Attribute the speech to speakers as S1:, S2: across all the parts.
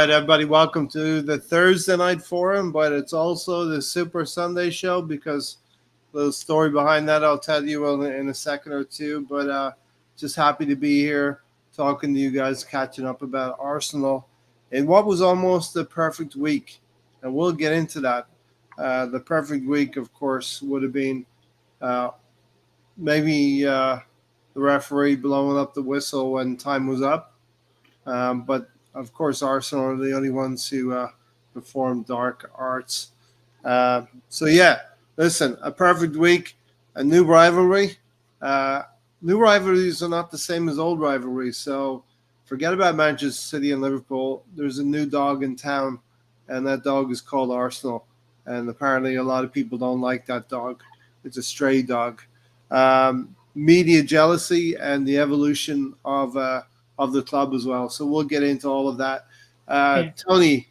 S1: right, everybody, welcome to the Thursday Night Forum, but it's also the Super Sunday show because the story behind that I'll tell you in a second or two. But just happy to be here talking to you guys, catching up about Arsenal in what was almost the perfect week. And we'll get into that. The perfect week, of course, would have been uh, maybe the referee blowing up the whistle when time was up. But of course, Arsenal are the only ones who perform dark arts. So yeah, listen, a perfect week, a new rivalry. New rivalries are not the same as old rivalries. So forget about Manchester City and Liverpool. There's a new dog in town, and that dog is called Arsenal. And apparently, a lot of people don't like that dog. It's a stray dog. Media jealousy and the evolution of the club as well. So we'll get into all of that. Tony,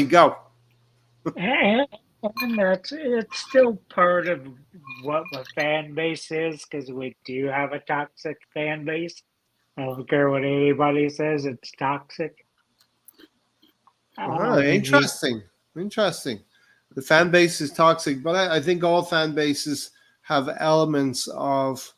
S1: go.
S2: And it's still part of what the fan base is because we do have a toxic fan base. I don't care what anybody says; it's toxic.
S1: Interesting. The fan base is toxic, but I think all fan bases have elements of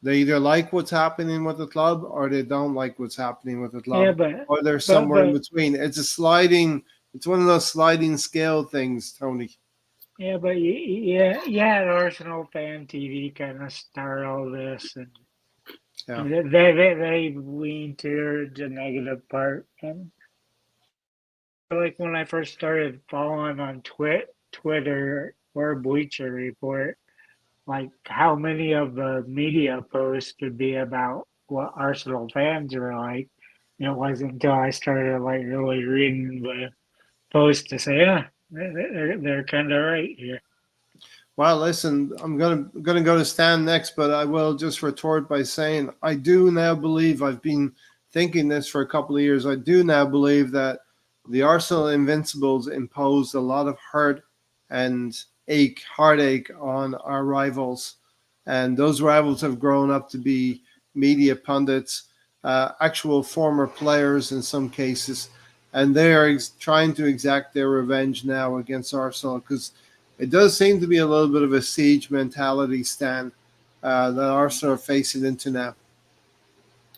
S1: they either like what's happening with the club or they don't like what's happening with the
S2: Yeah,
S1: club, or they're somewhere in between. It's one of those sliding scale things, Tony.
S2: Yeah, but yeah, Arsenal fan TV kind of start all this, and they lean to the negative part. And like when I first started following on Twitter or Bleacher Report, like how many of the media posts would be about what Arsenal fans are like. It wasn't until I started like really reading the post to say, yeah, they're kind of right here.
S1: Well, listen, I'm gonna go to Stan next, but I will just retort by saying I do now believe I've been thinking this for a couple of years. I do now believe that the Arsenal Invincibles imposed a lot of hurt and heartache on our rivals, and those rivals have grown up to be media pundits, actual former players in some cases, and they are trying to exact their revenge now against Arsenal because it does seem to be a little bit of a siege mentality, Stan, that Arsenal are facing into now.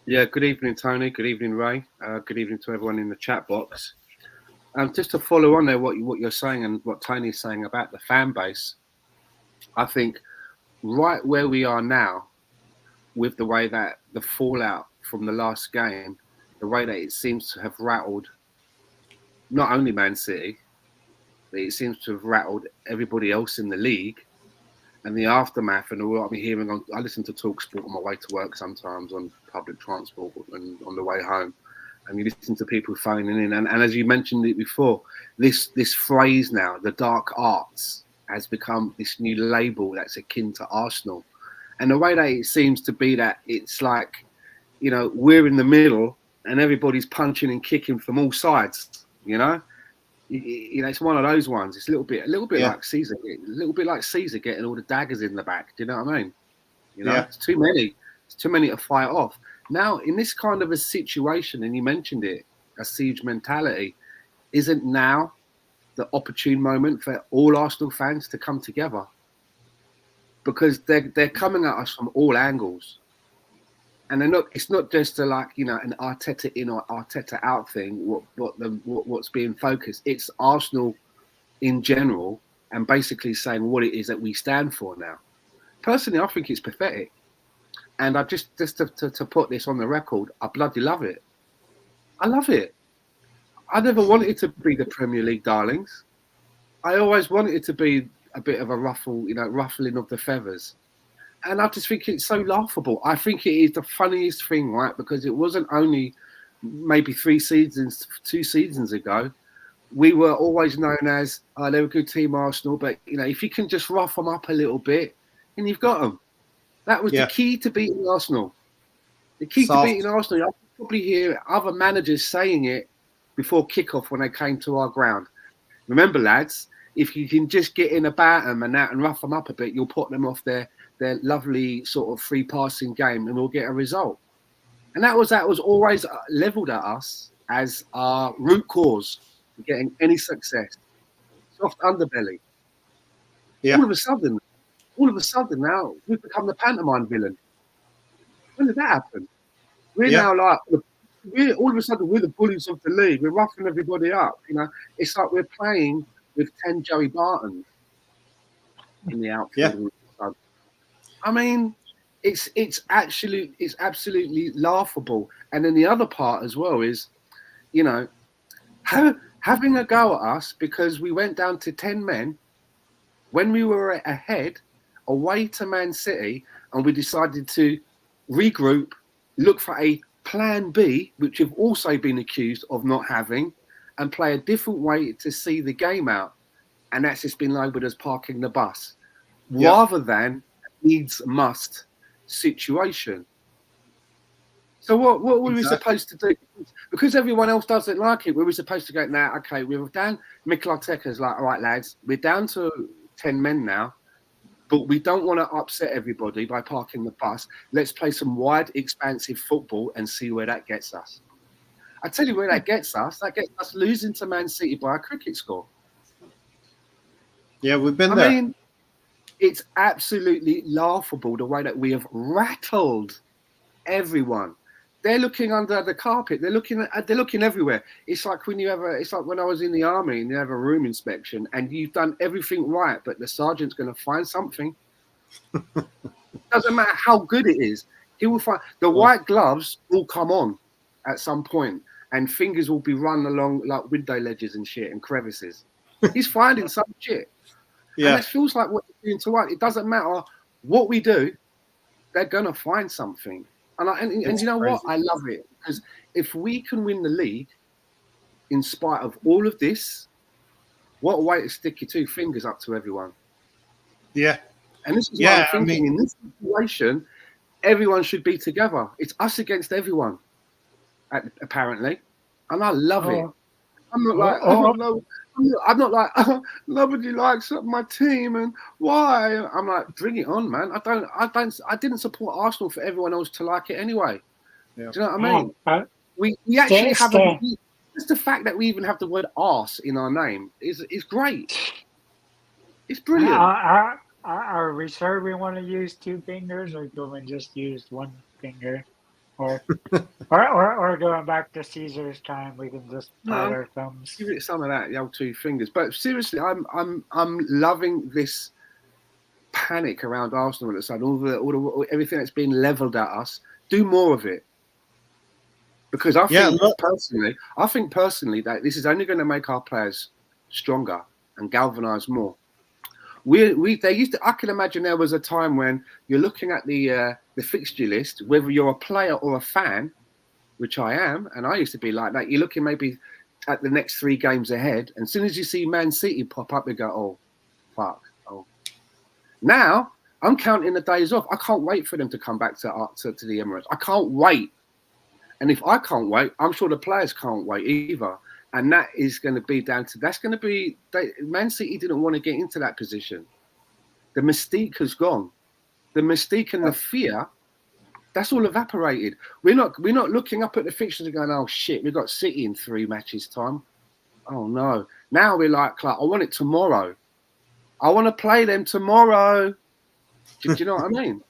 S3: Yeah, good evening, Tony. Good evening, Ray. Good evening to everyone in the chat box. Just to follow on there, what you're saying and what Tony's saying about the fan base, I think right where we are now, with the way that the fallout from the last game, the way that it seems to have rattled not only Man City, but it seems to have rattled everybody else in the league, and the aftermath and what I'm hearing I listen to TalkSport on my way to work sometimes on public transport and on the way home, and you listen to people phoning in, and as you mentioned it before, this phrase now, the dark arts, has become this new label that's akin to Arsenal, and the way that it seems to be that it's like, we're in the middle and everybody's punching and kicking from all sides, it's one of those ones. It's a little bit like Caesar, getting all the daggers in the back. Do you know what I mean? It's too many. It's too many to fight off. Now, in this kind of a situation, and you mentioned it, a siege mentality, isn't now the opportune moment for all Arsenal fans to come together? Because they're coming at us from all angles. And it's not just an Arteta in or Arteta out thing. What's being focused? It's Arsenal in general, and basically saying what it is that we stand for now. Personally, I think it's pathetic, and I just to put this on the record, I bloody love it. I love it. I never wanted to be the Premier League darlings. I always wanted it to be a bit of a ruffling of the feathers. And I just think it's so laughable. I think it is the funniest thing, right? Because it wasn't only maybe 2 seasons ago, we were always known as, they're a good team, Arsenal. But, if you can just rough them up a little bit, and you've got them. That was the key to beating Arsenal. The key to beating Arsenal, I could probably hear other managers saying it before kickoff when they came to our ground. Remember, lads, if you can just get in about them and rough them up a bit, you'll put them off their lovely sort of free passing game, and we'll get a result. And that was always levelled at us as our root cause for getting any success. Soft underbelly.
S1: Yeah.
S3: All of a sudden now, we've become the pantomime villain. When did that happen? We're
S1: Yeah.
S3: now like, we're all of a sudden, we're the bullies of the league. We're roughing everybody up. You know, it's like we're playing with 10 Joey Bartons in the outfield.
S1: Yeah.
S3: I mean, it's absolutely laughable. And then the other part as well is, you know, having a go at us because we went down to 10 men when we were ahead away to Man City, and we decided to regroup, look for a plan B, which we've also been accused of not having, and play a different way to see the game out. And that's just been labelled as parking the bus, rather than needs must situation. So what were we supposed to do? Because everyone else doesn't like it, we were supposed to go, now, okay, we were down, Mikel Arteta's like, all right, lads, we're down to 10 men now, but we don't want to upset everybody by parking the bus. Let's play some wide, expansive football and see where that gets us. I tell you where that gets us. That gets us losing to Man City by a cricket score.
S1: Yeah, we've been there.
S3: I mean, it's absolutely laughable the way that we have rattled everyone. They're looking under the carpet. They're looking everywhere. It's like it's like when I was in the army and you have a room inspection and you've done everything right, but the sergeant's going to find something. Doesn't matter how good it is. He will find the white gloves will come on at some point and fingers will be run along like window ledges and shit and crevices. He's finding some shit.
S1: Yeah.
S3: And it feels like what you're doing to us. It doesn't matter what we do. They're going to find something. And you know
S1: crazy.
S3: what? I love it. Because if we can win the league in spite of all of this, what a way to stick your two fingers up to everyone.
S1: Yeah.
S3: And this is what I'm thinking. In this situation, everyone should be together. It's us against everyone, apparently. And I love it. I'm not like, I'm not like, nobody likes my team and why? I'm like, bring it on, man. I didn't support Arsenal for everyone else to like it anyway.
S1: Yeah.
S3: Do you know what I mean? We actually have just the fact that we even have the word arse in our name is great. It's brilliant.
S2: Are we sure we want to use two fingers, or do we just use one finger? Or going back to Caesar's time, we can just bite our thumbs.
S3: Give it some of that, the old two fingers. But seriously, I'm loving this panic around Arsenal at the sudden. Everything that's been levelled at us. Do more of it, because I think personally that this is only going to make our players stronger and galvanise more. I can imagine there was a time when you're looking at the fixture list, whether you're a player or a fan, which I am, and I used to be like that. You're looking maybe at the next 3 games ahead, and as soon as you see Man City pop up, you go, oh, fuck. Oh. Now, I'm counting the days off. I can't wait for them to come back to the Emirates. I can't wait. And if I can't wait, I'm sure the players can't wait either. And that is going to be Man City didn't want to get into that position. The mystique has gone. The mystique and the fear, that's all evaporated. We're not looking up at the fixtures and going, oh shit, we've got City in 3 matches time. Oh no. Now we're like, I want it tomorrow. I want to play them tomorrow. Do you know what I mean?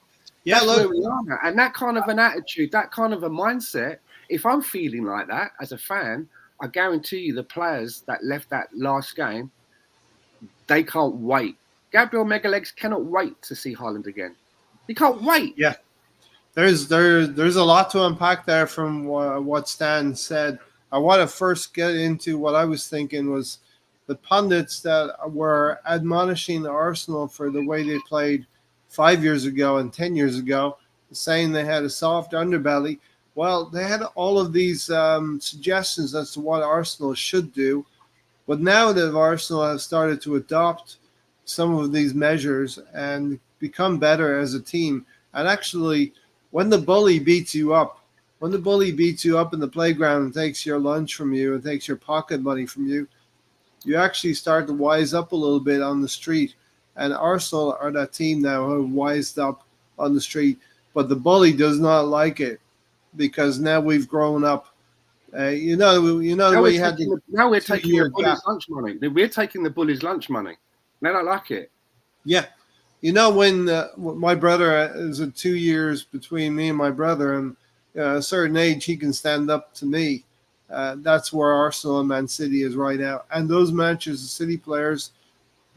S1: Yeah,
S3: that's where we are now. And that kind of an attitude, that kind of a mindset, if I'm feeling like that as a fan, I guarantee you the players that left that last game, they can't wait. Gabriel Megalegs cannot wait to see Haaland again. He can't wait.
S1: Yeah. There's a lot to unpack there from what Stan said. I want to first get into what I was thinking was the pundits that were admonishing Arsenal for the way they played 5 years ago and 10 years ago, saying they had a soft underbelly. Well, they had all of these suggestions as to what Arsenal should do. But now that Arsenal have started to adopt some of these measures and become better as a team, and actually, when the bully beats you up in the playground and takes your lunch from you and takes your pocket money from you, you actually start to wise up a little bit on the street. And Arsenal are that team now who have wised up on the street. But the bully does not like it, because now we've grown up You know the way you had
S3: now we're taking the
S1: 2-year
S3: bullies'
S1: gap.
S3: lunch money. We're taking the bullies' lunch money. They don't like it.
S1: Yeah. You know, when my brother is 2 years between me and my brother, and at a certain age, he can stand up to me. That's where Arsenal and Man City is right now. And those Manchester City players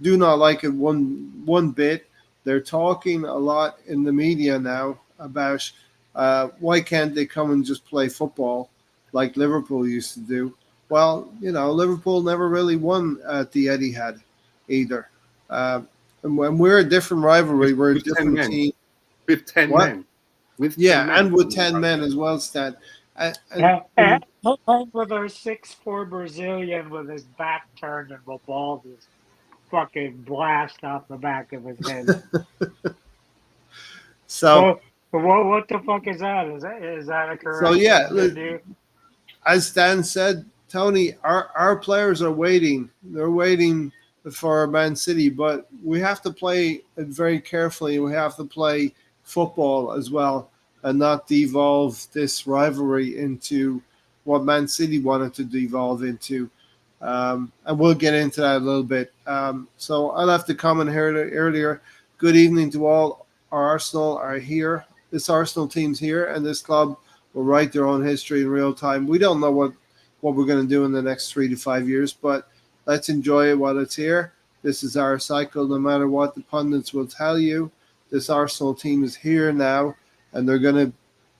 S1: do not like it one bit. They're talking a lot in the media now about why can't they come and just play football like Liverpool used to do. Well, Liverpool never really won at the Etihad either. Uh, and when we're a different rivalry, we're a
S3: With 10
S1: different
S3: men.
S1: team.
S3: With 10
S1: What?
S3: men. With 10
S1: Yeah,
S3: men.
S1: and with 10 men as well, Stan. And
S2: With our 6'4" Brazilian with his back turned and the ball just fucking blast off the back of his head.
S1: so,
S2: What the fuck is that? Is that a correct
S1: yeah,
S2: thing to do?
S1: as Stan said, Tony, our players are waiting. They're waiting for Man City, but we have to play it very carefully. We have to play football as well and not devolve this rivalry into what Man City wanted to devolve into. And we'll get into that a little bit. So I left a comment here earlier. Good evening to all. Our Arsenal are here. This Arsenal team's here, and this club will write their own history in real time. We don't know what we're going to do in the next 3 to 5 years, but let's enjoy it while it's here. This is our cycle, no matter what the pundits will tell you. This Arsenal team is here now, and we're going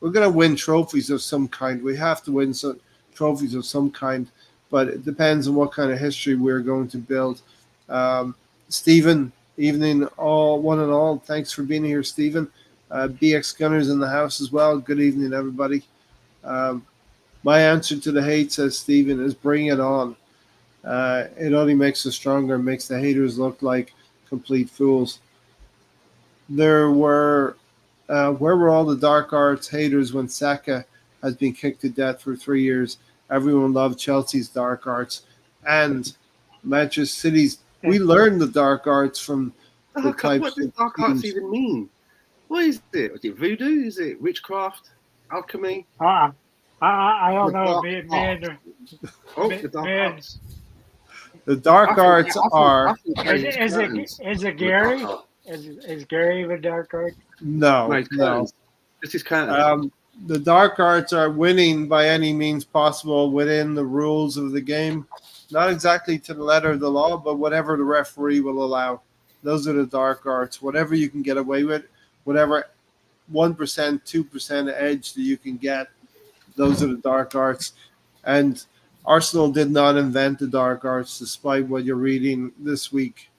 S1: to win trophies of some kind. We have to win some trophies of some kind, but it depends on what kind of history we're going to build. Stephen, evening, one and all. Thanks for being here, Stephen. BX Gunners in the house as well. Good evening, everybody. My answer to the hate, says Stephen, is bring it on. It only makes us stronger, makes the haters look like complete fools. Where were all the dark arts haters when Saka has been kicked to death for 3 years? Everyone loved Chelsea's dark arts and Manchester City's. We learned the dark arts from the types
S3: what does
S1: of
S3: dark
S1: teams.
S3: arts even mean? What is it? Is it voodoo? Is it witchcraft? Alchemy?
S2: I don't
S3: The
S2: know.
S3: dark
S2: Man,
S3: the dark arts.
S1: The dark arts are.
S2: Is it Gary? Is Gary the dark art?
S1: No.
S3: This is curtains.
S1: The dark arts are winning by any means possible within the rules of the game. Not exactly to the letter of the law, but whatever the referee will allow. Those are the dark arts. Whatever you can get away with, whatever 1%, 2% edge that you can get, those are the dark arts. And Arsenal did not invent the dark arts, despite what you're reading this week.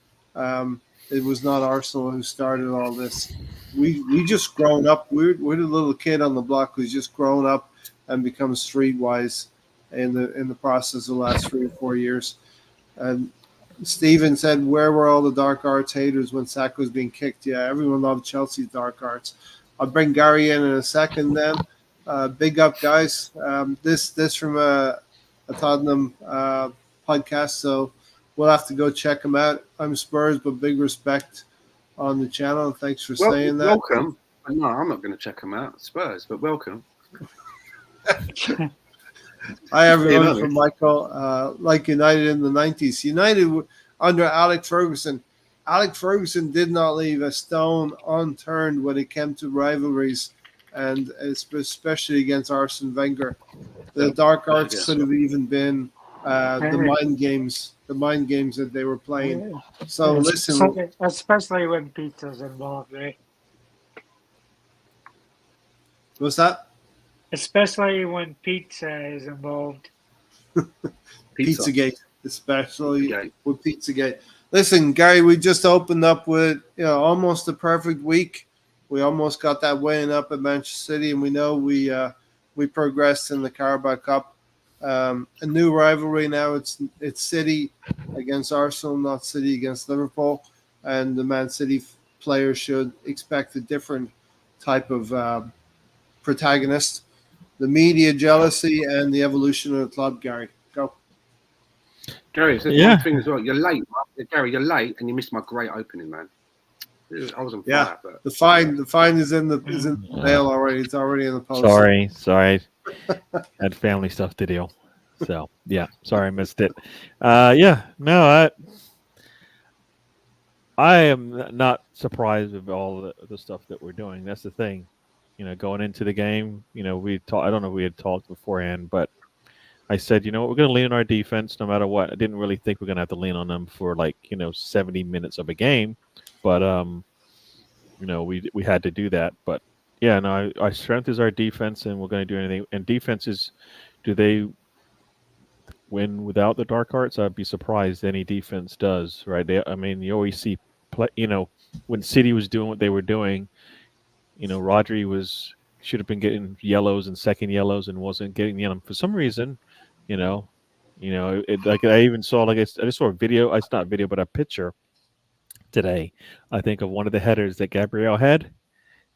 S1: It was not Arsenal who started all this. We just grown up. We're the little kid on the block who's just grown up and become streetwise in the process of the last 3 or 4 years. And Steven said, where were all the dark arts haters when Saka was being kicked? Yeah, everyone loved Chelsea's dark arts. I'll bring Gary in a second then. Big up, guys. This from a Tottenham podcast, so we'll have to go check them out. I'm Spurs, but big respect on the channel. Thanks for saying that.
S3: Welcome. No, I'm not going to check them out, Spurs, but welcome.
S1: Hi, everyone, from Michael. Like United in the 90s. United under Alex Ferguson. Alex Ferguson did not leave a stone unturned when it came to rivalries, and especially against Arsene Wenger. The dark arts could have even been the mind games that they were playing. So listen,
S2: especially when pizza's involved, right?
S1: What's that?
S2: Especially when pizza is involved.
S1: Pizzagate, especially with Pizzagate. Listen, Gary, we just opened up with almost a perfect week. We almost got that win up at Manchester City, and we know we progressed in the Carabao Cup. A new rivalry now. It's City against Arsenal, not City against Liverpool, and the Man City players should expect a different type of protagonist. The media jealousy and the evolution of the club. Gary, go.
S3: Gary, there's one thing as well. You're late, Gary. You're late, and you missed my great opening, man. I wasn't
S1: Yeah.
S3: flat, but
S1: The fine is in the mail already. It's already in the post.
S4: Sorry. Had family stuff to do. So yeah, sorry I missed it. Yeah, no, I am not surprised with all the stuff that we're doing. That's the thing. Going into the game, we talked. I don't know if we had talked beforehand, but I said, we're going to lean on our defense no matter what. I didn't really think we're going to have to lean on them for 70 minutes of a game, but we had to do that. But yeah, no, our strength is our defense, and we're going to do anything. And defense is, do they win without the dark arts? I'd be surprised any defense does, right? You always see, when City was doing what they were doing, Rodri should have been getting yellows and second yellows and wasn't getting them for some reason. Like I even saw, I just saw a video. It's not a video, but a picture today, I think, of one of the headers that Gabriel had.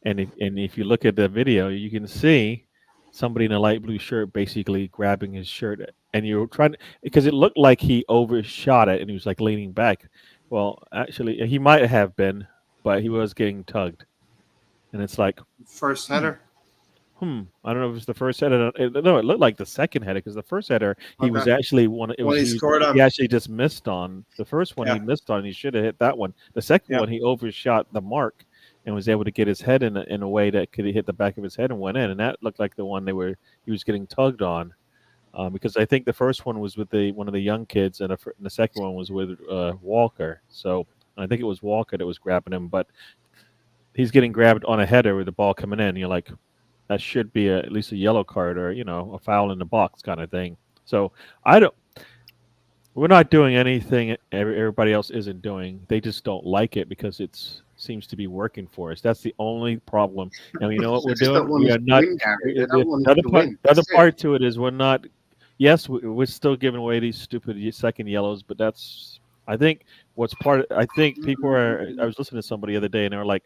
S4: And if you look at the video, you can see somebody in a light blue shirt basically grabbing his shirt, and you're trying because it looked like he overshot it and he was like leaning back. Well, actually, he might have been, but he was getting tugged, and it's like
S1: First header.
S4: I don't know if it was the first header. No, it looked like the second header because the first header he was actually one. It
S1: When
S4: was
S1: he scored on.
S4: he actually just missed on the first one.
S1: Yeah.
S4: He missed on. He should have hit that one. The second one he overshot the mark and was able to get his head in a way that could hit the back of his head and went in. And that looked like the one he was getting tugged on, because I think the first one was with one of the young kids, and the second one was with Walker. So I think it was Walker that was grabbing him, but he's getting grabbed on a header with the ball coming in. And you're like, that should be at least a yellow card or a foul in the box kind of thing. So we're not doing anything everybody else isn't doing. They just don't like it because it seems to be working for us. That's the only problem. And you know what we're doing? We are not. The other part to it is we're not. Yes, we're still giving away these stupid second yellows, but that's. I think what's part. I think people are. I was listening to somebody the other day, and they were like,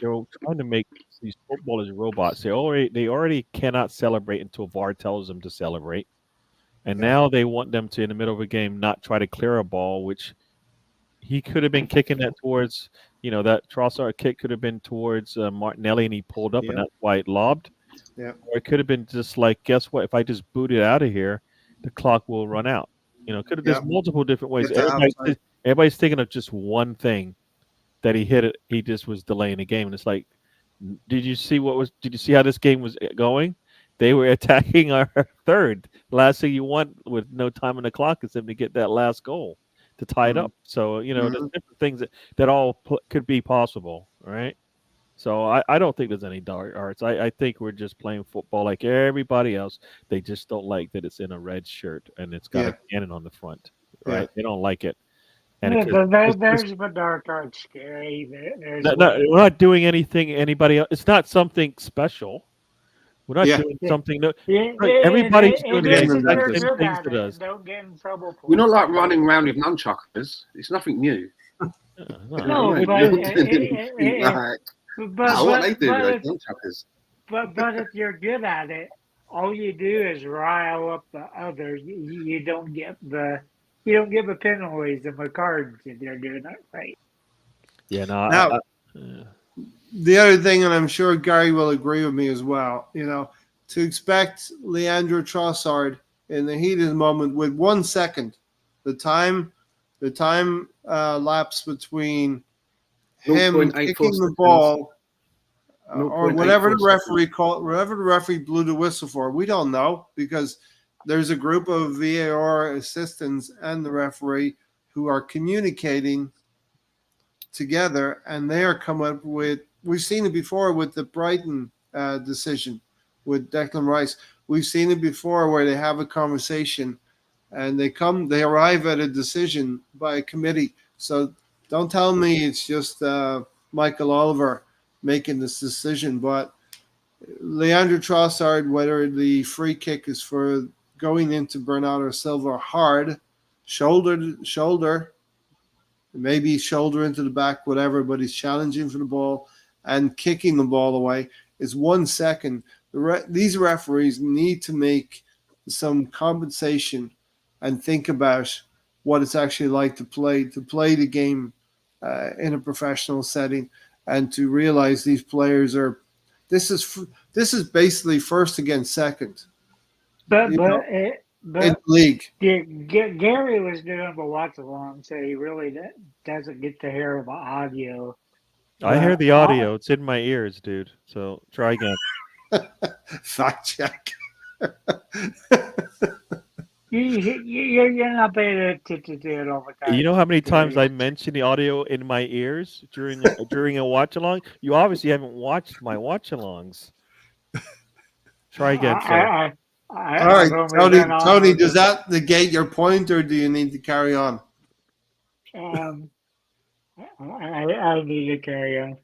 S4: they're trying to make these footballers robots. They already cannot celebrate until VAR tells them to celebrate. And now they want them to, in the middle of a game, not try to clear a ball, which he could have been kicking that towards, that Trossard kick could have been towards Martinelli, and he pulled up, and that's why it lobbed.
S1: Yeah.
S4: Or it could have been just like, guess what? If I just boot it out of here, the clock will run out. There's multiple different ways. Everybody's thinking of just one thing that he hit it. He just was delaying the game, and it's like, did you see how this game was going? They were attacking our third. The last thing you want with no time on the clock is them to get that last goal to tie it up. So, there's different things that all could be possible, right? So I don't think there's any dark arts. I think we're just playing football like everybody else. They just don't like that it's in a red shirt and it's got a cannon on the front, right? Yeah. They don't like it. And
S2: there's the dark arts scary.
S4: We're not doing anything anybody else. It's not something special. We're not doing something. Everybody's doing the exact same things to us.
S2: Don't get in trouble.
S3: We're not like running around with nunchuckers. It's nothing new.
S2: No,
S3: what they do with nunchuckers.
S2: But if you're good at it, all you do is rile up the others. You don't get the penalties and the cards if you're doing it right.
S4: Yeah, no.
S1: Now, the other thing, and I'm sure Gary will agree with me as well, to expect Leandro Trossard in the heat of the moment with 1 second, the time lapse between him kicking the ball or whatever the referee blew the whistle for, we don't know, because there's a group of VAR assistants and the referee who are communicating together, and they are coming up with. We've seen it before with the Brighton decision with Declan Rice. We've seen it before where they have a conversation, and they arrive at a decision by a committee. So don't tell me it's just Michael Oliver making this decision, but Leandro Trossard, whether the free kick is for going into Bernardo Silva hard, shoulder, maybe shoulder into the back, whatever, but he's challenging for the ball and kicking the ball away, is 1 second. These referees need to make some compensation and think about what it's actually like to play the game in a professional setting, and to realize these players are. This is basically first against second.
S2: But
S1: You know, in
S2: but
S1: the league.
S2: Gary was doing the watch along, so he really doesn't get to hear the audio.
S4: I hear
S2: But
S4: the audio. It's in my ears, dude. So try again.
S1: Fact check.
S2: You're not paying attention to it all the time.
S4: You know how many times
S2: Gary.
S4: I mention the audio in my ears during a watch along? You obviously haven't watched my watch alongs. Try again, sir.
S1: All
S2: I've
S1: right,
S2: only been on
S1: Tony,
S2: with
S1: does
S2: them.
S1: that negate your point, or do you need to carry on?
S2: I need to carry on.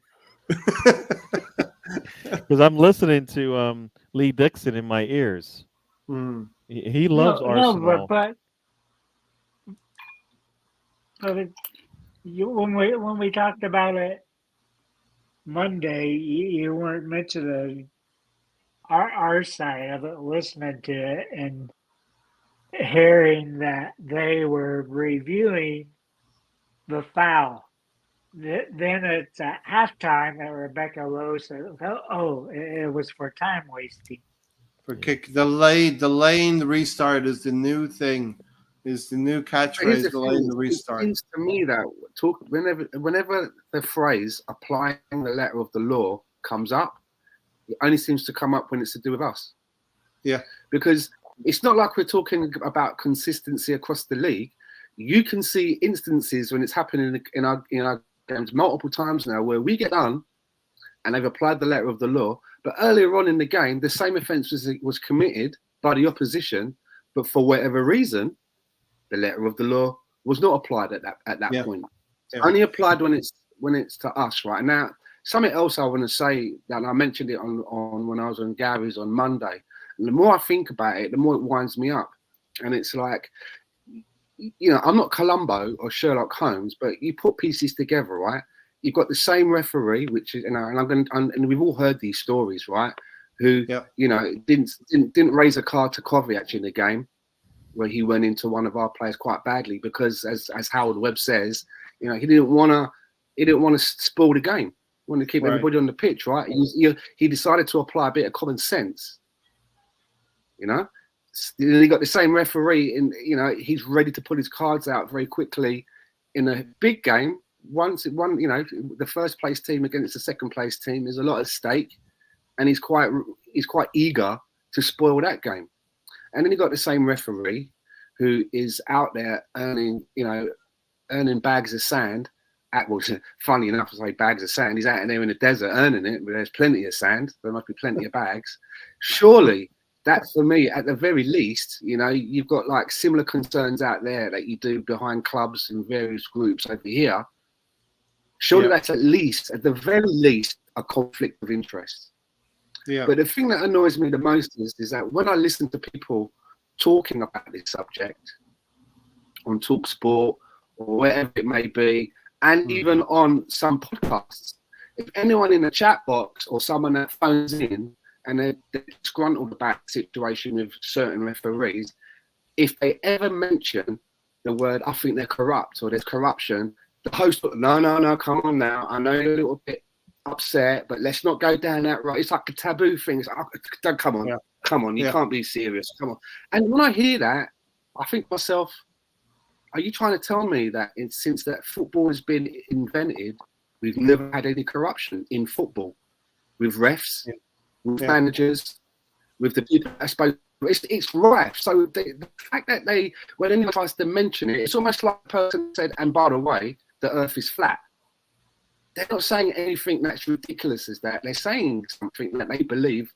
S4: Because I'm listening to Lee Dixon in my ears.
S1: Hmm.
S4: He loves Arsenal.
S2: No, but when we talked about it Monday, you weren't mentioning our side of it, listening to it and hearing that they were reviewing the foul. Then it's at halftime that Rebecca Rose said, "Oh, it was for time wasting."
S1: For kick, delaying the restart is the new thing. Is the new catchphrase, delaying the
S3: It
S1: restart.
S3: seems to me that whenever the phrase applying the letter of the law comes up, it only seems to come up when it's to do with us.
S1: Yeah.
S3: Because it's not like we're talking about consistency across the league. You can see instances when it's happening in our games multiple times now where we get done and they've applied the letter of the law, but earlier on in the game, the same offence was committed by the opposition, but for whatever reason, the letter of the law was not applied at that point. It's only applied when it's to us right now. Something else I want to say, and I mentioned it on when I was on Gary's on Monday. And the more I think about it, the more it winds me up. And it's like, I'm not Columbo or Sherlock Holmes, but you put pieces together, right? You've got the same referee, which is, and we've all heard these stories, right? Who, didn't raise a card to Kovacic in the game, where he went into one of our players quite badly because, as Howard Webb says, he didn't want to spoil the game. He wanted to keep everybody on the pitch, right? He decided to apply a bit of common sense. Then he got the same referee, and he's ready to put his cards out very quickly in a big game. Once the first place team against the second place team, there's a lot at stake, and he's quite eager to spoil that game. And then you got the same referee who is out there earning bags of sand. Funny enough to say bags of sand, he's out there in the desert earning it, but there's plenty of sand. There must be plenty of bags. Surely that, for me, at the very least, you've got like similar concerns out there that you do behind clubs and various groups over here. Surely that's at the very least, a conflict of interest. Yeah. But the thing that annoys me the most is that when I listen to people talking about this subject on TalkSport or wherever it may be, and even on some podcasts, if anyone in the chat box or someone that phones in and they're disgruntled about the situation with certain referees, if they ever mention the word, I think they're corrupt or there's corruption, the host, no, come on now. I know you're a little bit upset, but let's not go down that road. It's like a taboo thing. It's like, come on, you can't be serious. Come on. And when I hear that, I think to myself, are you trying to tell me that since that football has been invented, we've never had any corruption in football with refs, with managers, with the people? I suppose it's rife. So the fact that when anyone tries to mention it, it's almost like a person said, and by the way, the earth is flat. They're not saying anything that's ridiculous as that. They're saying something that they believe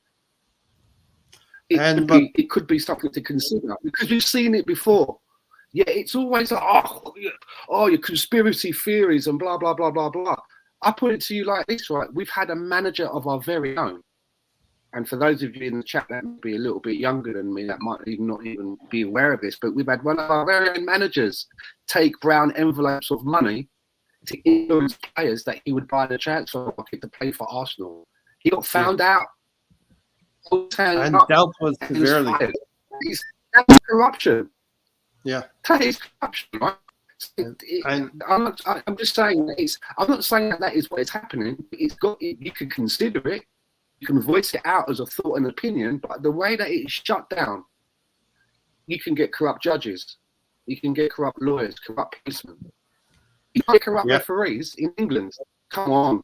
S3: it could be something to consider, because we've seen it before. Yeah, it's always like, your conspiracy theories and blah, blah, blah, blah, blah. I put it to you like this, right? We've had a manager of our very own. And for those of you in the chat that might be a little bit younger than me, that might not even be aware of this, but we've had one of our very own managers take brown envelopes of money to influence players that he would buy the transfer market to play for Arsenal. He got found out and
S1: dealt with severely.
S3: That's corruption.
S1: Yeah,
S3: that is corruption, right? I'm just saying I'm not saying that is what is happening. You can consider it, you can voice it out as a thought and opinion, but the way that it's shut down, you can get corrupt judges, you can get corrupt lawyers, corrupt policemen, you can't get corrupt referees in England. Come on.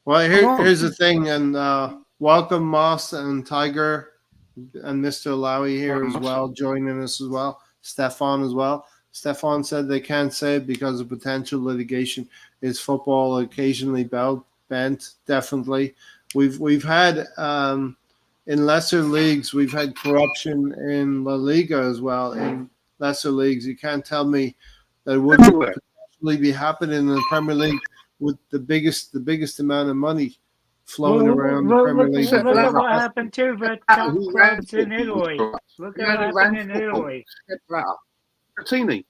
S1: Well, here's the thing, and welcome Moss and Tiger and Mr. Lowy here as well, joining us as well. Stefan as well. Stefan said they can't say it because of potential litigation. Is football occasionally bent? Definitely. We've had in lesser leagues, we've had corruption in La Liga as well. In lesser leagues, you can't tell me that it wouldn't potentially be happening in the Premier League with the biggest amount of money flowing around the Premier League.
S2: Look at what happened to the top clubs in Italy. Look at what happened in Italy.
S3: Martini.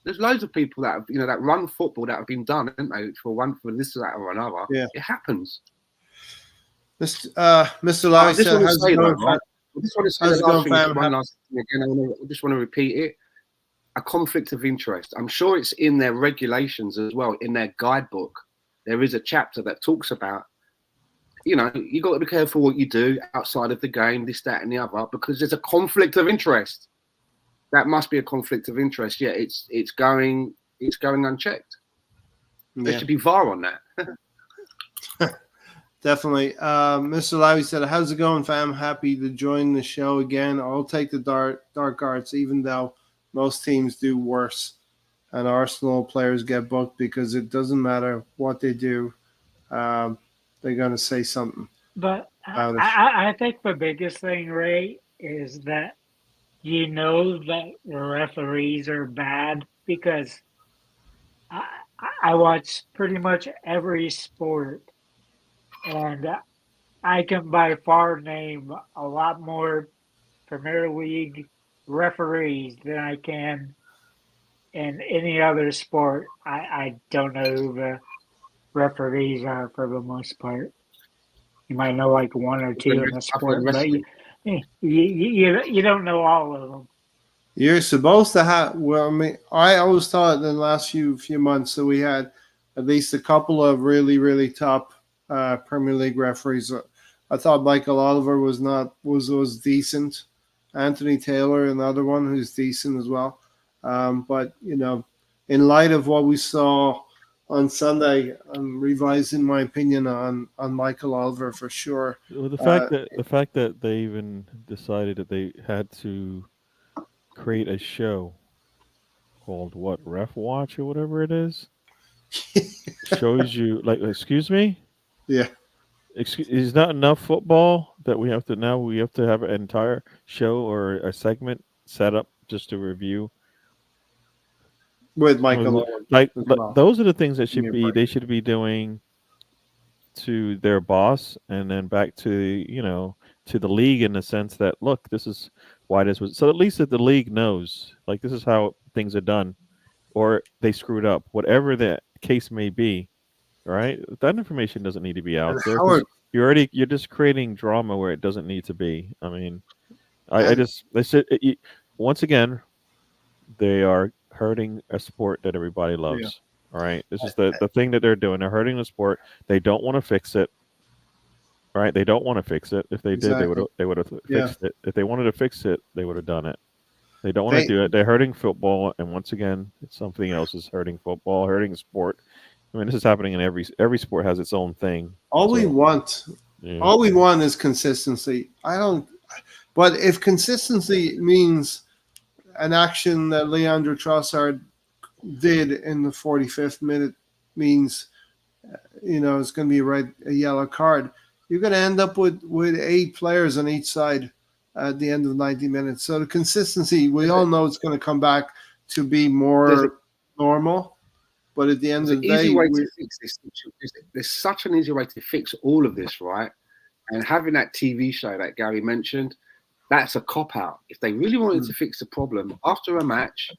S3: There's loads of people that that run football that have been done, haven't they? For this or that or another. Yeah, it happens.
S1: Mr. Lowy said, "How's it going, fam?"
S3: I just want to say one last thing again. I just want to repeat it. A conflict of interest. I'm sure it's in their regulations as well. In their guidebook, there is a chapter that talks about, you got to be careful what you do outside of the game, this, that, and the other, because there's a conflict of interest. That must be a conflict of interest. Yeah, it's going unchecked. There should be VAR on that.
S1: Definitely. Mr. Lowy said, "How's it going, fam? Happy to join the show again. I'll take the dark arts, even though most teams do worse, and Arsenal players get booked because it doesn't matter what they do. They're going to say something."
S2: But I think the biggest thing, Ray, is that that the referees are bad, because I watch pretty much every sport, and I can by far name a lot more Premier League referees than I can in any other sport. I don't know who the referees are for the most part. You might know like one or two in the sport, but you don't know all of them.
S1: You're supposed to have. Well, I mean, I always thought in the last few months that we had at least a couple of really, really top Premier League referees. I thought Mikel Oliver was decent. Anthony Taylor, another one who's decent as well. But in light of what we saw on Sunday, I'm revising my opinion on Mikel Oliver for sure.
S4: Well, the fact that they even decided that they had to create a show called Ref Watch or whatever it is, shows you excuse me?
S1: Yeah.
S4: Is not enough football that we have to have an entire show or a segment set up just to review
S1: with Michael Owen.
S4: Those are the things that they should be doing to their boss, and then back to to the league, in the sense that, look, this is why this was, so at least that the league knows, like, this is how things are done, or they screwed up, whatever the case may be. Right, that information doesn't need to be out there. You're just creating drama where it doesn't need to be. I mean, they said once again, they are hurting a sport that everybody loves. Yeah. All right, this is the thing that they're doing. They're hurting the sport. They don't want to fix it. Right, they don't want to fix it. If they did, they would have fixed it. If they wanted to fix it, they would have done it. They don't want to do it. They're hurting football, and once again, something else is hurting football, hurting sport. I mean, this is happening in every sport has its own thing.
S1: All we want is consistency. But if consistency means an action that Leandro Trossard did in the 45th minute means, it's going to be a yellow card, you're going to end up with 8 players on each side at the end of 90 minutes. So the consistency, we all know it's going to come back to be more normal. But at the end of the day,
S3: there's such an easy way to fix all of this, right? And having that TV show that Gary mentioned, that's a cop-out. If they really wanted to fix the problem, after a match,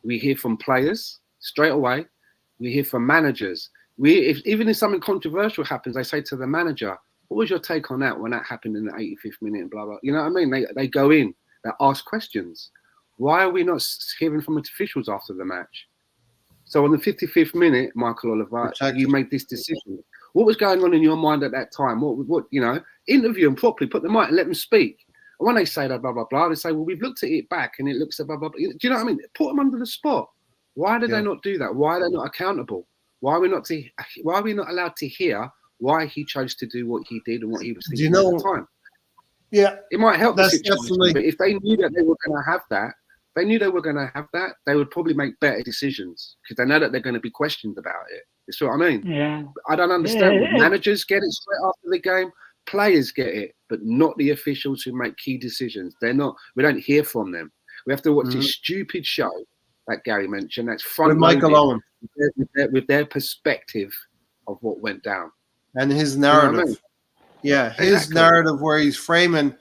S3: we hear from players straight away. We hear from managers. Even if something controversial happens, they say to the manager, "What was your take on that when that happened in the 85th minute?" And blah blah. You know what I mean? They go in, they ask questions. Why are we not hearing from officials after the match? So on the 55th minute, Michael Oliver, you made this decision. What was going on in your mind at that time? What interview them properly, put them out and let them speak. And when they say that, blah, blah, blah, they say, well, we've looked at it back and it looks at blah, blah, blah. Do you know what I mean? Put them under the spot. Why did they not do that? Why are they not accountable? Why are we not allowed to hear why he chose to do what he did and what he was thinking at the time?
S1: Yeah.
S3: It might help the situation,
S1: definitely...
S3: but if they knew that they were going to have that, they would probably make better decisions because they know that they're going to be questioned about it. You see what I mean?
S2: Yeah.
S3: I don't understand. Managers get it straight after the game. Players get it, but not the officials who make key decisions. They're not. We don't hear from them. We have to watch this stupid show that Gary mentioned. That's front
S1: Michael Owen
S3: with their perspective of what went down
S1: and his narrative.
S3: You know what I mean?
S1: Yeah, his narrative where he's framing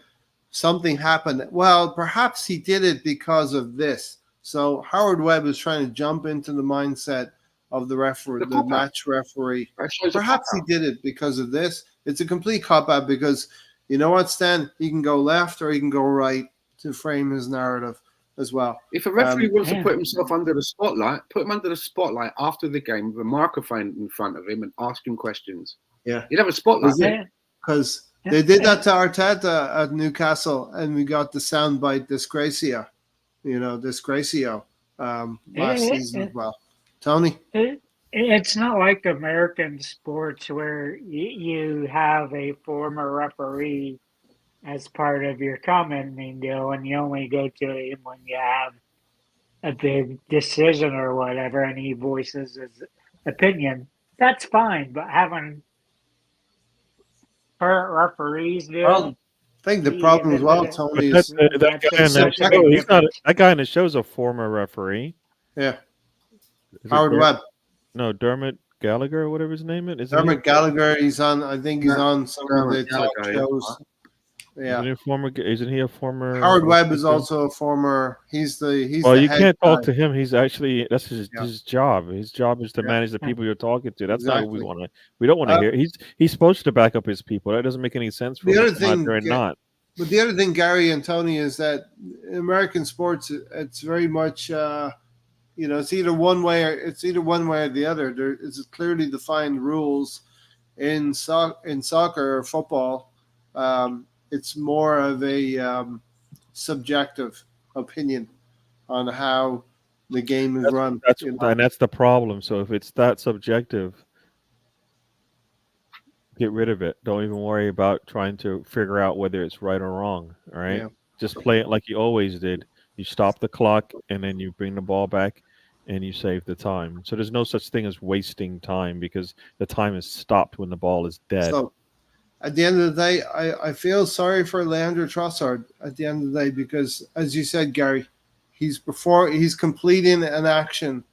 S1: something happened. Well, perhaps he did it because of this. So Howard Webb is trying to jump into the mindset of the referee, the match referee. Perhaps he did it because of this. It's a complete cop-out because you know what, Stan? He can go left or he can go right to frame his narrative as well.
S3: If a referee wants to put himself under the spotlight, put him under the spotlight after the game with a microphone in front of him and ask him questions.
S1: Yeah.
S3: You'd have a spotlight.
S1: Because they did that to Arteta at Newcastle, and we got the soundbite Disgracio, last season as well. Tony?
S2: It's not like American sports where you have a former referee as part of your commenting deal, and you only go to him when you have a big decision or whatever, and he voices his opinion. That's fine, but having current referees do.
S1: Well, I think the problem as well, Tony, is
S4: that guy in the show is a former referee.
S1: Yeah. Howard Webb.
S4: No, Dermot Gallagher or whatever his name is.
S1: Dermot Gallagher, he's on some of the talk shows. Yeah.
S4: Isn't he a former?
S1: Howard Webb is also a former. He's
S4: well, you can't talk to him. He's actually that's his job. His job is to manage the people you're talking to. That's not what we want to. We don't want to hear. He's supposed to back up his people. That doesn't make any sense for him not.
S1: But the other thing, Gary and Tony, is that in American sports, it's very much it's either one way or the other. There is clearly defined rules in soccer or football. It's more of a subjective opinion on how the game is run.
S4: And that's the problem. So if it's that subjective, get rid of it. Don't even worry about trying to figure out whether it's right or wrong. All right. Yeah. Just play it like you always did. You stop the clock and then you bring the ball back and you save the time. So there's no such thing as wasting time because the time is stopped when the ball is dead.
S1: So at the end of the day, I feel sorry for Leandro Trossard at the end of the day because, as you said, Gary, he's completing an action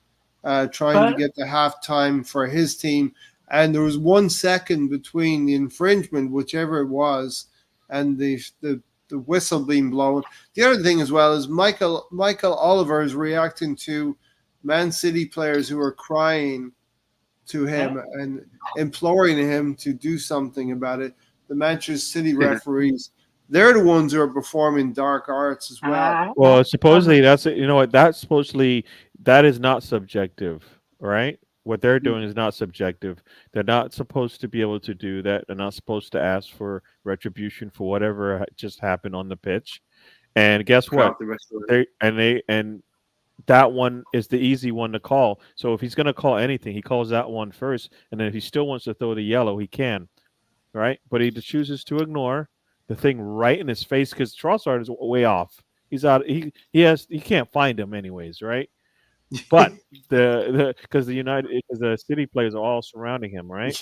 S1: trying to get to halftime for his team. And there was 1 second between the infringement, whichever it was, and the whistle being blown. The other thing as well is Michael Oliver is reacting to Man City players who are crying to him and imploring him to do something about it. The Manchester City referees, they're the ones who are performing dark arts as well.
S4: Well, supposedly that is not subjective, right? What they're doing is not subjective. They're not supposed to be able to do that. They're not supposed to ask for retribution for whatever just happened on the pitch. And guess what? That one is the easy one to call. So if he's going to call anything, he calls that one first. And then if he still wants to throw the yellow, he can, right? But he chooses to ignore the thing right in his face because Trossard is way off. He's out. He can't find him anyways, right? But because the City players are all surrounding him, right?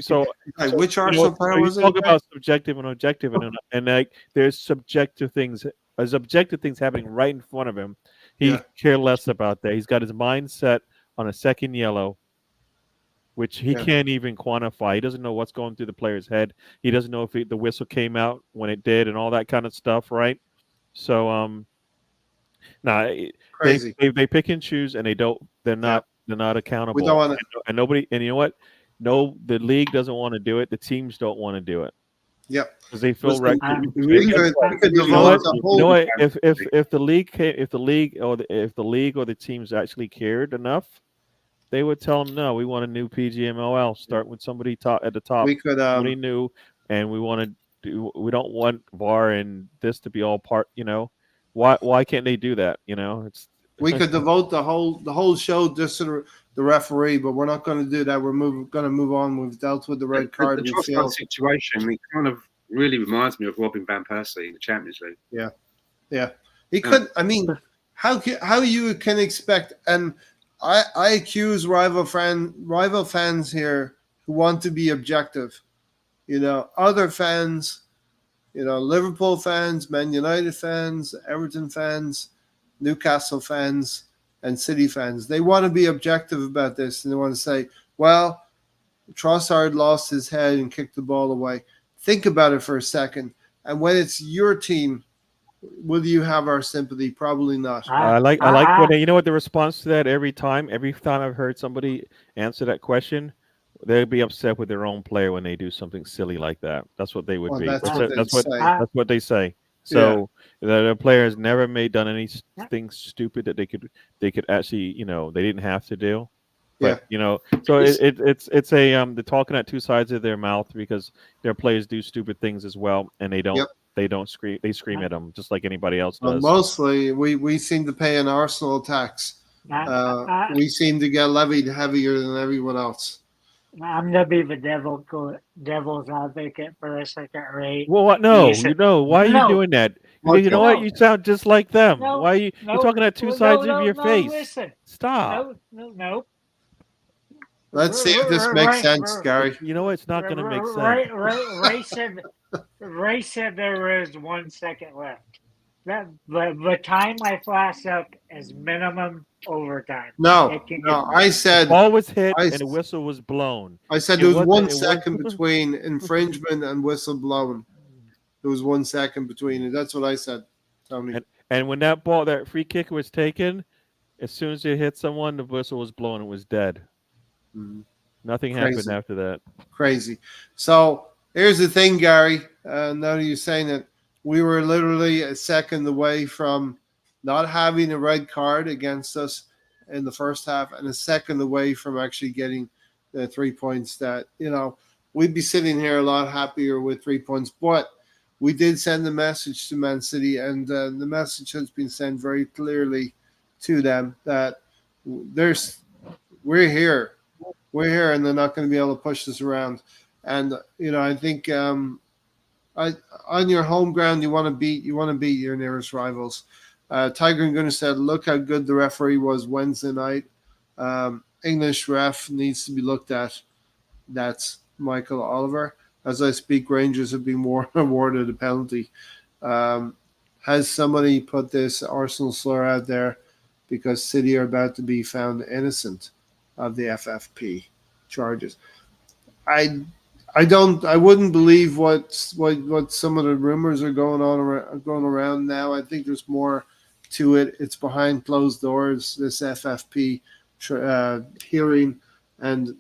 S4: So
S1: which Arsenal player was it?
S4: Talk about subjective and objective, and like there's subjective things. There's objective things happening right in front of him. He cares less about that. He's got his mind set on a second yellow, which he can't even quantify. He doesn't know what's going through the player's head. He doesn't know if the whistle came out when it did and all that kind of stuff, right? So, they pick and choose, and they're not accountable.
S1: We don't want to,
S4: and nobody. And you know what? No, the league doesn't want to do it. The teams don't want to do it.
S1: Yep.
S4: because they feel
S1: Listen,
S4: right.
S1: we could
S4: You know what?
S1: devote the
S4: You
S1: whole.
S4: know what? If the league if the league or the teams actually cared enough, they would tell them, no, we want a new PGMOL. Start with somebody top at the top,
S1: We could
S4: somebody new, and we want to do. We don't want VAR and this to be all part. Why can't they do that? It's
S1: we could devote the whole show just to the referee, but we're not going to do that. We're going to move on. We've dealt with the red card.
S3: The
S1: We
S3: Trossard
S1: feel
S3: situation, it kind of really reminds me of Robin van Persie in the Champions League.
S1: Yeah, he could. I mean, how you can expect? And I accuse rival fans here who want to be objective. Other fans, Liverpool fans, Man United fans, Everton fans, Newcastle fans, and City fans. They want to be objective about this, and they want to say, well, Trossard lost his head and kicked the ball away. Think about it for a second. And when it's your team, will you have our sympathy? Probably not.
S4: I like when the response to that every time I've heard somebody answer that question, they'd be upset with their own player when they do something silly like that. That's what they would be. That's what they say. So the player has never done anything stupid that they could actually they didn't have to do. But so it's they're talking at two sides of their mouth because their players do stupid things as well, and they don't scream. They scream at them just like anybody else does.
S1: Mostly, we seem to pay an Arsenal tax. We seem to get levied heavier than everyone else.
S2: I'm gonna be the devil's advocate for a second, right?
S4: Well, what? No, why are you doing that? You know what? You sound just like them. Why are you're talking at two sides of your face?
S2: Listen.
S4: Stop.
S2: No.
S1: Let's see if this makes sense, Gary.
S4: You know what? It's not going to make sense.
S2: Ray said there was 1 second left. The time I flash up is minimum overtime.
S1: No, I said
S4: the ball was hit and a whistle was blown.
S1: I said there was 1 second between infringement and whistle blown. There was 1 second between it. That's what I said, Tony.
S4: And when that free kick was taken, as soon as it hit someone, the whistle was blown. It was dead. Mm-hmm. Nothing happened after that.
S1: Crazy. So here's the thing, Gary. Now that you're saying it, we were literally a second away from not having a red card against us in the first half, and a second away from actually getting the 3 points that, we'd be sitting here a lot happier with 3 points. But we did send a message to Man City, and the message has been sent very clearly to them that we're here. We're here, and they're not going to be able to push us around. And I think on your home ground, you want to beat your nearest rivals. Tiger and Gunnar said, "Look how good the referee was Wednesday night. English ref needs to be looked at." That's Michael Oliver. As I speak, Rangers have been awarded a penalty. Has somebody put this Arsenal slur out there because City are about to be found innocent of the FFP charges? I wouldn't believe what some of the rumors are going around now. I think there's more to it. It's behind closed doors, this FFP hearing, and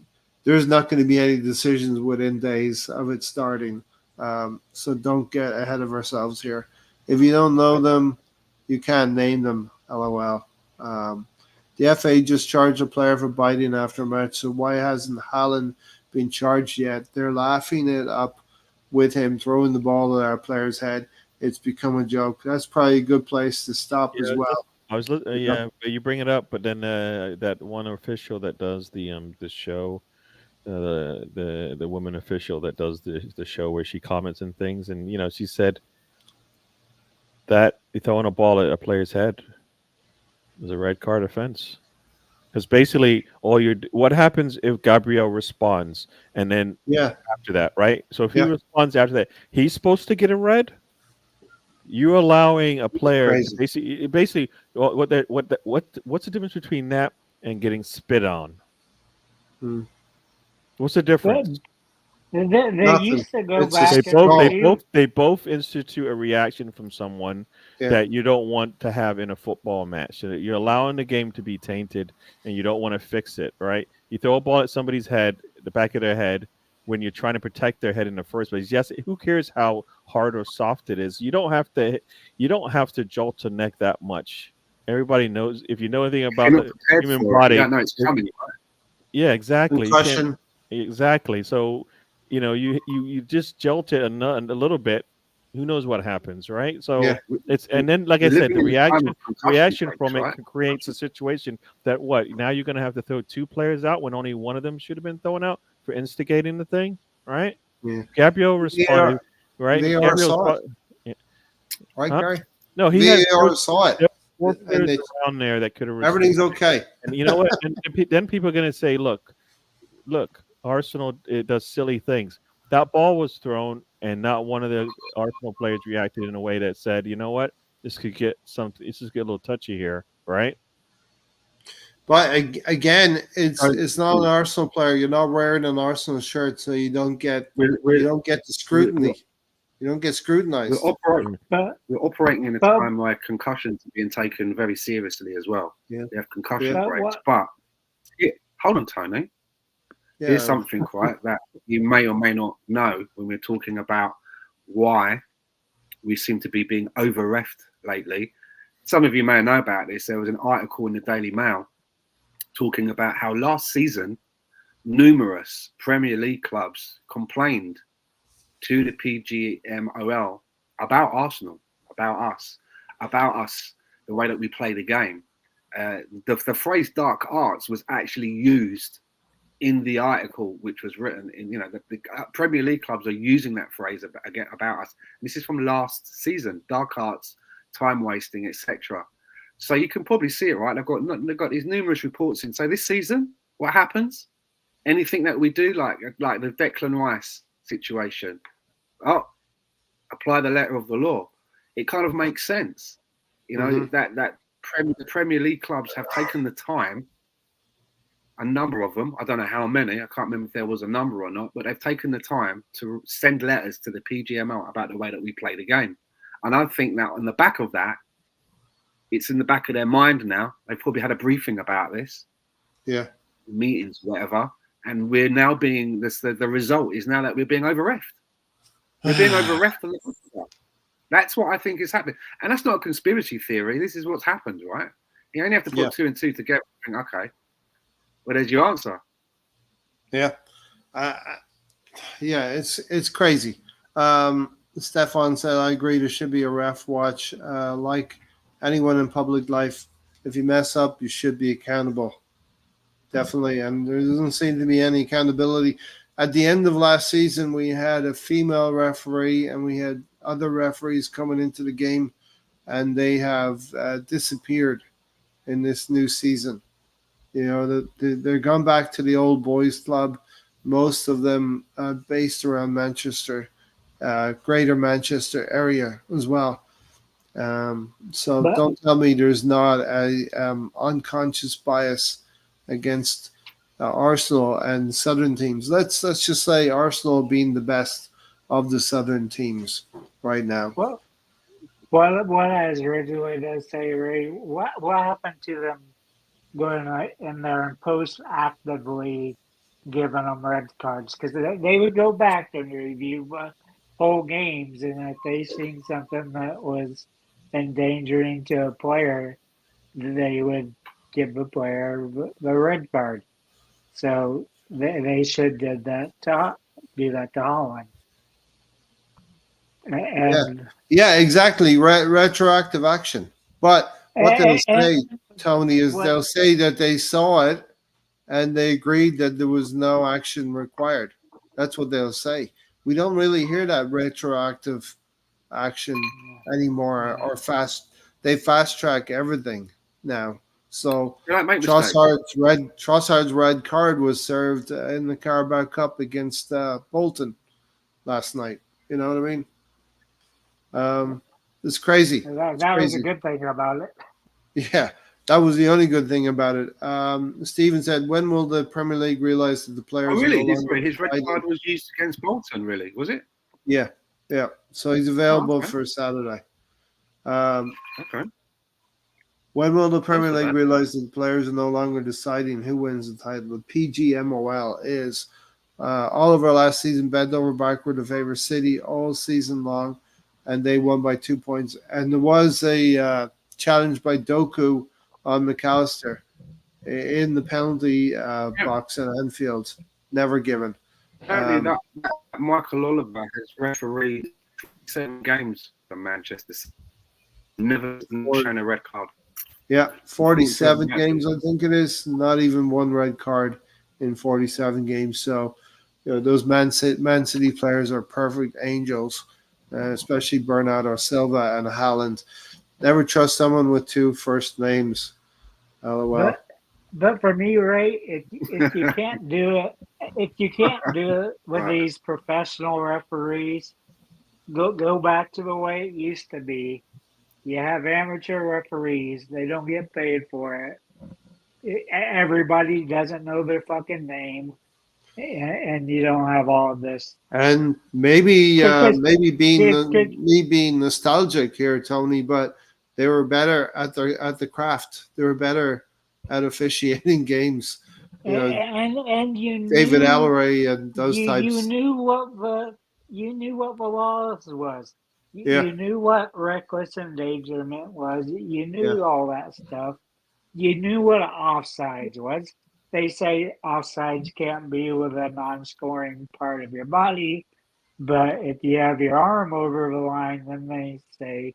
S1: there's not going to be any decisions within days of it starting. So don't get ahead of ourselves here. If you don't know them, you can't name them. LOL. The FA just charged a player for biting after a match, so why hasn't Haaland been charged yet? They're laughing it up with him throwing the ball at our player's head. It's become a joke. That's probably a good place to stop as well.
S4: I was but you bring it up, but then that one official that does the show, the woman official that does the show where she comments and things, and she said that throwing a ball at a player's head is a red card offense. Because basically, what happens if Gabriel responds and then after that, right? So if he responds after that, he's supposed to get a red. You're allowing a player basically what's the difference between that and getting spit on? What's the difference?
S2: They used to go back.
S4: They both institute a reaction from someone that you don't want to have in a football match. So you're allowing the game to be tainted, and you don't want to fix it, right? You throw a ball at somebody's head, the back of their head, when you're trying to protect their head in the first place. Yes, who cares how hard or soft it is? You don't have to jolt the neck that much. Everybody knows if you know anything
S3: If
S4: about
S3: you're not
S4: the
S3: prepared
S4: human
S3: for it,
S4: body.
S3: you don't know it's coming. Right?
S4: Yeah, exactly. You can't
S1: Concussion.
S4: exactly. So, you just jolt it a little bit. Who knows what happens, right? So
S1: Yeah.
S4: it's and then, like I
S3: We're
S4: said,
S3: living
S4: the
S3: in a time
S4: reaction
S3: of concussion breaks,
S4: from it
S3: right?
S4: creates a situation that what now you're going to have to throw two players out when only one of them should have been thrown out for instigating the thing, right?
S1: Yeah.
S4: Gabriel responded, right?
S1: VAR
S4: Gabriel,
S1: saw it, right,
S4: huh?
S1: Gary?
S4: No,
S1: VAR saw it,
S4: there were four
S1: and
S4: players around there that could have
S1: everything's
S4: responded.
S1: okay.
S4: And you know what? Then people are going to say, look, Arsenal it does silly things. That ball was thrown, and not one of the Arsenal players reacted in a way that said, you know what, this could get something. This is get a little touchy here, right?
S1: But again,
S3: So
S1: it's not an Arsenal player. You're not wearing an Arsenal shirt, so you don't get
S3: we're, we're,
S1: the
S3: we're,
S1: scrutiny. You don't get
S3: we're,
S1: scrutinized.
S3: operating,
S2: But
S3: we're operating in a
S2: but
S3: time where concussions are being taken very seriously as well.
S1: Yeah.
S3: They have concussion
S2: but
S3: breaks.
S2: what?
S3: But hold on, Tony.
S1: Yeah.
S3: Here's something, right, that you may or may not know when we're talking about why we seem to be being over-reffed lately. Some of you may know about this. There was an article in the Daily Mail talking about how last season numerous Premier League clubs complained to the PGMOL about Arsenal, about us, the way that we play the game. The phrase "dark arts" was actually used in the article, which was written in, the Premier League clubs are using that phrase about us. This is from last season: dark arts, time wasting, etc. So you can probably see it, right? They've got these numerous reports in. So this season, what happens? Anything that we do, like the Declan Rice situation, apply the letter of the law. It kind of makes sense, that the Premier League clubs have taken the time. A number of them, I don't know how many, I can't remember if there was a number or not, but they've taken the time to send letters to the PGML about the way that we play the game. And I think that on the back of that, it's in the back of their mind now. They've probably had a briefing about this.
S1: Yeah.
S3: Meetings, whatever. And we're now being, the result is now that we're being over-reffed. We're being over-reffed on the football. That's what I think is happening. And that's not a conspiracy theory. This is what's happened, right? You only have to put two and two together and think, okay, well, there's your answer.
S1: Yeah. It's crazy. Stefan said, I agree, there should be a ref watch. Like anyone in public life, if you mess up, you should be accountable. Definitely. And there doesn't seem to be any accountability. At the end of last season, we had a female referee and we had other referees coming into the game, and they have disappeared in this new season. They're gone back to the old boys club. Most of them based around Manchester, greater Manchester area as well. Don't tell me there's not a unconscious bias against Arsenal and Southern teams. Let's just say Arsenal being the best of the Southern teams right now.
S2: Well, what I was originally to say, Ray, what happened to them going in there and post-actively giving them red cards? Because they would go back and review whole games, and if they seen something that was endangering to a player, they would give the player the red card. So they should do that to Holland. And
S1: yeah, exactly. Retroactive action. But what they'll say, Tony, is they'll say that they saw it and they agreed that there was no action required. That's what they'll say. We don't really hear that retroactive action anymore, or they fast track everything now. So Trossard's red card was served in the Carabao Cup against Bolton last night. You know what I mean? It's crazy.
S2: That was a good thing about it.
S1: Yeah, that was the only good thing about it. Steven said, when will the Premier League realize that the players
S3: really?
S1: are no longer
S3: His red card was used against Bolton, really? Was it?
S1: Yeah. So he's available for Saturday.
S3: Okay.
S1: When will the Premier League realize that the players are no longer deciding who wins the title? The PGMOL is Oliver last season bent over backward to favor City all season long, and they won by 2 points. And there was a challenge by Doku on McAllister in the penalty box at Anfield, never given.
S3: Apparently, that Michael Oliver has refereed 7 games for Manchester City. Never shown a red card.
S1: Yeah, 47 games, I think it is. Not even one red card in 47 games. So, those Man City players are perfect angels, especially Bernardo Silva and Haaland. Never trust someone with 2 first names. LOL.
S2: But for me, right, if you can't do it with these professional referees, go back to the way it used to be. You have amateur referees; they don't get paid for it. Everybody doesn't know their fucking name, and you don't have all of this.
S1: And maybe being nostalgic here, Tony, but they were better at the craft. They were better at officiating games.
S2: And you knew,
S1: David Ellery and those types.
S2: You knew what the laws was. You knew what reckless endangerment was. You knew all that stuff. You knew what an offsides was. They say offsides can't be with a non-scoring part of your body, but if you have your arm over the line, then they say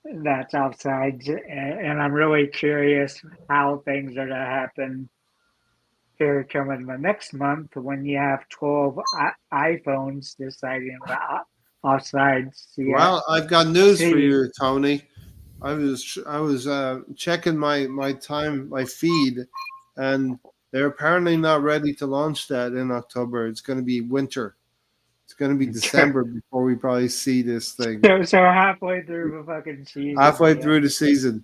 S2: that's offsides. And I'm really curious how things are going to happen here coming the next month when you have 12 iPhones deciding about offsides.
S1: Well, I've got news for you, Tony. I was checking my feed, and they're apparently not ready to launch that in October. It's going to be winter. It's going to be December before we probably see this thing.
S2: So halfway through the fucking season.
S1: Halfway through the season.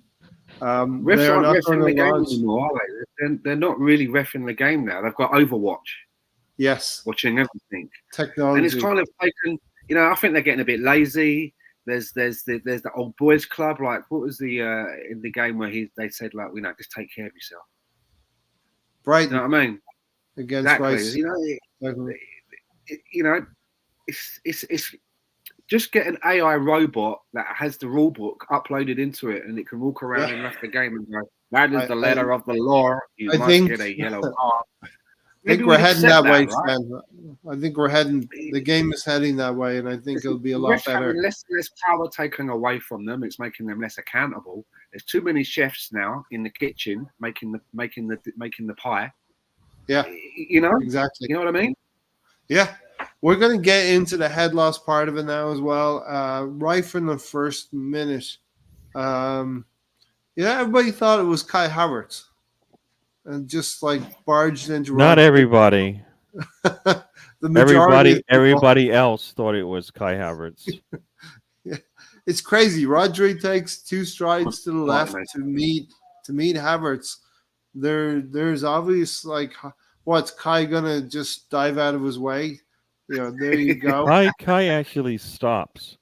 S3: They're not reffing the game anymore, are they? They're not really reffing the game now. They've got Overwatch.
S1: Yes.
S3: Watching everything.
S1: Technology.
S3: And it's kind of taken, I think they're getting a bit lazy. There's the old boys club. Like, what was the in the game where they said, like, just take care of yourself.
S1: Brighton.
S3: You know what I mean?
S1: Against Rice.
S3: It's just get an AI robot that has the rule book uploaded into it, and it can walk around and left the game and go, that is the letter of the law. You must get a yellow card.
S1: I think we're heading that way,
S3: right?
S1: Stan. I think we're heading. The game is heading that way, and I think it'll be a lot better.
S3: Less power taken away from them. It's making them less accountable. There's too many chefs now in the kitchen making the pie.
S1: Yeah, exactly.
S3: You know what I mean?
S1: Yeah, we're going to get into the head loss part of it now as well. Right from the first minute, everybody thought it was Kai Havertz. And just like barged into.
S4: Not everybody. Everybody else thought it was Kai Havertz.
S1: Yeah, it's crazy. Rodri takes 2 strides to the left to meet Havertz. There's obvious what's Kai gonna just dive out of his way? There you go.
S4: Kai actually stops.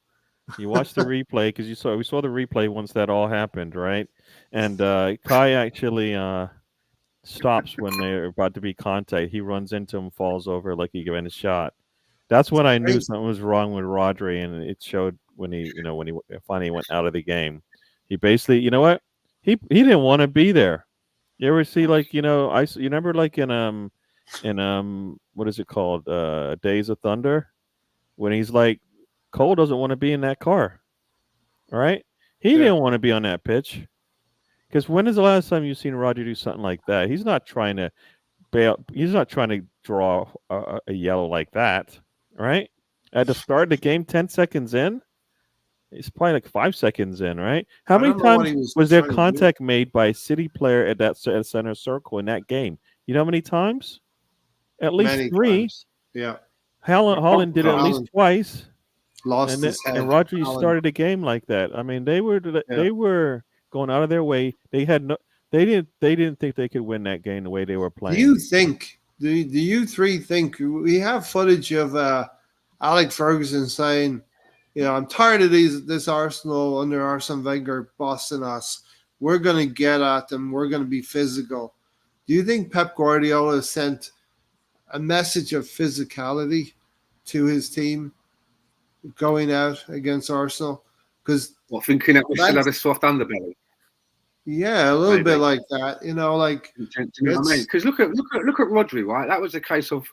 S4: You watch the replay because we saw the replay once that all happened, right? And Kai actually stops when they're about to be contact. He runs into him, falls over like he given a shot. That's when I knew something was wrong with Rodri, and it showed when he finally went out of the game. He basically, he didn't want to be there. You ever see you remember in what is it called, Days of Thunder, when he's like, Cole doesn't want to be in that car, right? He didn't want to be on that pitch. Because when is the last time you've seen Roger do something like that? He's not trying to bail. He's not trying to draw a yellow like that, right? At the start of the game, 10 seconds in, it's probably like 5 seconds in, right? How many times was there contact made by a City player at that center circle in that game? You know how many times? At least
S1: Many
S4: 3.
S1: times. Yeah.
S4: Haaland did it at least twice.
S1: Lost his head.
S4: And Rodri started a game like that. I mean, they were going out of their way. They didn't think they could win that game the way they were playing.
S1: Do you three think we have footage of Alex Ferguson saying, I'm tired of this Arsenal under Arsene Wenger bossing us. We're going to get at them. We're going to be physical. Do you think Pep Guardiola sent a message of physicality to his team going out against Arsenal. Because
S3: thinking that we still had a soft underbelly.
S1: Yeah, a little
S3: Maybe.
S1: bit like that. You know, like
S3: Do you know what I mean? Because look at Rodri, right? That was a case of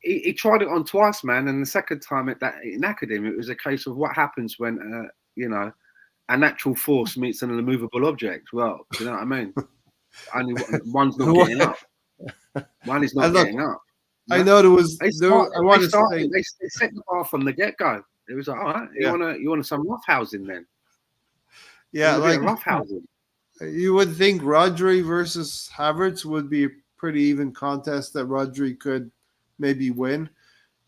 S3: he tried it on twice, man, and the second time it knackered him. It was a case of what happens when you know, a natural force meets an immovable object. Well, do you know what I mean? Only one's not getting up. One is not getting up.
S1: No? I know there was.
S3: They set the bar from the get go. It was like, all right, you want some roughhousing then?
S1: Yeah, like
S3: roughhousing.
S1: You would think Rodri versus Havertz would be a pretty even contest that Rodri could maybe win.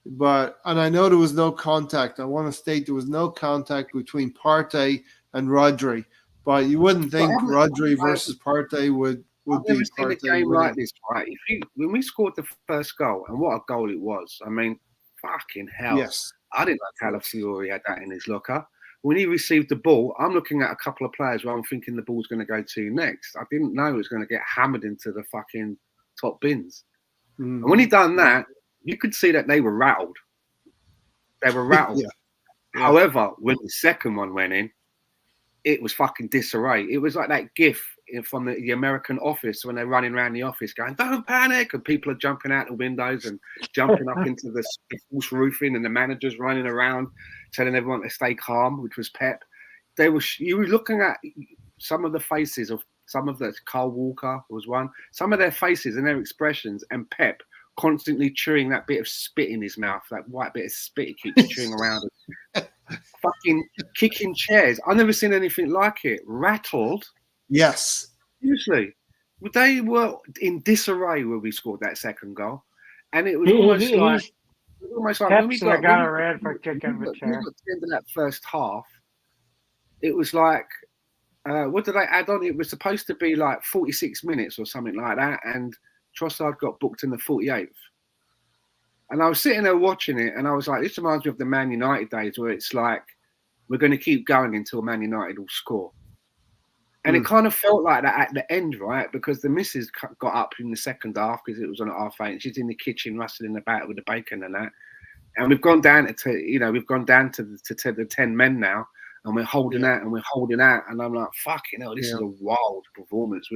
S1: And I know there was no contact. I want to state there was no contact between Partey and Rodri. But you wouldn't think Rodri versus Partey would
S3: I've
S1: be
S3: never seen a game
S1: winning.
S3: like this, right? When we scored the first goal, and what a goal it was. I mean, fucking hell.
S1: Yes.
S3: I didn't know Calafiori had that in his locker. When he received the ball, I'm looking at a couple of players where I'm thinking the ball's going to go to next. I didn't know it was going to get hammered into the fucking top bins. And when he done that, you could see that they were rattled. They were rattled.
S1: Yeah.
S3: However, when the second one went in, it was fucking disarray. It was like that gif from the American Office when they're running around the office going, "Don't panic," and people are jumping out the windows and jumping up into the false roofing, and the manager's running around telling everyone to stay calm, which was Pep. You were looking at some of the faces of some of the Carl Walker was one, some of their faces and their expressions, and Pep constantly chewing that bit of spit in his mouth, that white bit of spit he keeps chewing around. Fucking kicking chairs. I've never seen anything like it. Rattled.
S1: Yes.
S3: Seriously. They were in disarray when we scored that second goal. And it was almost like when we
S2: got a red for kicking the chair.
S3: At the end of that first half, it was like, what did they add on? It was supposed to be like 46 minutes or something like that. And Trossard got booked in the 48th. And I was sitting there watching it, and I was like, this reminds me of the Man United days where it's like, we're going to keep going until Man United will score. And it kind of felt like that at the end, right? Because the missus got up in the second half because it was on at 8:30, and she's in the kitchen rustling about with the bacon and that. And we've gone down to the 10 men now, and we're holding out and we're holding out. And I'm like, fucking hell, this is a wild performance.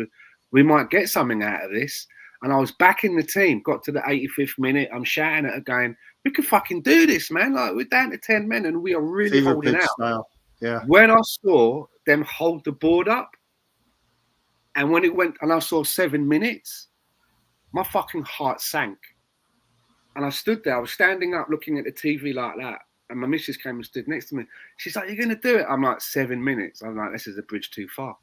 S3: We might get something out of this. And I was back in the team, got to the 85th minute. I'm shouting at her going, we can fucking do this, man. Like, we're down to 10 men and we are really holding out.
S1: Style. Yeah.
S3: When I saw them hold the board up, and when it went, and I saw 7 minutes, my fucking heart sank. And I stood there, I was standing up looking at the TV like that. And my missus came and stood next to me. She's like, you're going to do it? I'm like, 7 minutes. I'm like, this is a bridge too far.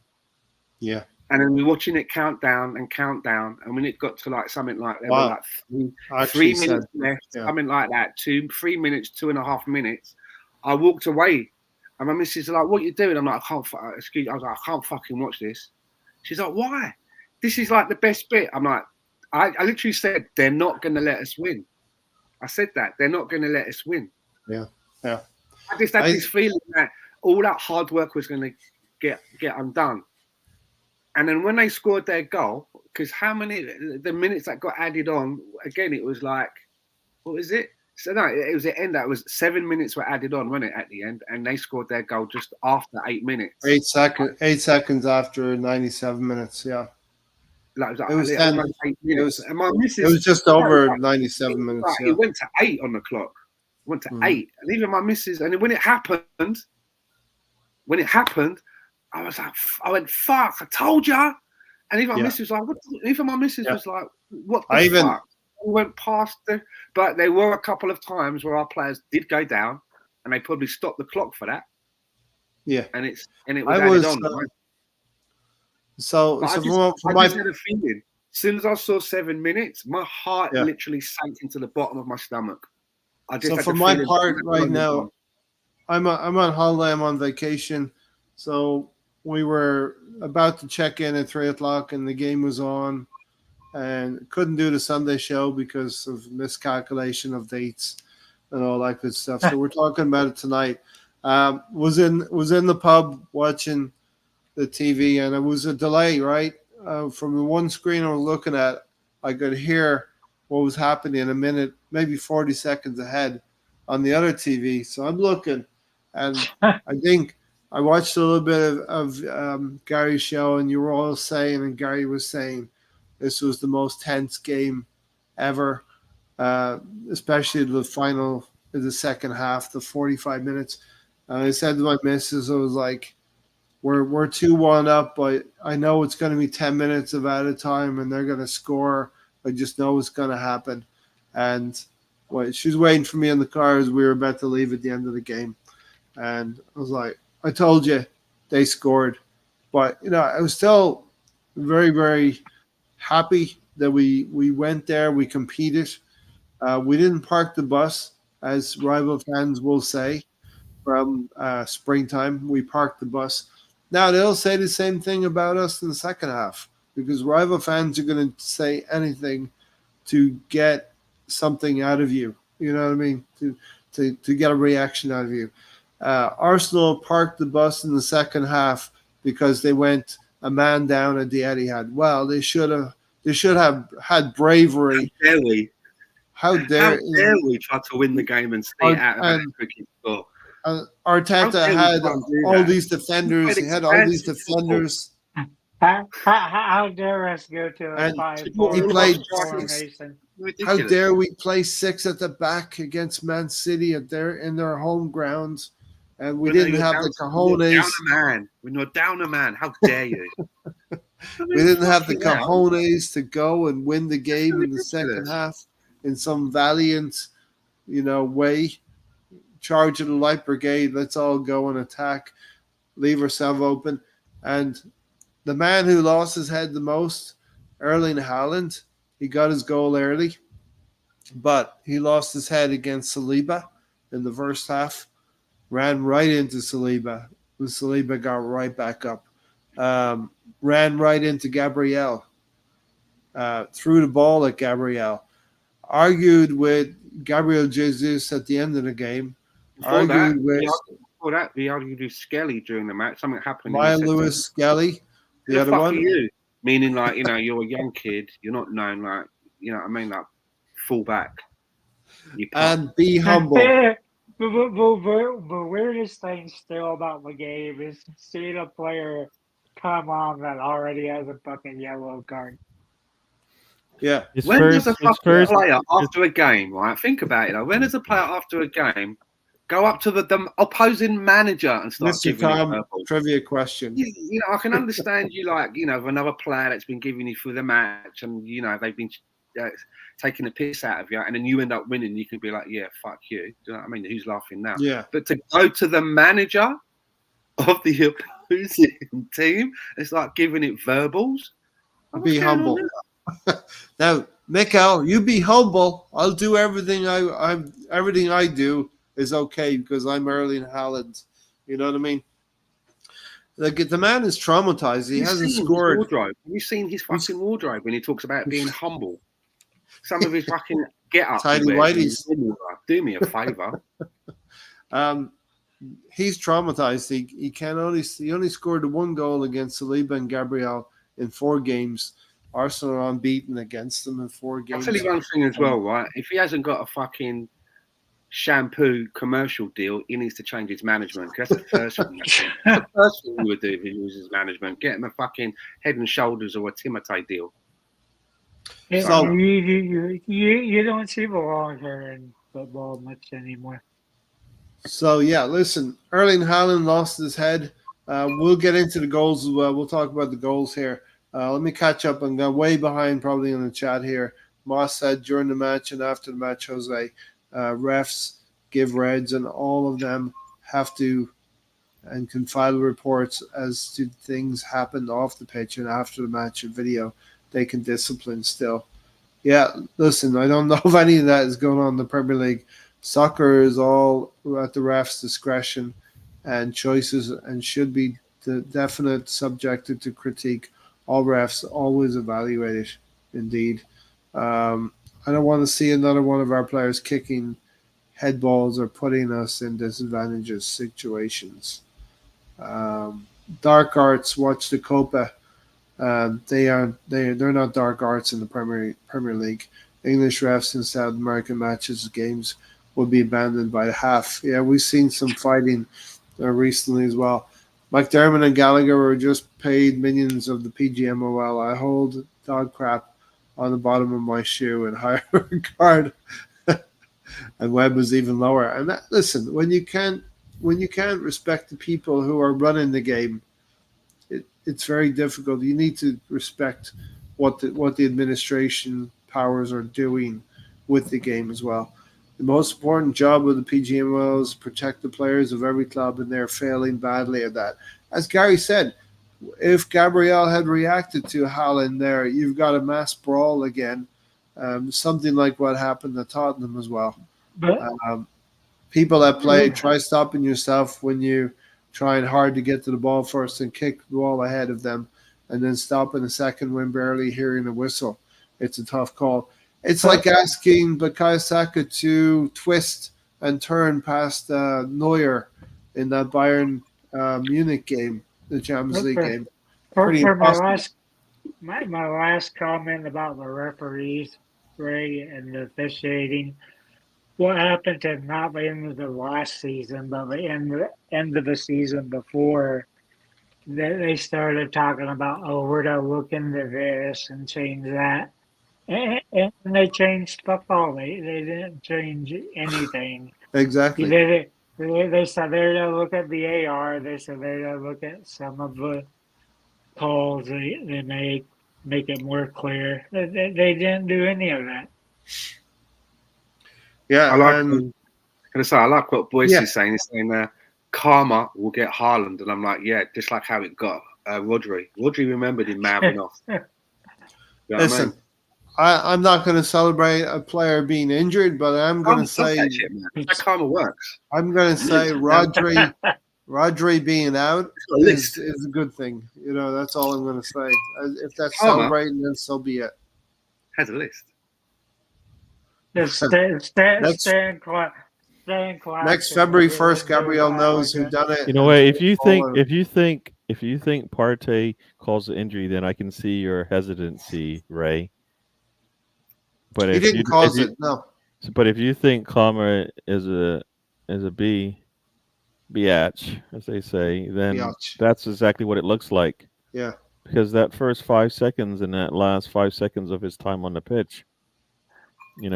S3: Yeah. And then we're watching it count down. And when it got to like something like, there were like 3 minutes left, something like that, 3 minutes, 2.5 minutes, I walked away. And my missus is like, what are you doing? I'm like, I can't fucking watch this. She's like, why? This is like the best bit. I'm like, I literally said, they're not going to let us win. I said that. They're not going to let us win.
S1: Yeah. Yeah.
S3: I just had this feeling that all that hard work was going to get undone. And then when they scored their goal, because the minutes that got added on, again, it was like, what was it? So no, it was the end. That was 7 minutes were added on, wasn't it, at the end? And they scored their goal just after 8 minutes.
S1: 8 seconds after 97 minutes, yeah.
S3: Like,
S1: it was 10.
S3: Almost 8 minutes.
S1: And my missus, it was just over 97 minutes.
S3: Like, it went to 8 on the clock. It went to 8. And even my missus, and when it happened, I went, fuck, I told ya. And even my missus was like, was like, what the fuck? We went past but there were a couple of times where our players did go down, and they probably stopped the clock for that. Yeah. And it was added on. Right? I just had a feeling. As soon as I saw 7 minutes, my heart literally sank into the bottom of my stomach.
S1: So for my part right now, I'm on holiday, I'm on vacation. So we were about to check in at 3:00 and the game was on, and couldn't do the Sunday show because of miscalculation of dates and all that good stuff. So we're talking about it tonight. Was in the pub watching the TV, and it was a delay, right? From the one screen I was looking at, I could hear what was happening a minute, maybe 40 seconds ahead on the other TV. So I'm looking, and I think I watched a little bit of Gary's show, and you were all saying, and Gary was saying, this was the most tense game ever, especially the final, the second half, the 45 minutes. I said to my missus, I was like, we're 2-1 up, but I know it's going to be 10 minutes of added time, and they're going to score. I just know it's going to happen. And she was waiting for me in the car as we were about to leave at the end of the game. And I was like, I told you they scored. But, I was still very, very happy that we went there. We competed. We didn't park the bus, as rival fans will say, from springtime. We parked the bus. Now, they'll say the same thing about us in the second half, because rival fans are going to say anything to get something out of you. You know what I mean? To get a reaction out of you. Arsenal parked the bus in the second half because they went a man down at the Etihad. Well, they should have had bravery.
S3: How dare we?
S1: How dare
S3: we try to win the game and stay out of a cricket score?
S1: Arteta had all these defenders. He had all these defenders.
S2: How dare us go to a 5-4 formation?
S1: How dare we play 6 at the back against Man City in their home grounds, and we didn't have the cojones.
S3: We're not down a man. How dare you?
S1: We didn't have the cojones to go and win the game in the second half in some valiant, way. Charge of the light brigade. Let's all go and attack. Leave ourselves open. And the man who lost his head the most, Erling Haaland, he got his goal early, but he lost his head against Saliba in the first half. Ran right into Saliba. And Saliba got right back up. Ran right into Gabriel. Threw the ball at Gabriel. Argued with Gabriel Jesus at the end of the game.
S3: We argued with Skelly during the match. Something happened.
S1: Maya Lewis Skelly, the other one.
S3: You? Meaning, you're a young kid. You're not known like full back.
S1: And be humble.
S2: The weirdest thing still about the game is seeing a player come on that already has a fucking yellow card.
S1: Yeah.
S3: When does a player after a game, right? Think about it. When does a player after a game go up to the opposing manager and start giving him purple?
S1: Trivia question.
S3: I can understand you if another player that's been giving you through the match and, they've been taking the piss out of you and then you end up winning, you can be like, yeah, fuck you. Do you know what I mean? Who's laughing now?
S1: Yeah.
S3: But to go to the manager of the opposing team, it's like giving it verbals.
S1: Be humble. Now, Mikel, you be humble. I'll do everything I do is okay because I'm Erling Haaland. You know what I mean? Like, the man is traumatized. He hasn't scored.
S3: Have you seen his fucking wardrobe when he talks about being humble? Some of his fucking get up.
S1: Tidy whities.
S3: Do me a favor.
S1: He's traumatized. He only scored the 1 goal against Saliba and Gabriel in 4 games. Arsenal are unbeaten against them in 4 games.
S3: I'll tell you one thing as well, right? If he hasn't got a fucking shampoo commercial deal, he needs to change his management. Because that's the first thing. The first thing he would do if he loses management. Get him a fucking Head and Shoulders or a Timotei deal.
S2: So, you don't see the long hair in football much anymore.
S1: So, yeah, listen, Erling Haaland lost his head. We'll get into the goals as well. We'll talk about the goals here. Let me catch up. I'm way behind probably in the chat here. Moss said during the match and after the match, Jose, refs give reds and all of them have to and can file reports as to things happened off the pitch and after the match and video. They can discipline still. Yeah, listen, I don't know if any of that is going on in the Premier League. Soccer is all at the ref's discretion and choices and should be the definite subjected to critique. All refs always evaluate it, indeed. I don't want to see another one of our players kicking head balls or putting us in disadvantageous situations. Dark arts, watch the Copa. They're not dark arts in the Premier League. English refs in South American matches games will be abandoned by half. Yeah, we've seen some fighting recently as well. McDermott and Gallagher were just paid minions of the PGMOL. I hold dog crap on the bottom of my shoe in higher regard, and Webb was even lower. And listen, when you can't respect the people who are running the game, it's very difficult. You need to respect what the administration powers are doing with the game as well. The most important job of the PGMOL is protect the players of every club, and they're failing badly at that. As Gary said, if Gabriel had reacted to Haaland there, you've got a mass brawl again, something like what happened at Tottenham as well.
S2: But
S1: People that play, try stopping yourself when you trying hard to get to the ball first and kick the ball ahead of them, and then stop in a second when barely hearing a whistle. It's a tough call. It's like asking Bukayo Saka to twist and turn past Neuer in that Bayern Munich game, the Champions League game.
S2: For
S1: impossible.
S2: my last comment about the referees, Ray, and the officiating, what happened to not the end of the last season, but the end of the season before, they started talking about, we're going to look into this and change that. And they changed football. They didn't change anything.
S1: Exactly.
S2: They said they're going to look at VAR. They said they're going to look at some of the calls they make it more clear. They didn't do any of that.
S1: Yeah,
S3: I like what Boyce is saying. He's saying karma will get Haaland, and I'm like, yeah, just like how it got Rodri. Rodri remembered him mouthing off. You know
S1: listen, I'm not going to celebrate a player being injured, but I'm going to say
S3: that karma works.
S1: I'm going to say Rodri being out is a good thing. You know, that's all I'm going to say. If that's celebrating, then so be it.
S3: Has a list.
S2: Stand quiet.
S1: Next February 1st, Gabriel knows who done it.
S4: You know what? If you think Partey caused the injury, then I can see your hesitancy, Ray. But
S1: he didn't cause it, no.
S4: But if you think Palmer is a biatch, as they say, then that's exactly what it looks like.
S1: Yeah.
S4: Because that first 5 seconds and that last 5 seconds of his time on the pitch, he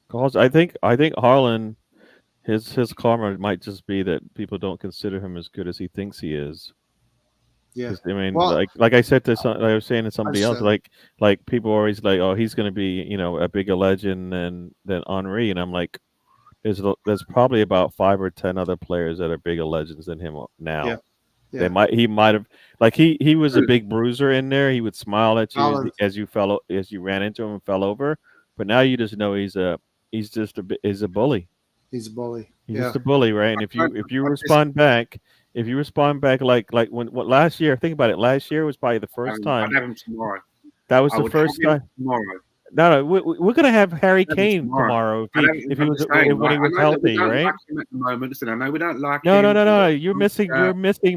S4: calls. I think Haaland, his karma might just be that people don't consider him as good as he thinks he is.
S1: Yeah,
S4: I mean, like I said to I was saying to somebody else, like people are always like, oh, he's going to be, a bigger legend than Henry, and I'm like, there's probably about 5 or 10 other players that are bigger legends than him now.
S1: Yeah. Yeah.
S4: He might have, like he was a big bruiser in there. He would smile at you as you ran into him and fell over, but now you just know he's a bully.
S1: He's a bully.
S4: He's just a bully, right? And if you respond back. If you respond back like last year, think about it. Last year was probably the first time.
S3: I'd have him tomorrow.
S4: That was the first time.
S3: Tomorrow.
S4: No, we're gonna have Harry Kane tomorrow if he was healthy, right?
S3: Like him at the moment. Listen, I know we don't like
S4: him.
S3: No.
S4: You're missing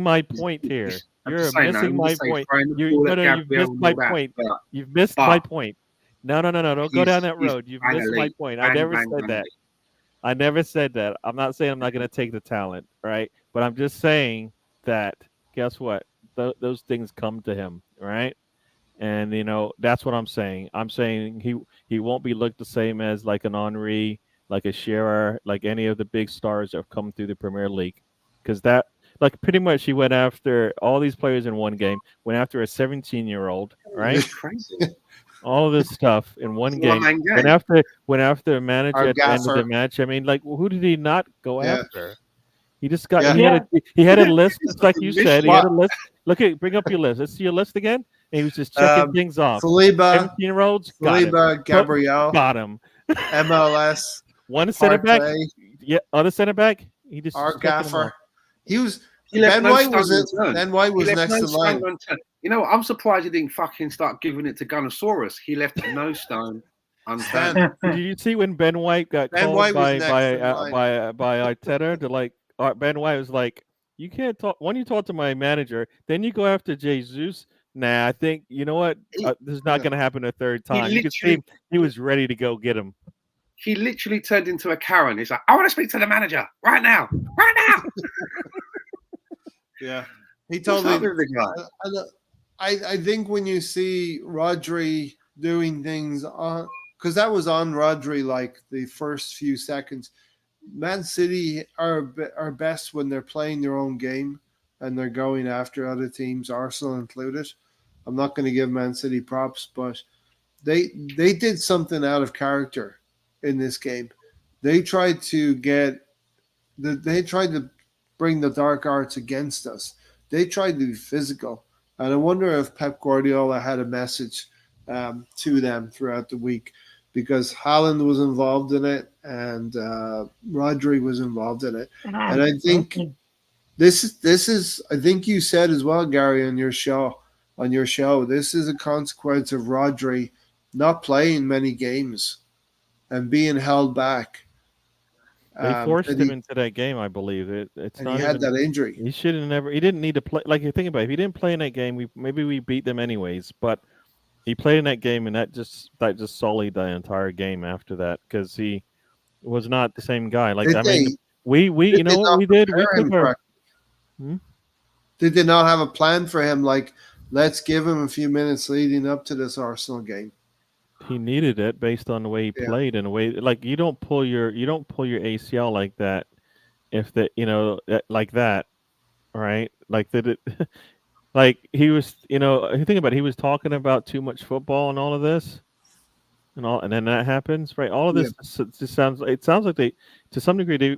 S4: my point here. You're missing my point. You've missed my point. You've missed my point. No. Don't go down that road. You've missed my point. I never said that. I never said that. I'm not saying I'm not gonna take the talent, right? But I'm just saying that, guess what? Those things come to him, right? And, that's what I'm saying. I'm saying he won't be looked the same as like an Henry, like a Shearer, like any of the big stars that have come through the Premier League. Because that, like pretty much he went after all these players in one game, went after a 17-year-old, right?
S3: Crazy.
S4: All of this stuff in one game. Went after a manager at the end of the match. I mean, like, who did he not go after? He just got. Yeah. He had a list, just like you said. He had a list. Bring up your list. Let's see your list again. And he was just checking things off.
S1: Saliba,
S4: 17-year-olds,
S1: Gabriel,
S4: got him.
S1: MLS,
S4: one center back. Yeah, other center back. He just
S1: Gaffer. Ben White was next in line.
S3: I'm surprised he didn't fucking start giving it to Gunnosaurus. He left no stone unturned.
S4: Did you see when Ben White got called by Arteta to like? Ben White was like, "You can't talk when you talk to my manager. Then you go after Jesus. Nah, I think you know what. This is not going to happen a third
S3: He
S4: time. You could see him, he was ready to go get him.
S3: He literally turned into a Karen. He's like, I want to speak to the manager right now, right now.
S1: Yeah, he totally.
S3: What's up with the guy?
S1: I think when you see Rodri doing things on, because that was on Rodri like the first few seconds. Man City are best when they're playing their own game and they're going after other teams, Arsenal included. I'm not going to give Man City props, but they did something out of character in this game. They tried to bring the dark arts against us. They tried to be physical, and I wonder if Pep Guardiola had a message to them throughout the week, because Haaland was involved in it and Rodri was involved in it, and I think this is I think you said as well, Gary, on your show. This is a consequence of Rodri not playing many games and being held back.
S4: They forced him into that game, I believe. It's
S1: and
S4: not
S1: he had
S4: even.
S1: that injury.
S4: He should have never. He didn't need to play. Like you think about it, if he didn't play in that game, maybe we beat them anyways. But he played in that game, and that just sullied the entire game after that because he was not the same guy. Like
S1: Did
S4: I
S1: they,
S4: mean, we you
S1: did
S4: know
S1: they
S4: what
S1: not
S4: we did? We
S1: prepare him
S4: took our.
S1: correctly? Did they not have a plan for him? Like, let's give him a few minutes leading up to this Arsenal game.
S4: He needed it based on the way he played and the way like you don't pull your ACL like that if that like that, right? Like that it like he was you think about it, he was talking about too much football and all of this and then that happens, right? All of this just sounds like they to some degree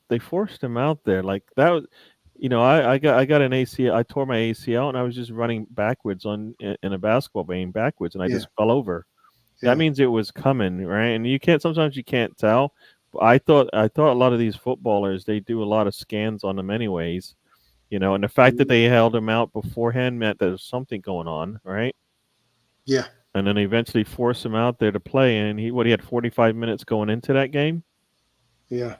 S4: they forced him out there like that was. I got an ACL. I tore my ACL, and I was just running backwards in a basketball game backwards, and I just fell over.
S1: Yeah.
S4: That means it was coming, right? And sometimes you can't tell. But I thought a lot of these footballers they do a lot of scans on them anyways, and the fact that they held him out beforehand meant that there's something going on, right?
S1: Yeah.
S4: And then they eventually forced him out there to play, and he had 45 minutes going into that game.
S1: Yeah.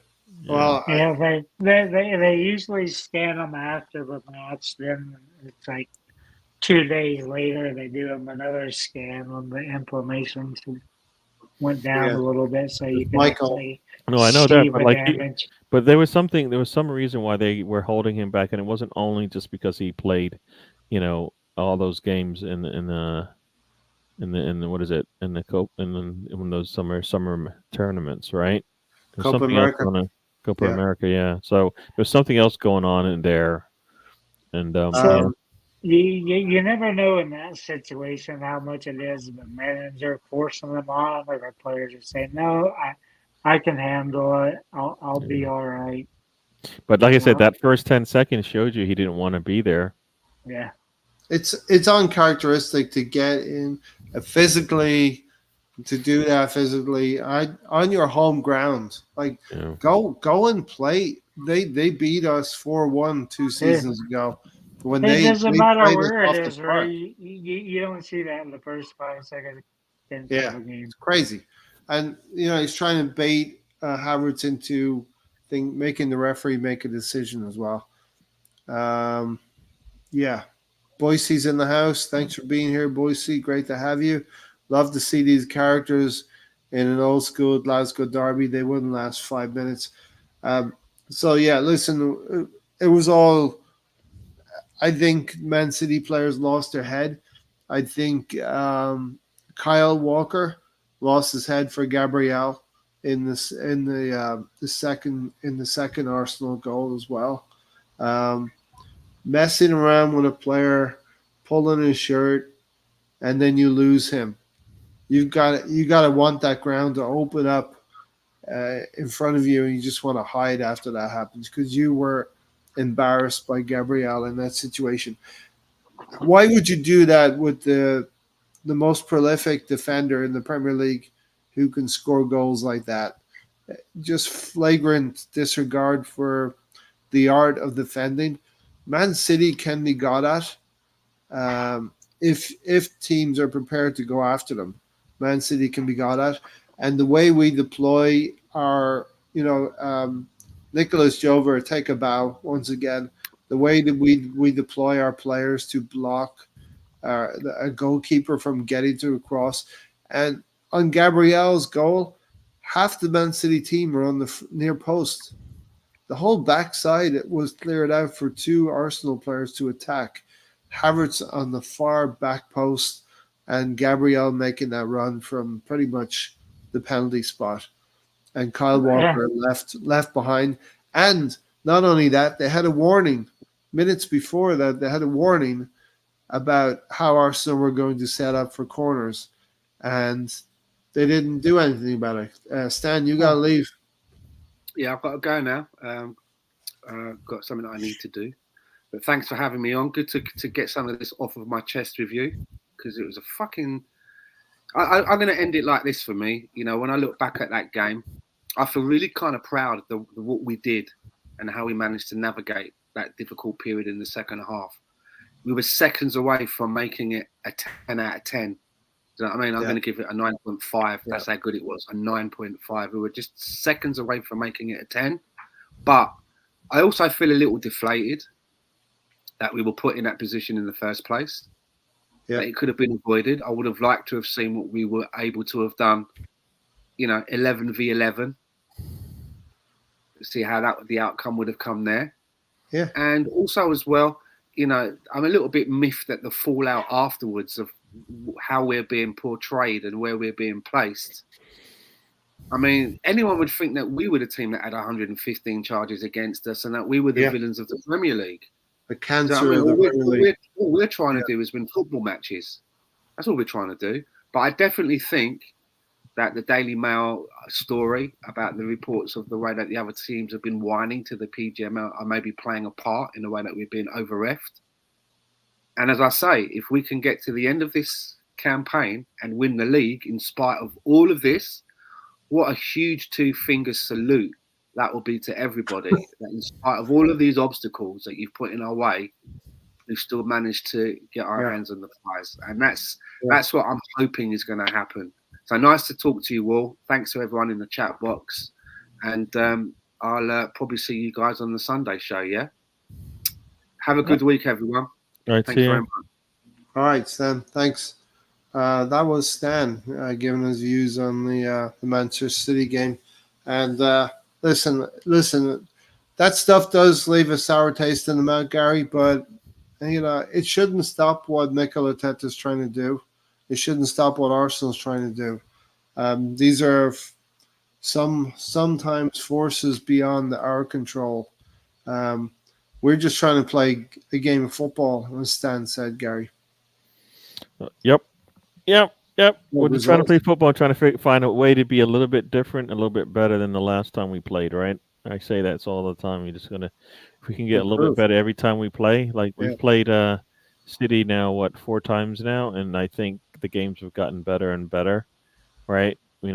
S2: Well, they usually scan them after the match. Then it's like 2 days later they do them another scan when the inflammation went down a little bit, so you can actually
S4: no, I know
S2: see
S4: that, but
S2: the
S4: like,
S2: damage.
S4: but there was some reason why they were holding him back, and it wasn't only just because he played, all those games in the what is it in those summer tournaments, right? There's
S1: Copa
S4: something
S1: America.
S4: else on Copa America, yeah. So there's something else going on in there, and
S2: you never know in that situation how much it is the manager forcing them on, or the players are saying, "No, I can handle it. I'll be all right."
S4: But like I said, that first 10 seconds showed you he didn't want to be there.
S2: Yeah,
S1: it's uncharacteristic to get in physically. To do that physically on your home ground, like go and play. They beat us 4-1 2 seasons ago. When
S2: it doesn't matter where it
S1: off
S2: is, right? You don't see that in the first 5 seconds of the game.
S1: It's crazy, and he's trying to bait Havertz into making the referee make a decision as well. Boise's in the house. Thanks for being here, Boise. Great to have you. Love to see these characters in an old school Glasgow derby. They wouldn't last 5 minutes. Listen, it was all. I think Man City players lost their head. I think Kyle Walker lost his head for Gabriel in the second Arsenal goal as well. Messing around with a player, pulling his shirt, and then you lose him. You got to want that ground to open up in front of you, and you just want to hide after that happens because you were embarrassed by Gabriel in that situation. Why would you do that with the most prolific defender in the Premier League who can score goals like that? Just flagrant disregard for the art of defending. Man City can be got at if teams are prepared to go after them. Man City can be got at, and the way we deploy our, Nicholas Jover, take a bow once again. the way that we deploy our players to block a goalkeeper from getting to a cross. And on Gabriel's goal, half the Man City team were on the near post. The whole backside was cleared out for two Arsenal players to attack. Havertz on the far back post and Gabriel making that run from pretty much the penalty spot. And Kyle Walker left behind. And not only that, they had a warning. Minutes before that, they had a warning about how Arsenal were going to set up for corners. And they didn't do anything about it. Stan, you got to leave.
S3: Yeah, I've got to go now. Got something that I need to do. But thanks for having me on. Good to get some of this off of my chest with you, because it was a fucking... I'm going to end it like this for me. You know, when I look back at that game, I feel really kind of proud of what we did and how we managed to navigate that difficult period in the second half. We were seconds away from making it a 10 out of 10. You know what I mean? I'm going to give it a 9.5. That's how good it was, a 9.5. We were just seconds away from making it a 10. But I also feel a little deflated that we were put in that position in the first place. Yeah. That it could have been avoided. I would have liked to have seen what we were able to have done, 11 v 11. See how the outcome would have come there.
S1: Yeah.
S3: And also as well, I'm a little bit miffed at the fallout afterwards of how we're being portrayed and where we're being placed. I mean, anyone would think that we were the team that had 115 charges against us and that we were the villains of the Premier League.
S1: The cancer of the Premier League.
S3: What we're trying to do is win football matches. That's all we're trying to do. But I definitely think that the Daily Mail story about the reports of the way that the other teams have been whining to the PGM are maybe playing a part in the way that we've been over-reffed. And as I say, if we can get to the end of this campaign and win the league in spite of all of this, what a huge two-finger salute that will be to everybody. That in spite of all of these obstacles that you've put in our way, we've still managed to get our hands on the prize. And that's what I'm hoping is going to happen. So nice to talk to you all. Thanks to everyone in the chat box. And I'll probably see you guys on the Sunday show, yeah? Have a good week, everyone.
S4: All right,
S3: Thanks very much.
S1: All right, Stan. Thanks. That was Stan giving his views on the Manchester City game. And listen, that stuff does leave a sour taste in the mouth, Gary, but it shouldn't stop what Mikel Arteta is trying to do. It shouldn't stop what Arsenal's trying to do. These are sometimes forces beyond our control. We're just trying to play a game of football, as Stan said, Gary.
S4: Yep. We're just trying to play football, trying to find a way to be a little bit different, a little bit better than the last time we played, right? I say that all the time. We're just going to, if we can get a little bit better every time we play. Like we've played City now, 4 times now? And I think the games have gotten better and better, right? We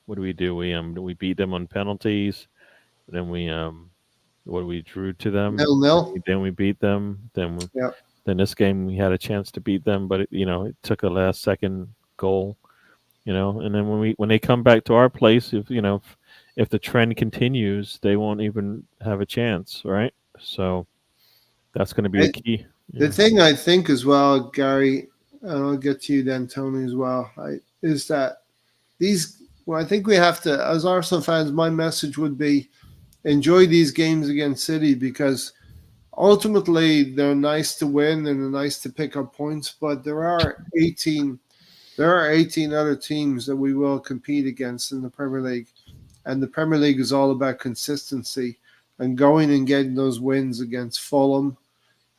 S4: what do? We beat them on penalties. Then we we drew to them.
S1: 0-0.
S4: Then we beat them. Then this game we had a chance to beat them, but it took a last second goal. And then when they come back to our place, if the trend continues, they won't even have a chance, right? So that's going to be the key.
S1: The thing I think as well, Gary, and I'll get to you then, Tony, as well, is that I think we have to, as Arsenal fans, my message would be enjoy these games against City because ultimately they're nice to win and they're nice to pick up points, but there are 18 other teams that we will compete against in the Premier League. And the Premier League is all about consistency and going and getting those wins against Fulham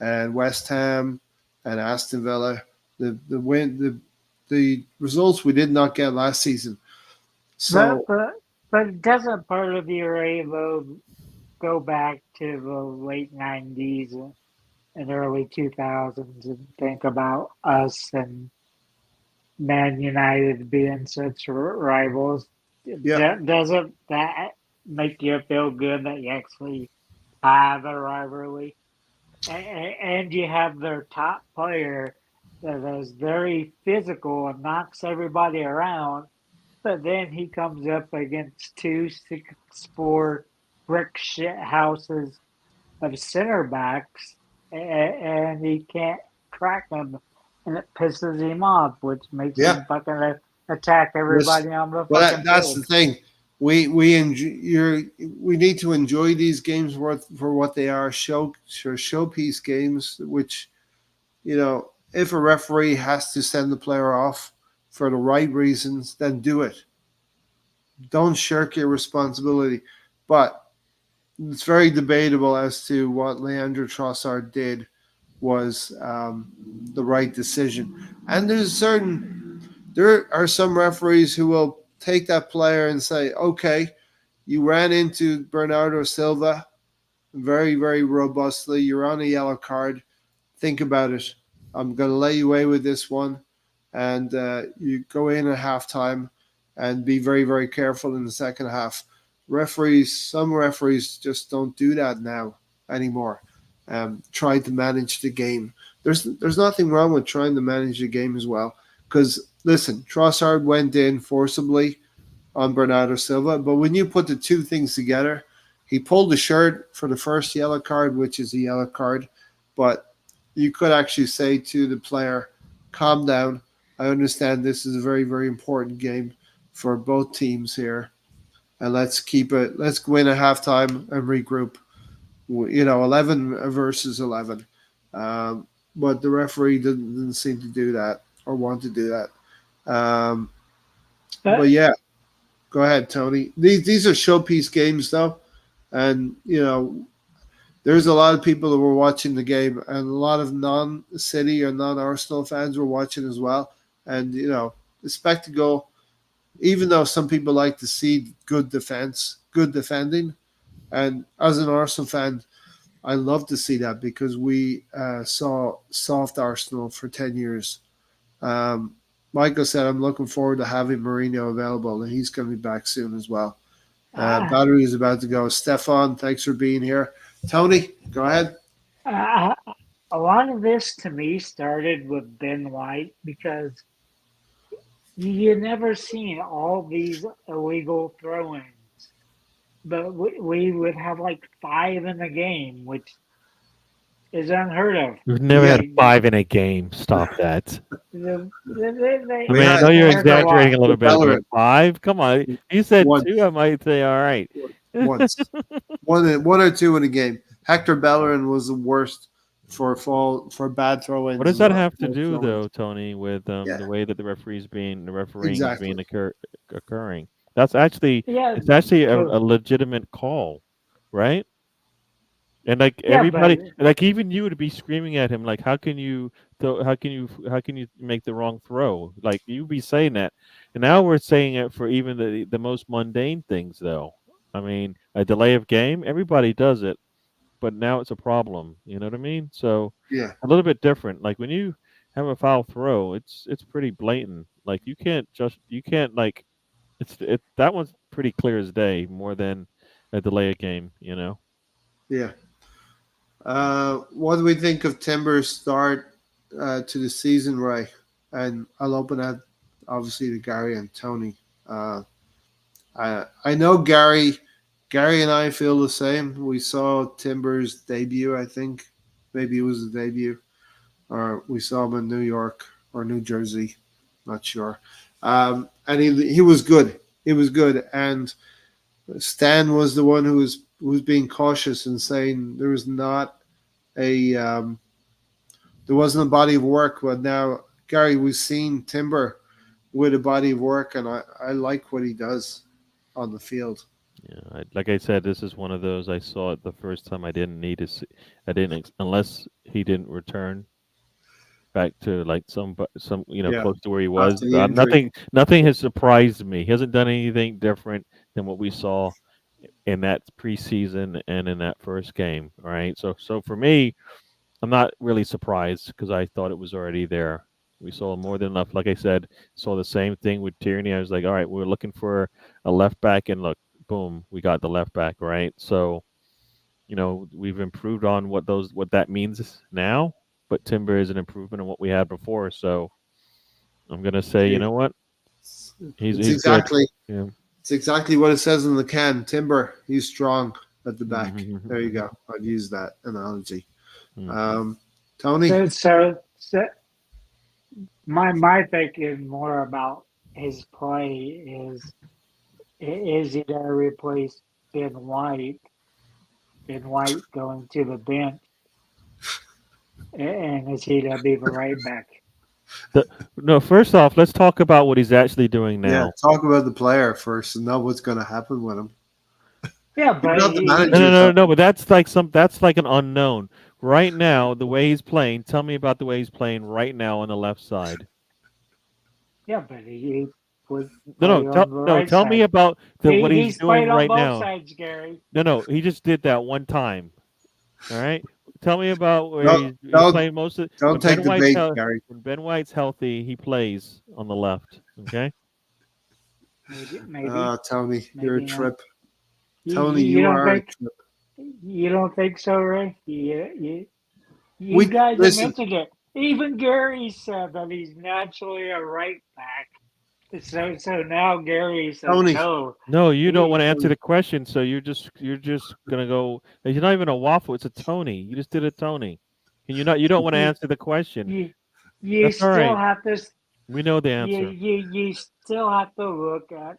S1: and West Ham and Aston Villa. The results we did not get last season. So,
S2: but doesn't part of your able go back to the late 90s and early 2000s and think about us and Man United being such rivals? Doesn't that make you feel good that you actually have a rivalry? And you have their top player that is very physical and knocks everybody around, but then he comes up against 2 6'4" brick shit houses of center backs, and he can't crack them, and it pisses him off, which makes
S1: Yeah.
S2: him fucking attack
S1: Yes.
S2: everybody on the
S1: Well,
S2: fucking
S1: that's the
S2: field.
S1: thing. We enjoy, we need to enjoy these games for what they are, showpiece games. Which, if a referee has to send the player off for the right reasons, then do it. Don't shirk your responsibility. But it's very debatable as to what Leandro Trossard did was the right decision. And there are some referees who will take that player and say, okay, you ran into Bernardo Silva very, very robustly. You're on a yellow card. Think about it. I'm going to let you away with this one. And you go in at halftime and be very, very careful in the second half. Some referees just don't do that now anymore. Try to manage the game. There's nothing wrong with trying to manage the game as well. Because listen, Trossard went in forcibly on Bernardo Silva, but when you put the two things together, he pulled the shirt for the first yellow card, which is a yellow card, but you could actually say to the player, calm down. I understand this is a very, very important game for both teams here. And let's keep it, let's go in at halftime and regroup. 11 versus 11. But the referee didn't seem to do that or want to do that. But yeah, go ahead, Tony. These are showpiece games, though. And, there's a lot of people that were watching the game, and a lot of non-City or non-Arsenal fans were watching as well. And, the spectacle, even though some people like to see good defending, and as an Arsenal fan, I love to see that because we saw soft Arsenal for 10 years. Michael said, I'm looking forward to having Mourinho available, and he's going to be back soon as well. Battery is about to go. Stefan, thanks for being here. Tony, go ahead.
S2: A lot of this to me started with Ben White because you never seen all these illegal throw-ins, but we would have like 5 in the game, which is unheard of.
S4: We've never
S1: Yeah.
S4: had 5 in a game. Stop that.
S2: They,
S4: I mean, I know you're exaggerating a little bit, but 5? Come on. You said
S1: Once.
S4: 2, I might say, all right.
S1: Once. one or two in a game. Hector Bellerin was the worst for bad throw-ins.
S4: What does that have to do, though, Tony, with the way that the refereeing is being occurring? That's actually it's actually a legitimate call, right? And like everybody, like even you would be screaming at him, like, how can you make the wrong throw? Like you'd be saying that, and now we're saying it for even the most mundane things, though. I mean, a delay of game, everybody does it, but now it's a problem. You know what I mean? So
S1: yeah,
S4: a little bit different. Like when you have a foul throw, it's pretty blatant. Like you can't like that one's pretty clear as day, more than a delay of game. You know?
S1: Yeah. What do we think of Timber's start to the season, Ray? And I'll open that obviously to Gary and Tony. I know Gary and I feel the same. We saw Timber's debut, I think. Maybe it was the debut. Or we saw him in New York or New Jersey. Not sure. And he was good. He was good. And Stan was the one who was being cautious and saying there was not there wasn't a body of work. But now, Gary, we've seen Timber with a body of work, and I like what he does on the field.
S4: Yeah, like I said, this is one of those. I saw it the first time. I didn't need to see. I didn't unless he didn't return back to like some close to where he was. Nothing has surprised me. He hasn't done anything different than what we saw in that preseason and in that first game. All right. So for me, I'm not really surprised because I thought it was already there. We saw more than enough. Like I said, saw the same thing with Tierney. I was like, all right, we're looking for a left back, and look, boom, we got the left back, right? So, we've improved on what that means now, but Timber is an improvement on what we had before. So, I'm gonna say, you know what? He's
S1: exactly
S4: good. Yeah.
S1: It's exactly what it says in the can. Timber, he's strong. at the back. There you go. I'd use that analogy. Tony?
S2: So my thinking more about his play is he going to replace Ben White? Ben White going to the bench, and is he going to be the right back?
S4: No, first off, let's talk about what he's actually doing now.
S1: Yeah, talk about the player first and know what's going to happen with him.
S2: Yeah, but
S1: not the manager.
S4: No, but that's like an unknown. Right now, the way he's playing, tell me about the way he's playing right now on the left side.
S2: Yeah, but he would
S4: tell me about what he's doing right now.
S2: He's played on both sides, Gary.
S4: No, he just did that one time. All right? Tell me about where he's playing most of
S1: Don't take the bait, Gary.
S4: When Ben White's healthy, he plays on the left. Okay?
S2: Maybe.
S1: Tony,
S2: maybe
S1: you're a
S2: not.
S1: trip. Tony, you are a trip.
S2: You don't think so, Ray? You guys have mentioned it. Even Gary said that he's naturally a right back. So now Gary says
S1: Tony.
S4: No, you don't want to answer the question, so you're just gonna go. You're not even a waffle. It's a Tony. You just did a Tony. You don't want to answer the question.
S2: You still have to.
S4: We know the answer.
S2: You still have to look at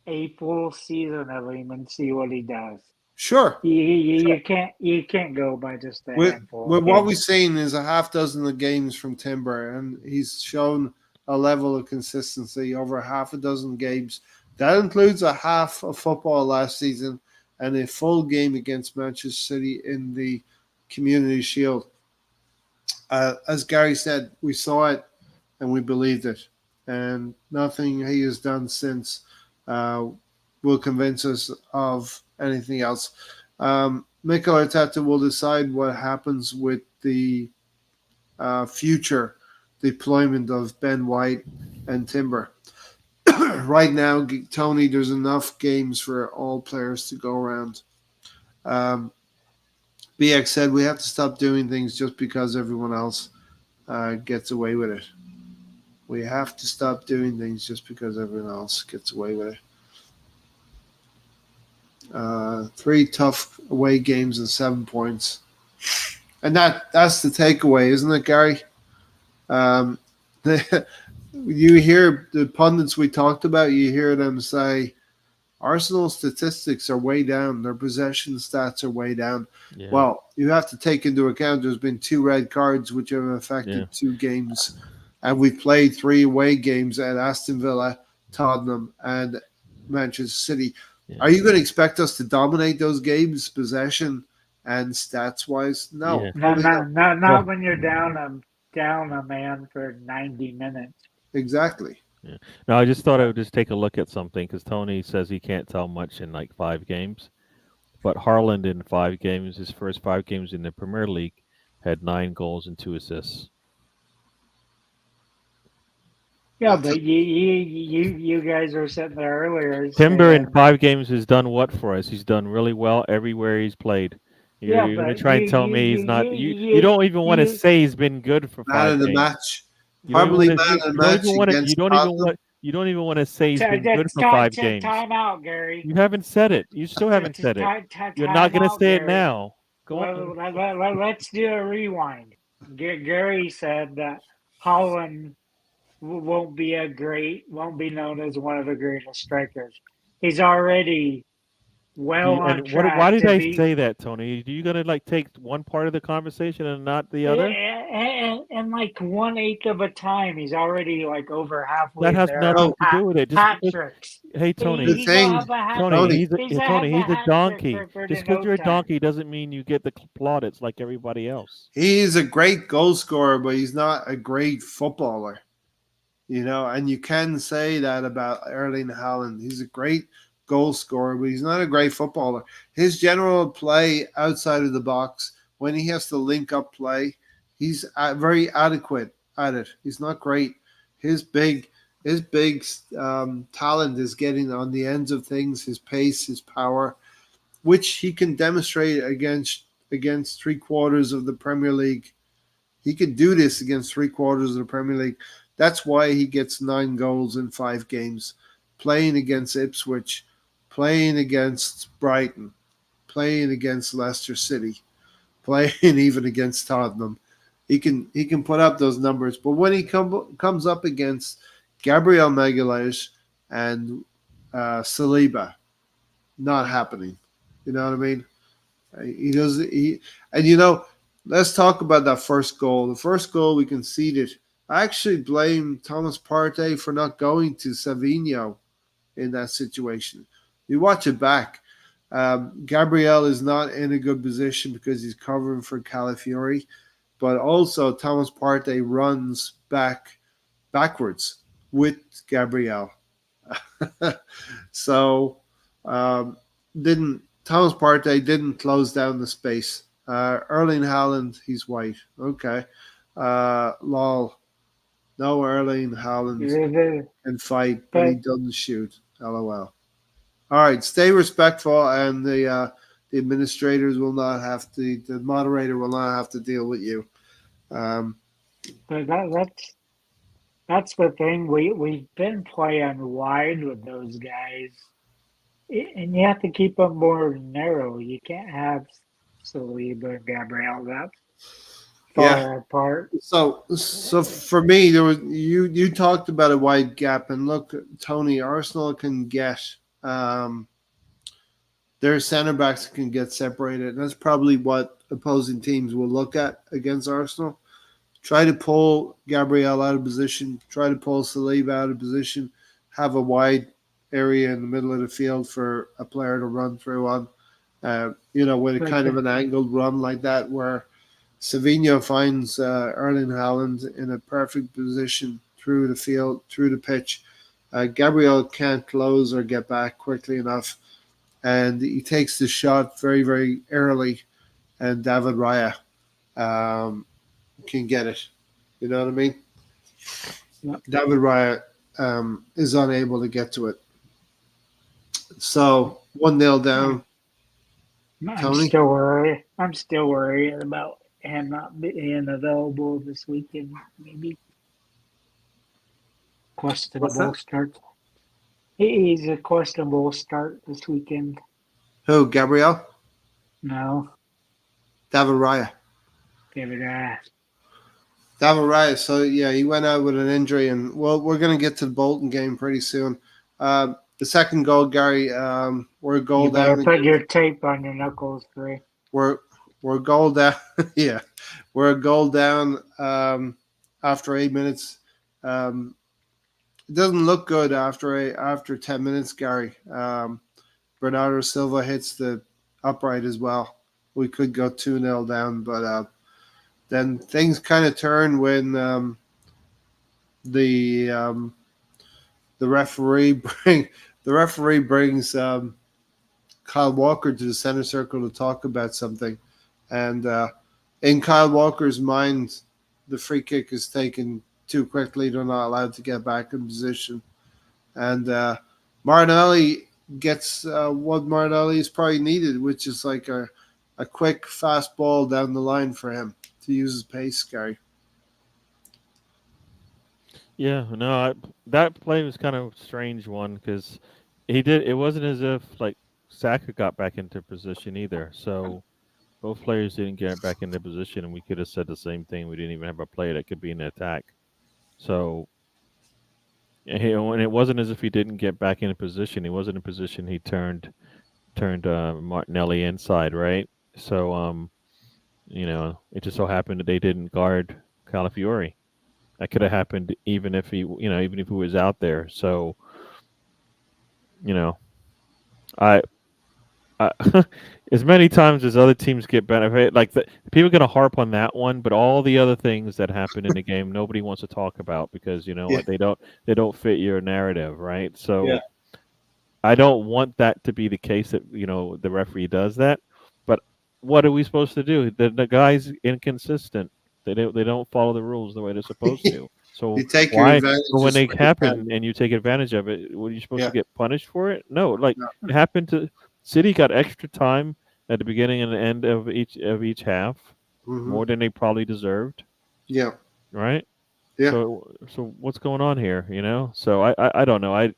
S2: a full season of him and see what he does.
S1: Sure.
S2: You can't go by just a handful.
S1: What we've seen is a half dozen of games from Timber, and he's shown a level of consistency over half a dozen games. That includes a half of football last season and a full game against Manchester City in the Community Shield. As Gary said, we saw it and we believed it. And nothing he has done since will convince us of anything else. Mikel Arteta will decide what happens with the future deployment of Ben White and Timber. Right now, Tony, there's enough games for all players to go around. BX said we have to stop doing things just because everyone else gets away with it. We have to stop doing things just because everyone else gets away with it. 3 tough away games and 7 points. And that's the takeaway, isn't it, Gary? You hear the pundits we talked about, you hear them say Arsenal's statistics are way down. Their possession stats are way down. Yeah. Well, you have to take into account there's been 2 red cards which have affected 2 games. And we've played 3 away games at Aston Villa, Tottenham, and Manchester City. Yeah. Are you going to expect us to dominate those games, possession and stats-wise? No.
S2: Yeah. Not when you're down a man for 90 minutes.
S1: Exactly.
S4: Yeah. No, I just thought I would just take a look at something because Tony says he can't tell much in like 5 games. But Haaland in 5 games, his first 5 games in the Premier League, had 9 goals and 2 assists.
S2: Yeah, but you guys were sitting there earlier.
S4: Timber in 5 games has done what for us? He's done really well everywhere he's played. You're going to try and tell me he's not. You don't even want to say he's been good for 5 games.
S1: Man of the match. Probably man of the match.
S4: You don't even want to say he's been good for 5 games.
S2: Time out, Gary.
S4: You haven't said it. You still haven't said it. You're not going to say it now. Go
S2: on. Let's do a rewind. Gary said that Haaland won't be known as one of the greatest strikers. He's already on track.
S4: Why did I say that, Tony? Are you gonna take one part of the conversation and not the other?
S2: And 1/8 of a time, he's already over halfway.
S4: That has nothing to do with it. Hey, Tony.
S1: He's
S4: a donkey. Just because you're a donkey doesn't mean you get the plaudits like everybody else.
S1: He's a great goal scorer, but he's not a great footballer. And you can say that about Erling Haaland. He's a great goal scorer, but he's not a great footballer. His general play outside of the box, when he has to link up play, he's very adequate at it. He's not great. His big talent is getting on the ends of things, his pace, his power, which he can demonstrate against 3/4 of the Premier League. He can do this against 3/4 of the Premier League. That's why he gets 9 goals in 5 games, playing against Ipswich, playing against Brighton, playing against Leicester City, playing even against Tottenham. He can put up those numbers, but when he comes up against Gabriel Magalhaes and Saliba, not happening. You know what I mean? He does. And let's talk about that first goal. The first goal we conceded. I actually blame Thomas Partey for not going to Savinho in that situation. You watch it back. Gabriel is not in a good position because he's covering for Calafiori, but also Thomas Partey runs backwards with Gabriel. So didn't Thomas Partey didn't close down the space. Erling Haaland, he's white. Okay. Lol. No Erling Haaland can fight, but he doesn't shoot. LOL. All right, stay respectful, and the administrators will not have to. The moderator will not have to deal with you.
S2: But that's the thing. We've been playing wide with those guys, and you have to keep them more narrow. You can't have Saliba and Gabriel that far apart.
S1: So for me, there was you talked about a wide gap, and look, Tony, Arsenal can get their center backs can get separated, and that's probably what opposing teams will look at against Arsenal. Try to pull Gabriel out of position, try to pull Saliba out of position, have a wide area in the middle of the field for a player to run through on, with a kind of an angled run like that where Savinho finds Erling Haaland in a perfect position through the field, through the pitch. Gabriel can't close or get back quickly enough, and he takes the shot very, very early, and David Raya can get it. You know what I mean?
S2: Yep.
S1: David Raya is unable to get to it. So 1-0 down.
S2: I'm still worried about him not being available this weekend. Maybe questionable start. He's a questionable start this weekend.
S1: Who? Gabriel?
S2: No.
S1: David Raya.
S2: David Raya.
S1: So yeah, he went out with an injury, and we're going to get to the Bolton game pretty soon. The second goal, Gary, we're a goal down.
S2: You better put your tape on your knuckles, Ray.
S1: We're a goal down. Yeah, we're a goal down after 8 minutes. It doesn't look good after 10 minutes, Gary. Bernardo Silva hits the upright as well. We could go 2-0 down, but then things kind of turn when the referee brings Kyle Walker to the center circle to talk about something, and in Kyle Walker's mind, the free kick is taken too quickly. They're not allowed to get back in position, and Martinelli gets what Martinelli is probably needed, which is like a quick, fast ball down the line for him to use his pace, Gary.
S4: Yeah, no, that play was kind of a strange one because it wasn't as if like Saka got back into position either. So both players didn't get back into position, and we could have said the same thing. We didn't even have a player that could be in the attack. So, and it wasn't as if he didn't get back into position. He wasn't in position. He turned Martinelli inside, right? So, it just so happened that they didn't guard Calafiori. That could have happened even if he was out there. So, I as many times as other teams get benefit, like people are going to harp on that one, but all the other things that happen in the game, nobody wants to talk about because what they don't fit your narrative, right? So, I don't want that to be the case that the referee does that. But what are we supposed to do? The guy's inconsistent. They don't follow the rules the way they're supposed to. So
S1: you take
S4: why?
S1: Your
S4: but when they happen and you take advantage of it, were you supposed to get punished for it? No. It happened to City. Got extra time at the beginning and the end of each half, more than they probably deserved.
S1: Yeah.
S4: Right.
S1: Yeah.
S4: So what's going on here? So I don't know. I'm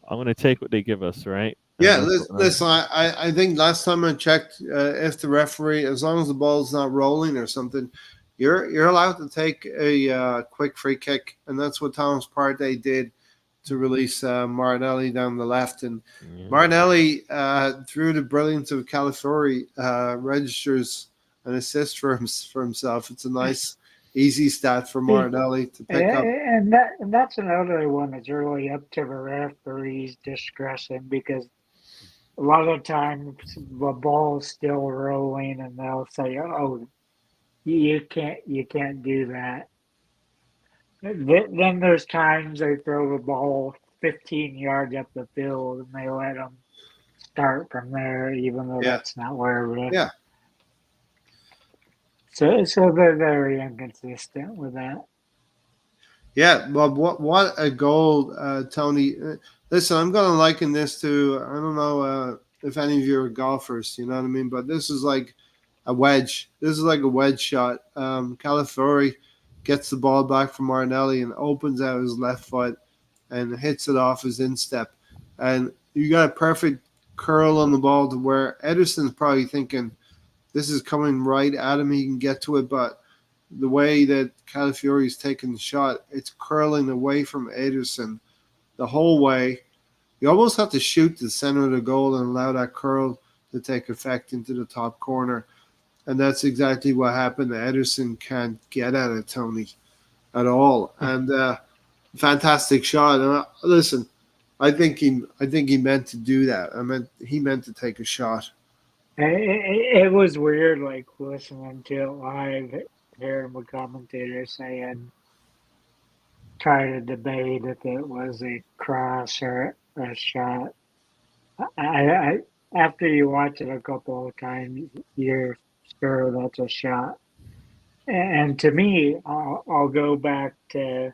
S4: going to take what they give us, right?
S1: Yeah,
S4: And
S1: listen. I think last time I checked, if the referee, as long as the ball's not rolling or something, you're allowed to take a quick free kick, and that's what Thomas Partey did to release Martinelli down the left. And
S4: yeah.
S1: Martinelli, through the brilliance of Calafiori, registers an assist for himself. It's a nice, easy stat for Martinelli to pick up.
S2: And that's another one that's really up to the referee's discretion, because a lot of times the ball's still rolling and they'll say, "Oh, you can't do that." Then there's times they throw the ball 15 yards up the field and they let them start from there, even though
S1: Yeah.
S2: that's not where it is.
S1: Yeah.
S2: So they're very inconsistent with that.
S1: Yeah, well, what a goal, Tony. Listen, I'm going to liken this to, I don't know if any of you are golfers, you know what I mean? But this is like a wedge. This is like a wedge shot. Calafiori gets the ball back from Martinelli and opens out his left foot and hits it off his instep. And you got a perfect curl on the ball to where Ederson's probably thinking, this is coming right at him. He can get to it, but the way that Calafiori's taking the shot, it's curling away from Ederson the whole way. You almost have to shoot the center of the goal and allow that curl to take effect into the top corner. And that's exactly what happened. Ederson can't get at it, Tony, at all. And fantastic shot. And listen, I think he meant to do that. He meant to take a shot.
S2: It was weird, like listening to it live, hearing the commentator saying, try to debate if it was a cross or a shot. I after you watch it a couple of times, you're sure that's a shot. And to me, I'll go back to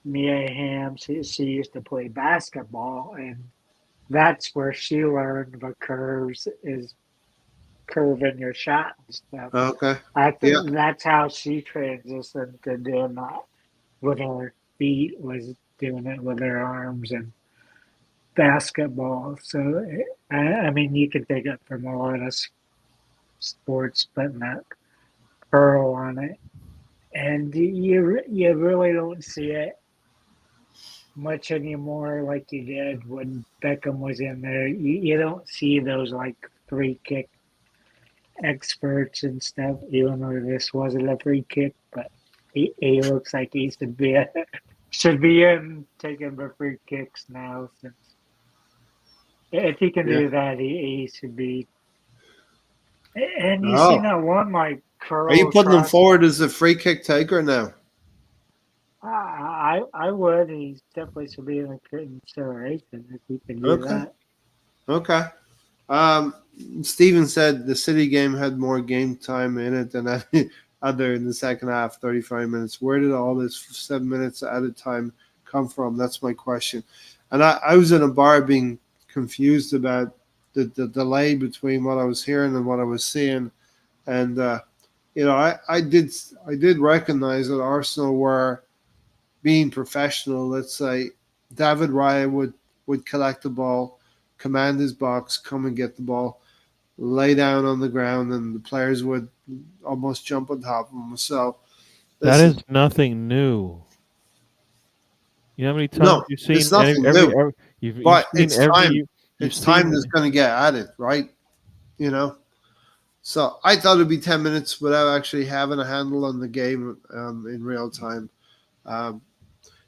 S2: Mia Hamm. She used to play basketball, and that's where she learned the curves is curving your shot and stuff.
S1: Okay.
S2: I think that's how she transitioned to doing that with her feet, was doing it with her arms and basketball. So, I mean, you can take it from a lot of sports, putting that curl on it. And you really don't see it much anymore like you did when Beckham was in there. You don't see those like free kick experts and stuff, even though this wasn't a free kick, but he looks like he should be in taking the free kicks now. Since if he can do that, he should be. And you see that one like curl.
S1: Are you putting him forward as a free kick taker now?
S2: I would. He definitely should be in the consideration if he can do that.
S1: Okay. Steven said the City game had more game time in it than any other in the second half, 35 minutes. Where did all this 7 minutes added time come from? That's my question. And I was in a bar being confused about the delay between what I was hearing and what I was seeing. And, I did recognize that Arsenal were being professional. Let's say David Raya would collect the ball, command his box, come and get the ball, lay down on the ground, and the players would almost jump on top of him. So
S4: that is nothing new. You know how many times you've seen
S1: it's nothing new. It's time that's going to get added, right? So I thought it'd be 10 minutes without actually having a handle on the game in real time.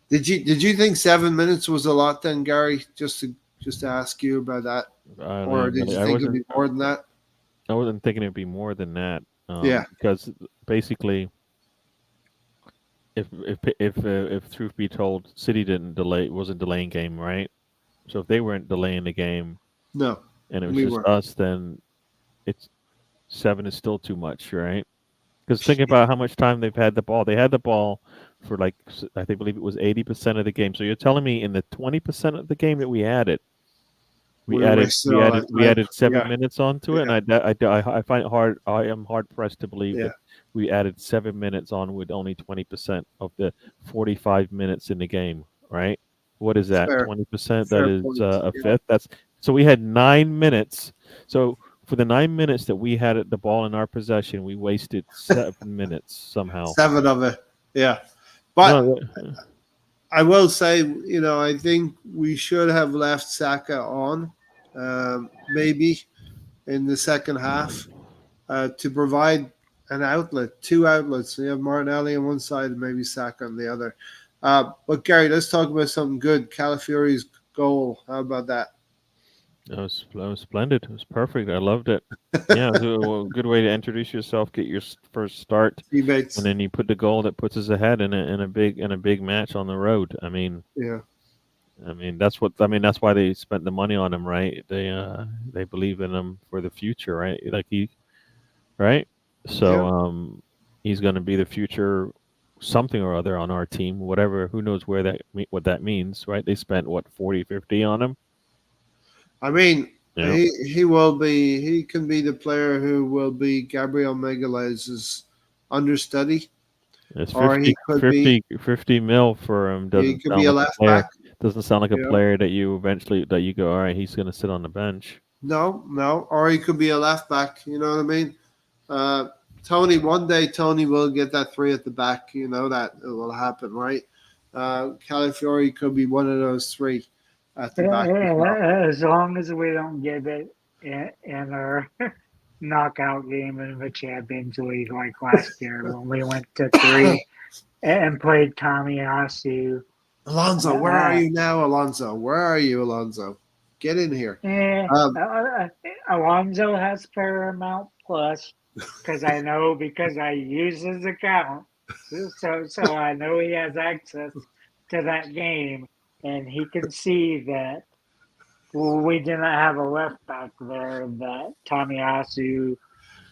S1: Did you think 7 minutes was a lot then, Gary? Just to ask you about that, or did you think it'd be more than that?
S4: I wasn't thinking it'd be more than that. Because basically, if truth be told, City wasn't delaying game, right? So if they weren't delaying the game,
S1: no,
S4: and it was just us, then it's 7 is still too much, right? Because think about how much time they've had the ball. They had the ball for I believe it was 80% of the game. So you're telling me in the 20% of the game that we added, we added 7 minutes onto it, and I find it hard. I am hard pressed to believe that we added 7 minutes on with only 20% of the 45 minutes in the game. Right? What is that? 20%? That is a fifth. That's So we had 9 minutes. So for the 9 minutes that we had the ball in our possession, we wasted 7 minutes somehow.
S1: 7 of it. Yeah. But
S4: No,
S1: I will say, I think we should have left Saka on, maybe in the second half, to provide an outlet, 2 outlets. So you have Martinelli on one side and maybe Saka on the other. But Gary, let's talk about something good. Calafiori's goal. How about that?
S4: that was splendid. It was perfect. I loved it. Yeah, it was a good way to introduce yourself, get your first start,
S1: Teammates.
S4: and then you put the goal that puts us ahead in a big match on the road.
S1: Yeah.
S4: That's why they spent the money on him, right? They believe in him for the future, right? Right? So he's going to be the future something or other on our team, whatever, who knows what that means, right? They spent what 40, 50 on him.
S1: I mean,
S4: Yeah.
S1: he can be the player who will be Gabriel Magalhaes' understudy.
S4: It's
S1: Or
S4: 50,
S1: he could be
S4: 50 mil for him.
S1: he could be a left back.
S4: Doesn't sound like a
S1: Yeah.
S4: player that you go, all right, he's going to sit on the bench.
S1: No. Or he could be a left back. You know what I mean? One day Tony will get that 3 at the back. You know that it will happen, right? Calafiori could be one of those 3 at the back.
S2: As long as we don't get it in our knockout game in the Champions League like last year when we went to 3 and played Tomiyasu.
S1: Alonso, where are you now, Alonso? Where are you, Alonso? Get in here.
S2: Alonso has Paramount Plus because I use his account. So I know he has access to that game, and he can see that we didn't have a left back there, that Tomiyasu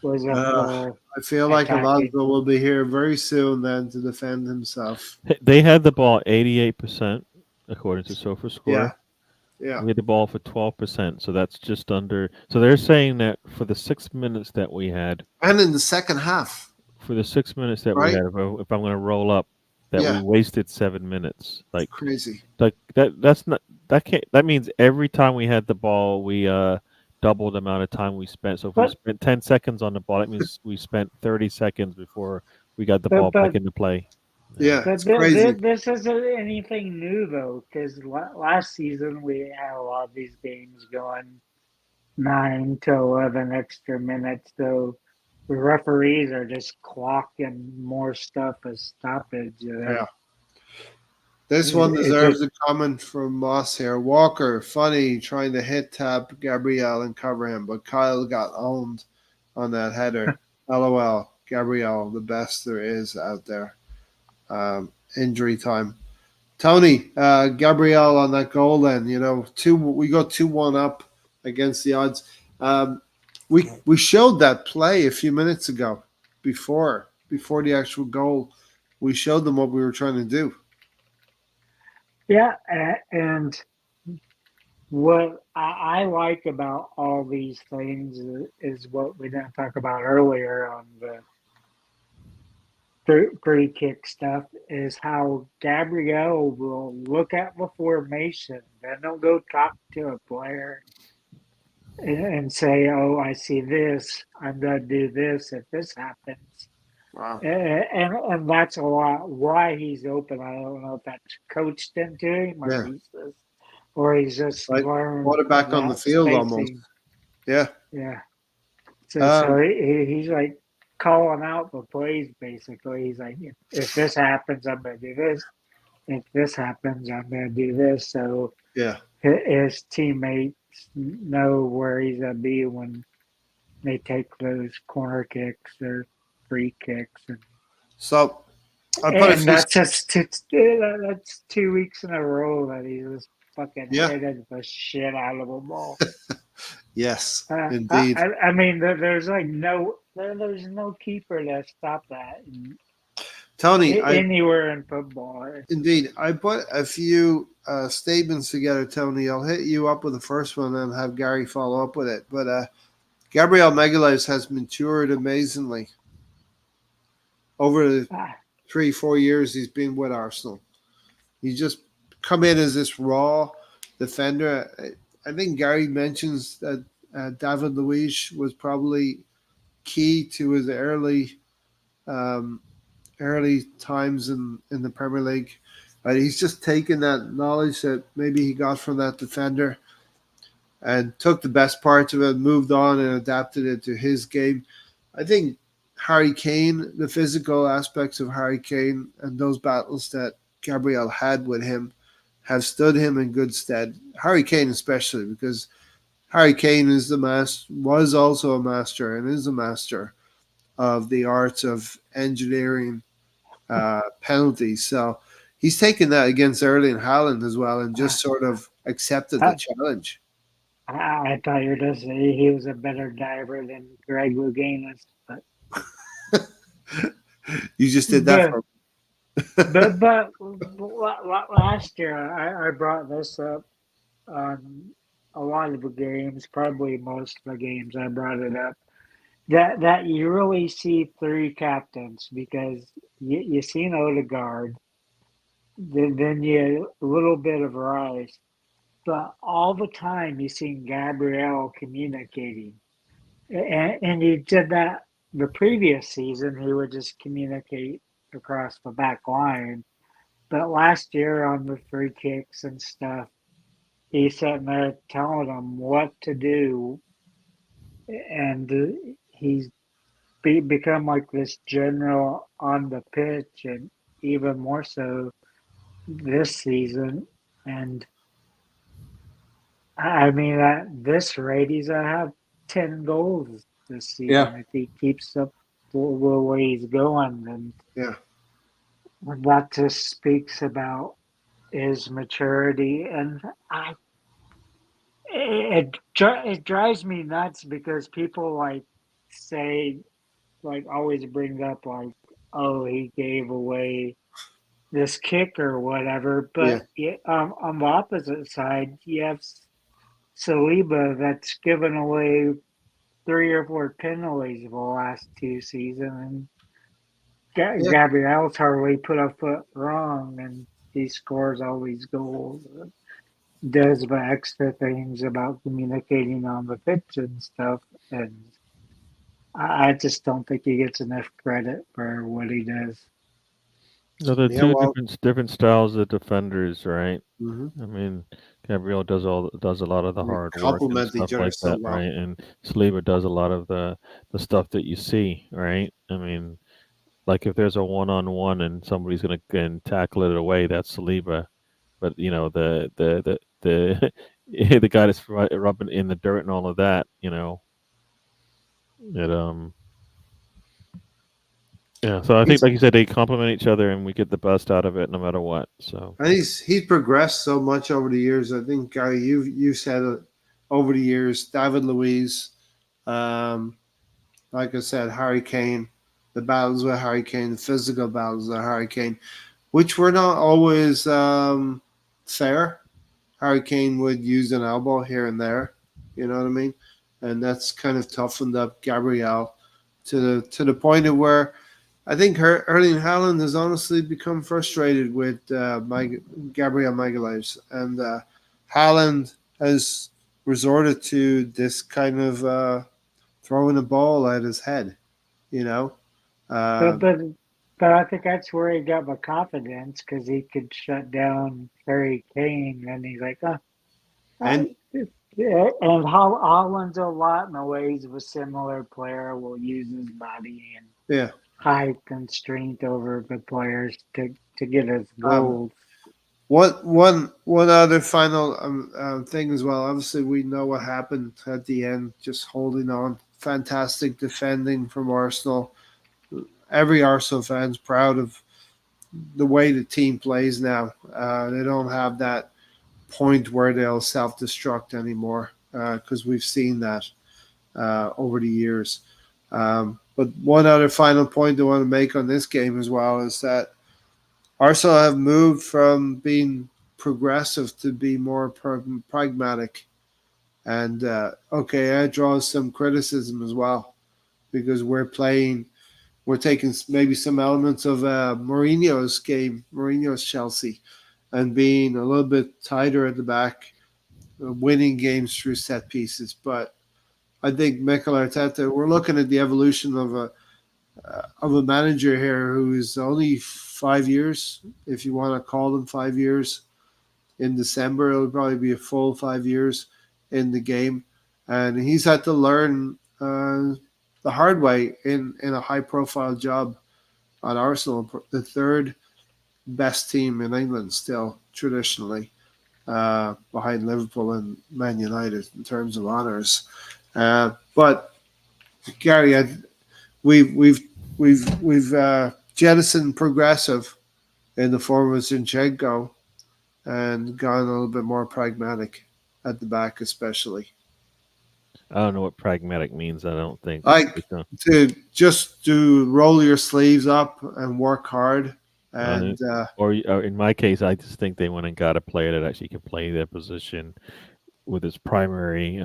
S2: was
S1: I feel like Alonso will be here very soon then to defend himself.
S4: They had the ball 88% according to SofaScore.
S1: Yeah.
S4: We had the ball for 12%, so that's just under. So they're saying that for the 6 minutes that we had,
S1: and in the second half,
S4: we had, if I'm going to roll up, that we wasted 7 minutes. Like
S1: crazy.
S4: Like that's not that can't that means every time we had the ball, we doubled the amount of time we spent. So if we spent 10 seconds on the ball, that means we spent 30 seconds before we got the ball back into play.
S1: Yeah, it's crazy.
S2: This isn't anything new though, because last season we had a lot of these games going 9 to 11 extra minutes. So the referees are just clocking more stuff as stoppage.
S1: Yeah. This one deserves a comment from Moss here. Walker, funny, trying to hit tap Gabriel and cover him, but Kyle got owned on that header. LOL. Gabriel, the best there is out there. Injury time. Tony, Gabriel on that goal then, we got 2-1 up against the odds. We showed that play a few minutes ago before the actual goal. We showed them what we were trying to do.
S2: Yeah, and what I like about all these things is what we didn't talk about earlier on the free kick stuff, is how Gabriel will look at the formation, then he'll go talk to a player and say, "Oh, I see this. I'm going to do this if this happens."
S1: Wow.
S2: And that's a lot why he's open. I don't know if that's coached into him or he's just learned.
S1: Quarterback on the field spacing. Almost. Yeah.
S2: Yeah. So he's like calling out the plays basically. He's like, if this happens, I'm going to do this. If this happens, I'm going to do this. So his teammates know where he's going to be when they take those corner kicks or free kicks.
S1: So
S2: that's 2 weeks in a row that he was fucking hitting the shit out of a ball.
S1: Yes, indeed.
S2: I mean, there's no keeper to stop that.
S1: Tony,
S2: anywhere in football.
S1: Indeed, I put a few statements together, Tony. I'll hit you up with the first one and have Gary follow up with it. But Gabriel Magalhaes has matured amazingly over the 3-4 years he's been with Arsenal. He's just come in as this raw defender. I think Gary mentions that David Luiz was probably key to his um, early times in the Premier League. He's just taken that knowledge that maybe he got from that defender and took the best parts of it, moved on, and adapted it to his game. I think Harry Kane, the physical aspects of Harry Kane, and those battles that Gabriel had with him have stood him in good stead. Harry Kane, especially, because Harry Kane was also a master and is a master of the arts of engineering penalties. So he's taken that against Erling Haaland as well and just sort of accepted the challenge.
S2: I thought you were going to say he was a better diver than Greg Louganis, but
S1: you just did that for
S2: but last year I brought this up on a lot of the games, probably most of the games I brought it up. That you really see three captains because you seen Odegaard, then you a little bit of Rice, but all the time you seen Gabriel communicating, and he did that the previous season. He would just communicate across the back line, but last year on the free kicks and stuff, he's sitting there telling them what to do, and he's become like this general on the pitch, and even more so this season. And I mean, at this rate, he's gonna have 10 goals this season if he keeps up the way he's going. And that just speaks about his maturity. And it drives me nuts because people like say, like, always bring up, like, oh, he gave away this kick or whatever. But on the opposite side, you have Saliba that's given away 3 or 4 penalties the last 2 seasons, and Gabriel's hardly put a foot wrong, and he scores all these goals. Does the extra things about communicating on the pitch and stuff, and I just don't think he gets enough credit for what he does.
S4: No, they're two different styles of defenders, right? I mean, Gabriel does a lot of the hard work and stuff like that, right? And Saliba does a lot of the stuff that you see, right? I mean, like if there's a one-on-one and somebody's gonna tackle it away, that's Saliba. But you know the the guy that's rubbing in the dirt and all of that, you know, it yeah, so I think, like you said, they complement each other, and we get the best out of it, no matter what. So
S1: and he's progressed so much over the years. I think Gary, you said it over the years. David Luiz, like I said, Harry Kane, the battles with Harry Kane, the physical battles with Harry Kane, which were not always fair. Harry Kane would use an elbow here and there, you know what I mean, and that's kind of toughened up Gabriel to the point of where I think Erling Haaland has honestly become frustrated with Gabriel Magalhaes, and Haaland has resorted to this kind of throwing a ball at his head, you know.
S2: But I think that's where he got my confidence because he could shut down Harry Kane, and he's like, and Haaland's a lot in the ways of a similar player will use his body and height and strength over the players to get his goals.
S1: One other final thing as well. Obviously, we know what happened at the end. Just holding on, fantastic defending from Arsenal. Every Arsenal fan's proud of the way the team plays now. They don't have that point where they'll self-destruct anymore because we've seen that over the years. But one other final point I want to make on this game as well is that Arsenal have moved from being progressive to be more pragmatic. And, I draw some criticism as well because we're taking maybe some elements of Mourinho's game, Mourinho's Chelsea, and being a little bit tighter at the back, winning games through set pieces. But I think Mikel Arteta, we're looking at the evolution of a manager here who is only 5 years, if you want to call them 5 years. In December, it'll probably be a full 5 years in the game, and he's had to learn the hard way in a high-profile job at Arsenal, the third best team in England still traditionally, behind Liverpool and Man United in terms of honours. But Gary, we've jettisoned progressive in the form of Zinchenko and gone a little bit more pragmatic at the back, especially.
S4: I don't know what pragmatic means. I don't think.
S1: Like to roll your sleeves up and work hard. And
S4: or in my case, I just think they went and got a player that actually can play their position with his primary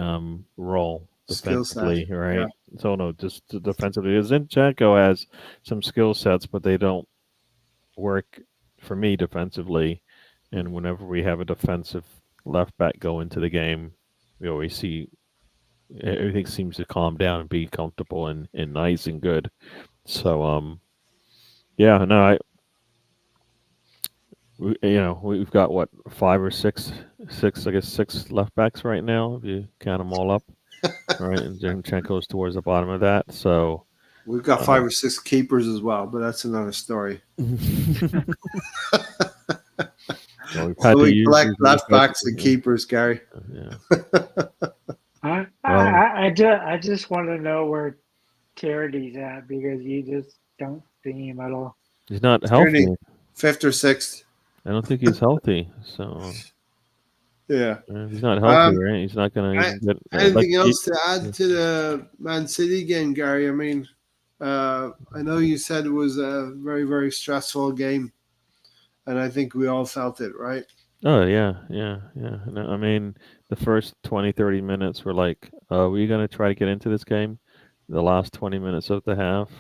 S4: role defensively, right? Yeah. So no, just defensively. Zinchenko has some skill sets, but they don't work for me defensively. And whenever we have a defensive left back go into the game, we always see everything seems to calm down and be comfortable and nice and good. So yeah, no, we've got what 5 or 6, I guess 6 left backs right now if you count them all up, right? And Zinchenko's towards the bottom of that. So
S1: we've got 5 or 6 keepers as well, but that's another story. So we collect left backs and keepers, Gary.
S2: Yeah. I just want to know where Tierney's at because you just don't see him at all.
S4: He's not healthy.
S1: 5th or 6th.
S4: I don't think he's healthy. So
S1: yeah,
S4: he's not healthy, right? He's not going to get
S1: anything else to add to the Man City game, Gary. I mean, I know you said it was a very, very stressful game, and I think we all felt it, right?
S4: Oh, yeah. No, I mean, the first 20, 30 minutes were like, were you going to try to get into this game? The last 20 minutes of the half,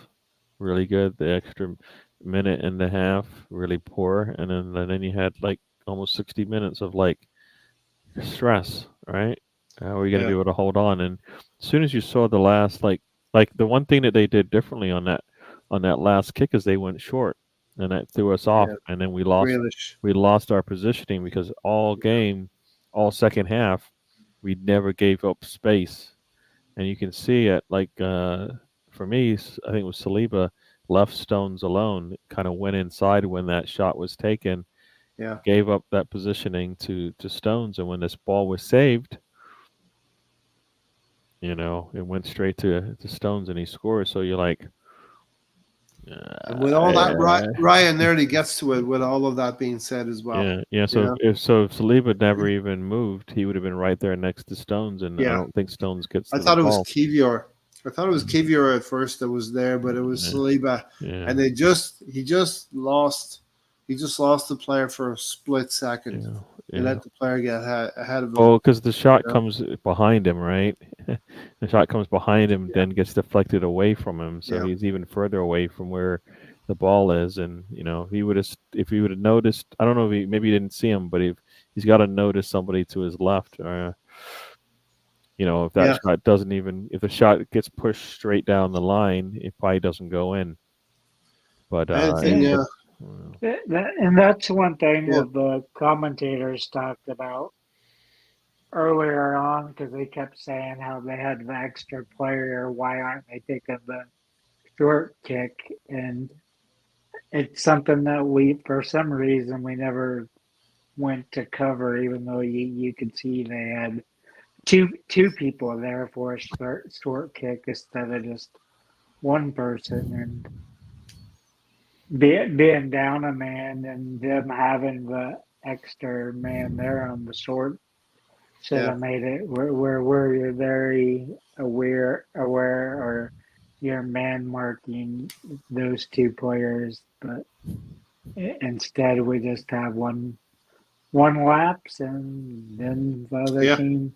S4: really good. The extra minute and a half, really poor. And then you had like almost 60 minutes of like stress, right? How are you going to be able to hold on? And as soon as you saw the last, like the one thing that they did differently on that last kick is they went short. And that threw us off, and then we lost our positioning because all game, all second half, we never gave up space, and you can see it. Like for me, I think it was Saliba left Stones alone, kind of went inside when that shot was taken, gave up that positioning to Stones, and when this ball was saved, it went straight to Stones, and he scores. So you're like.
S1: And with all that, Ryan nearly gets to it. With all of that being said, as well.
S4: Yeah. So if Saliba never even moved, he would have been right there next to Stones, and I don't think Stones gets.
S1: I thought it was Kivior. I thought it was Kivior at first that was there, but it was Saliba, and he just lost the player for a split second. He let the player get ahead of him.
S4: Oh, because the shot comes behind him, right? The shot comes behind him, then gets deflected away from him, so he's even further away from where the ball is. And if he would have noticed, I don't know, maybe he didn't see him, but he's got to notice somebody to his left, or if that shot doesn't even, if the shot gets pushed straight down the line, it probably doesn't go in. But
S2: and that's one thing that the commentators talked about earlier on because they kept saying how they had the extra player. Why aren't they taking the short kick? And it's something that for some reason, we never went to cover, even though you could see they had two people there for a short kick instead of just one person. And being down a man and them having the extra man there on the short should have made it where you're very aware or you're man marking those two players, but instead we just have one lapse and then the other team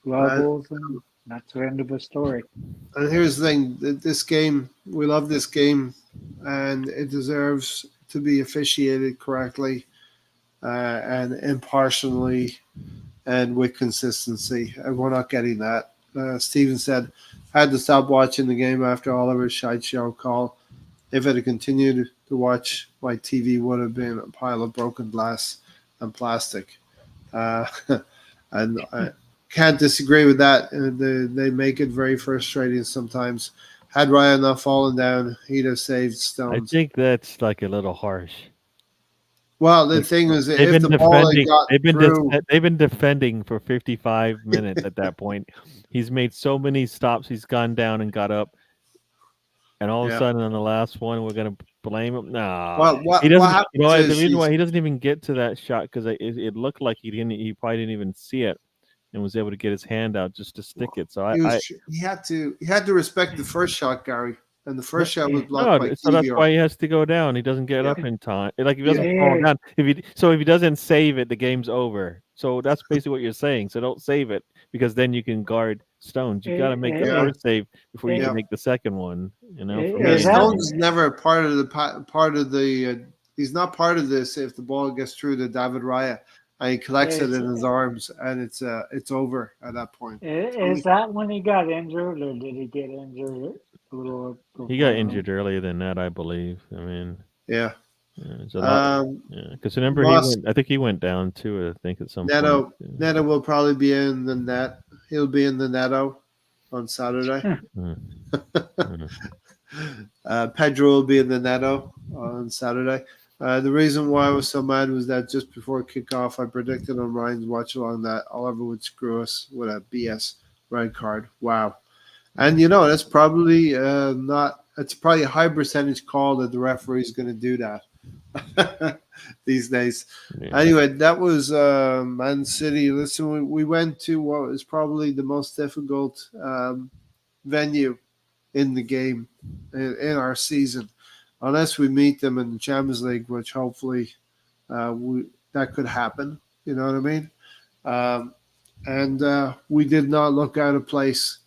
S2: levels and that's the end of the story.
S1: And here's the thing, this game, we love this game, and it deserves to be officiated correctly and impartially. and with consistency, and we're not getting that. Steven said, "I had to stop watching the game after Oliver's shite show call. If it had continued to watch, my TV would have been a pile of broken glass and plastic." Uh, and I can't disagree with that. They make it very frustrating sometimes. Had Ryan not fallen down, he'd have saved
S4: I
S1: Stones.
S4: think that's like a little harsh.
S1: Well, the thing is,
S4: They've
S1: if
S4: been
S1: the ball had
S4: defending.
S1: gotten through,
S4: They've been defending for 55 minutes at that point. He's made so many stops. He's gone down and got up, and all of a
S1: yeah.
S4: sudden on the last one, we're gonna blame him. No,
S1: Well,
S4: he
S1: what
S4: doesn't. You know
S1: happens
S4: what, the
S1: is
S4: reason why he doesn't even get to that shot because it looked like he didn't. He probably didn't even see it and was able to get his hand out just to stick it. So
S1: he had to respect the first shot, Gary, and the first shot was blocked
S4: no,
S1: by
S4: so that's
S1: Kiwior.
S4: why he has to go down. He doesn't get
S1: Yeah.
S4: up in time. Like if he doesn't
S1: Yeah.
S4: fall down, if he doesn't save it, the game's over. So that's basically what you're saying. So don't save it because then you can guard Stones. You got to make the
S1: Yeah.
S4: first save before you
S1: Yeah.
S4: can make the second one. You know, for
S1: Yeah,
S2: Is
S4: me.
S2: that-
S1: Stones is never part of the. He's not part of this if the ball gets through to David Raya and he collects it in his arms and it's over at that point.
S2: Is that when he got injured, or did he get injured a little?
S4: He got
S2: before?
S4: injured earlier than that, I believe. I mean,
S1: Yeah.
S4: it's a lot. Because remember, I think he went down too. I think at some point.
S1: Neto will probably be in the net. He'll be in the Neto on Saturday. Pedro will be in the Neto on Saturday. The reason why I was so mad was that just before kickoff, I predicted on Ryan's watch along that Oliver would screw us with a BS red card. Wow. And that's probably not. It's probably a high percentage call that the referee is going to do that these days.
S4: Yeah.
S1: Anyway, that was Man City. Listen, we went to what was probably the most difficult venue in the game in our season, unless we meet them in the Champions League, which hopefully that could happen. You know what I mean? And we did not look out of place.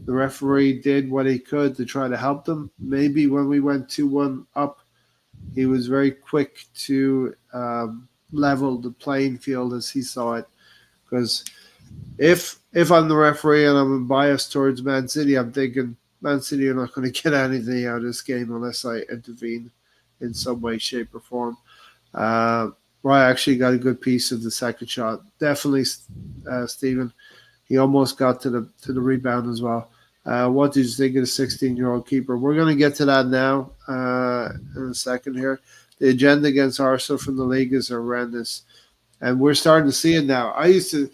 S1: The referee did what he could to try to help them. Maybe when we went 2-1 up, he was very quick to level the playing field as he saw it. Because if I'm the referee and I'm biased towards Man City, I'm thinking Man City are not going to get anything out of this game unless I intervene in some way, shape, or form. Ryan actually got a good piece of the second shot. Definitely, Stephen. He almost got to the rebound as well. What did you think of the 16-year-old keeper? We're going to get to that now in a second here. The agenda against Arsenal from the league is horrendous, and we're starting to see it now. I used to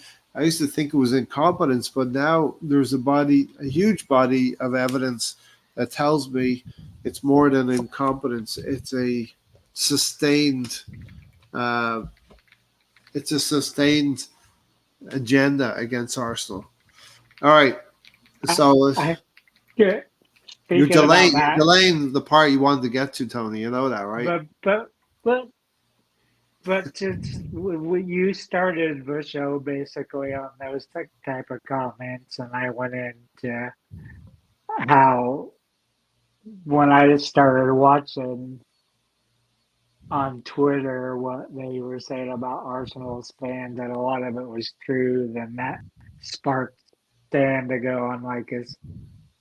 S1: think it was incompetence, but now there's a huge body of evidence that tells me it's more than incompetence. It's a sustained agenda against Arsenal. All right. So
S2: You're
S1: delaying the part you wanted to get to, Tony. You know that, right?
S2: But you started the show basically on those type of comments, and I went into how when I started watching on Twitter what they were saying about Arsenal's fans, that a lot of it was true. Then that sparked Dan to go on like his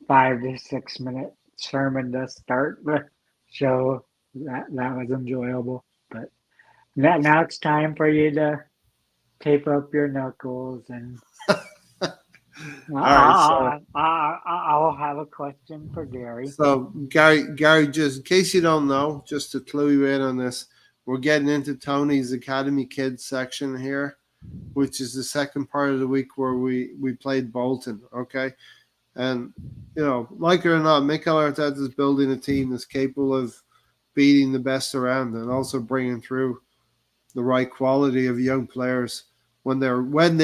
S2: 5 to 6 minute sermon to start the show. That was enjoyable. But now it's time for you to tape up your knuckles and. I'll have a question for Gary.
S1: So Gary, just in case you don't know, just to clue you in on this, we're getting into Tony's Academy Kids section here, which is the second part of the week where we played Bolton. Okay, and like it or not, Mikel Arteta is building a team that's capable of beating the best around and also bringing through the right quality of young players when they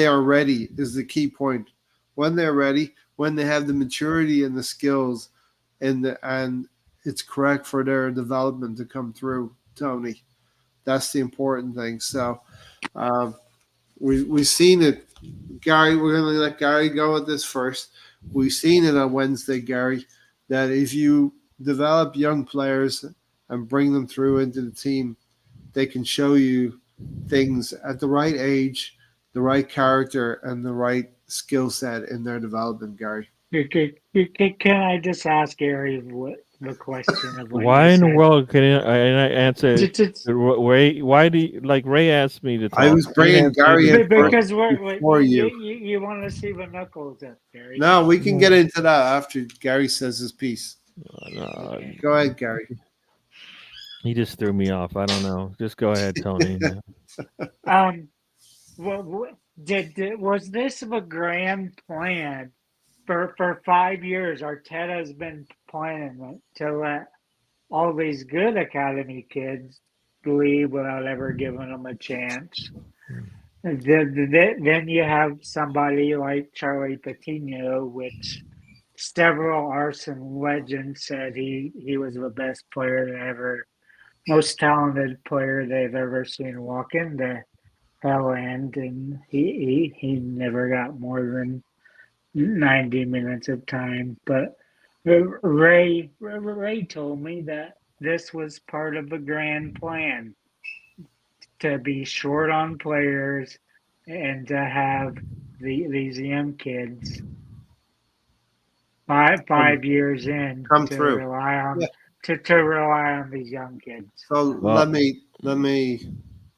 S1: are ready is the key point. When they're ready, when they have the maturity and the skills, and it's correct for their development to come through, Tony. That's the important thing. So we've seen it. Gary, we're going to let Gary go at this first. We've seen it on Wednesday, Gary, that if you develop young players and bring them through into the team, they can show you things at the right age the right character and the right skill set in their development, Gary.
S2: Can I just ask Gary what the question of what
S4: Why
S2: you
S4: in the
S2: said?
S4: world can I answer?
S2: Just
S4: Ray, why do you, like Ray asked me to talk?
S1: I was bringing Gary in
S2: because
S1: before you.
S2: you want to see the knuckles up, Gary.
S1: No, we can get into that after Gary says his piece.
S2: Okay.
S1: Go ahead, Gary.
S4: He just threw me off. I don't know. Just go ahead, Tony.
S2: Was this a grand plan for 5 years? Arteta's been planning to let all these good academy kids leave without ever giving them a chance. Then you have somebody like Charlie Patino, which several Arsenal legends said he was the best player ever, most talented player they've ever seen walk into Hell End, and he never got more than 90 minutes of time. But Ray told me that this was part of the grand plan to be short on players and to have these young kids 5 years in
S1: Come
S2: to
S1: through.
S2: rely on
S1: Yeah.
S2: to rely on these young kids.
S1: So
S4: Well-
S1: let me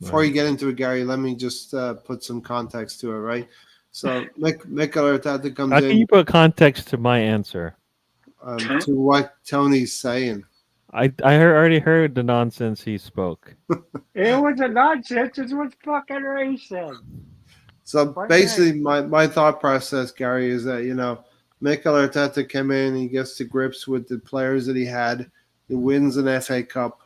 S1: before you get into it, Gary, let me just put some context to it, right? So Mikel Arteta comes
S4: How can
S1: in
S4: you put context to my answer?
S1: to what Tony's saying.
S4: Already heard the nonsense he spoke.
S2: It was a nonsense. It's what fucking Ray said.
S1: So
S2: What
S1: basically, my thought process, Gary, is that Mikel Arteta came in, he gets to grips with the players that he had, he wins an FA Cup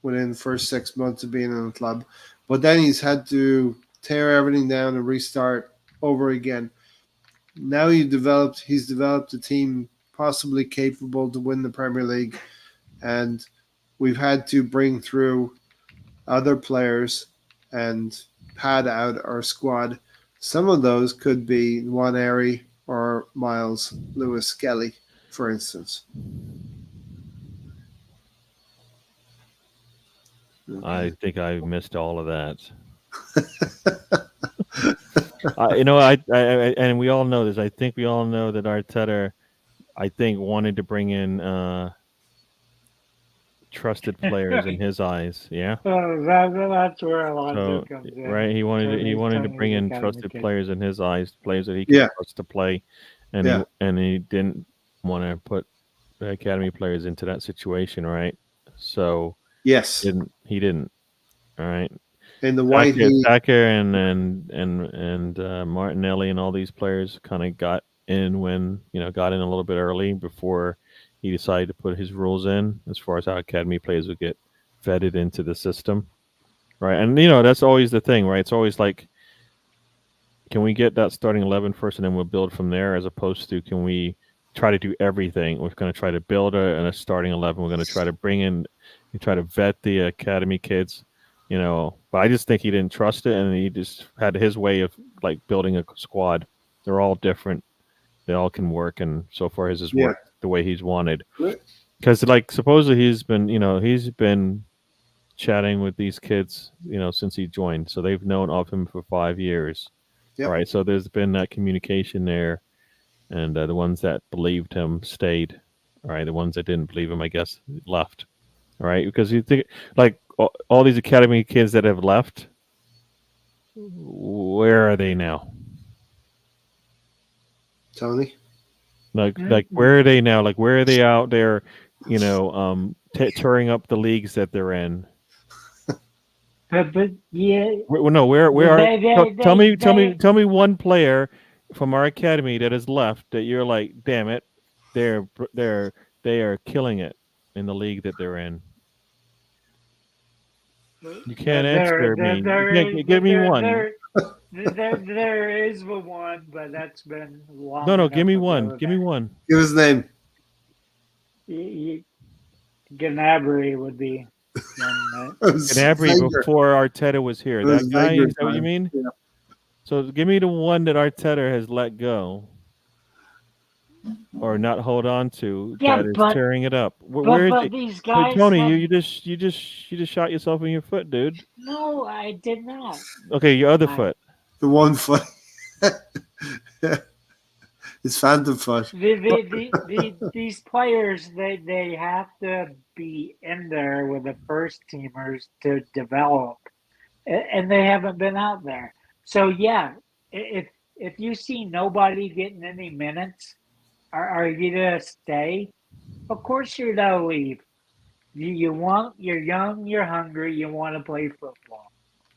S1: within the first 6 months of being in the club, but then he's had to tear everything down and restart over again. Now he's developed a team possibly capable to win the Premier League, and we've had to bring through other players and pad out our squad. Some of those could be Nwaneri or Miles Lewis-Skelly, for instance.
S4: I think I missed all of that. And we all know this. I think we all know that Arteta, wanted to bring in trusted players in his eyes. Yeah.
S2: That's where a lot
S4: So
S2: of it comes in.
S4: right, he wanted to
S2: Tony's
S4: bring in
S2: academy
S4: trusted
S2: kid.
S4: players in his eyes, players that he could
S1: Yeah.
S4: trust to play, and
S1: Yeah.
S4: he didn't want to put the academy players into that situation, right? So
S1: Yes.
S4: he didn't. All right.
S1: In the white heat.
S4: Saka and Martinelli and all these players kind of got in when got in a little bit early before he decided to put his rules in as far as how academy players would get vetted into the system, right? And that's always the thing, right? It's always like, can we get that starting 11 first, and then we'll build from there, as opposed to can we try to do everything? We're going to try to build a starting 11. We're going to try to bring in, try to vet the academy kids. But I just think he didn't trust it, and he just had his way of like building a squad. They're all different. They all can work, and so far his has worked the way he's wanted. Because like supposedly he's been chatting with these kids, since he joined. So they've known of him for 5 years, right? So there's been that communication there, and the ones that believed him stayed. All right, the ones that didn't believe him, I guess, left. All right, because you think like all these academy kids that have left, where are they now?
S1: Tony?
S4: Like where are they now? Like where are they out there, touring up the leagues that they're in?
S2: But yeah.
S4: No, where are tell me one player from our academy that has left that you're like, damn it, they are killing it in the league that they're in. You can't answer me. You can't give me one.
S2: There is the one, but that's been long.
S4: No, give me one. Give me one.
S1: Give his name.
S2: Gnabry would be one.
S4: Gnabry before Arteta was here. That guy, is that what you mean?
S1: Yeah.
S4: So give me the one that Arteta has let go or not hold on to that is tearing it up. Where is it?
S2: These guys,
S4: Tony, you just shot yourself in your foot, dude.
S2: No, I did not.
S4: Okay, your other foot.
S1: The 1 foot. It's phantom foot.
S2: These players, they have to be in there with the first teamers to develop, and they haven't been out there. So yeah, if you see nobody getting any minutes, are you gonna stay? Of course you're gonna leave. You're young, you're hungry, you want to play football.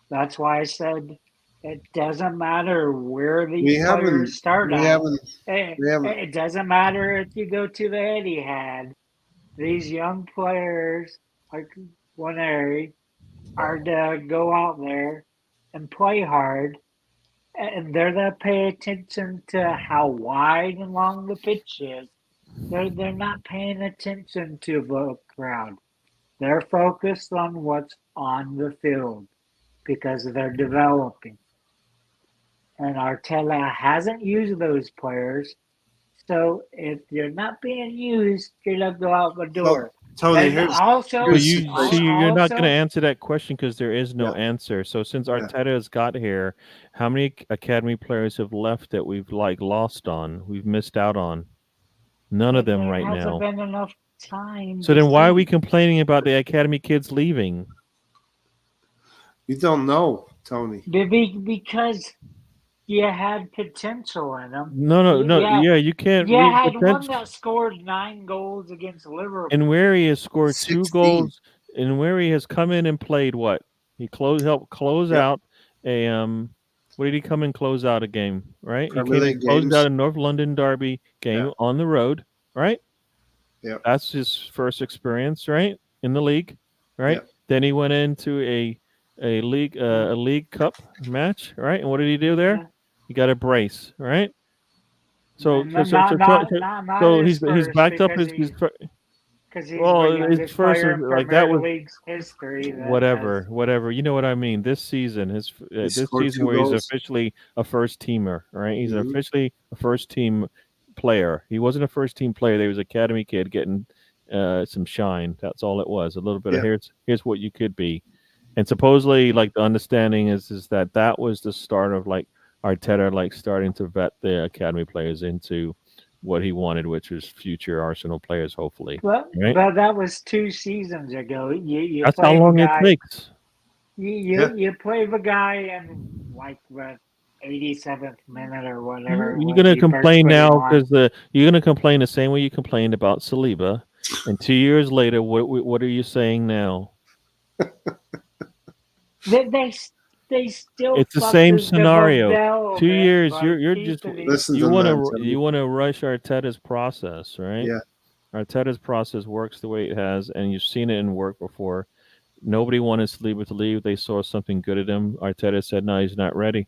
S2: That's why I said it doesn't matter where
S1: We
S2: these
S1: haven't.
S2: players start
S1: We
S2: out.
S1: haven't. We haven't.
S2: It doesn't matter if you go to the Etihad. These young players, like Waneri, are to go out there and play hard, and they're to pay attention to how wide and long the pitch is. They're not paying attention to the crowd. They're focused on what's on the field because they're developing. And Arteta hasn't used those players. So if you're not being used, you're gonna go out the door.
S1: Tony,
S2: And
S1: here's
S2: also,
S4: But
S1: here's the
S4: you
S1: situation.
S4: see, you're not going to
S2: also,
S4: answer that question because there is no answer. So since
S1: Yeah.
S4: Arteta has got here, how many academy players have left that we've lost on? We've missed out on. None of them
S2: there
S4: right
S2: hasn't
S4: now.
S2: been enough time.
S4: So
S2: to
S4: then why are we
S2: see.
S4: complaining about the academy kids leaving?
S1: You don't know, Tony.
S2: Because you had potential in them.
S4: No. Yeah, you can't.
S2: You
S4: read
S2: had one
S4: potential.
S2: that scored 9 goals against Liverpool.
S4: And where he has scored 2
S1: 16.
S4: goals, and where he has come in and played what? He helped close
S1: Yep.
S4: out a What did he come and close out a game? Right, he
S1: Premier
S4: came
S1: League
S4: and closed
S1: games.
S4: out a North London derby game
S1: Yeah.
S4: on the road. Right.
S1: Yeah.
S4: That's his first experience, right, in the league. Right.
S1: Yeah.
S4: Then he went into a league cup match. Right. And what did he do there?
S2: Yeah.
S4: He got a brace. Right. So
S2: Not
S4: he's
S2: first
S4: backed up
S2: because
S4: his
S2: because he's
S4: well,
S2: the
S4: his
S2: youngest
S4: first
S2: player
S4: is
S2: in
S4: like that
S2: Premier
S4: was
S2: League's history.
S4: whatever. You know what I mean? This season, this
S1: scored
S4: season
S1: 2
S4: where he's
S1: goals.
S4: officially a first teamer, right? He's
S1: Mhm.
S4: officially a first team player. He wasn't a first team player. He was an academy kid getting some shine. That's all it was. A little bit of here's what you could be. And supposedly, like the understanding is that was the start of like Arteta like starting to vet the academy players into what he wanted, which was future Arsenal players, hopefully.
S2: But
S4: Right?
S2: that was 2 seasons ago. You
S4: That's
S2: play
S4: how long
S2: the
S4: it
S2: guy.
S4: takes.
S2: You play the guy in like the 87th minute or whatever.
S4: You're gonna complain now because you're gonna complain the same way you complained about Saliba, and 2 years later, what are you saying now?
S2: They still.
S4: It's the same scenario. 2 years, you're just
S1: Listen
S4: you
S1: to
S4: want
S1: them,
S4: to
S1: Tony.
S4: you want to rush Arteta's process, right?
S1: Yeah.
S4: Arteta's process works the way it has, and you've seen it in work before. Nobody wanted Saliba to leave. They saw something good at him. Arteta said, "No, he's not ready."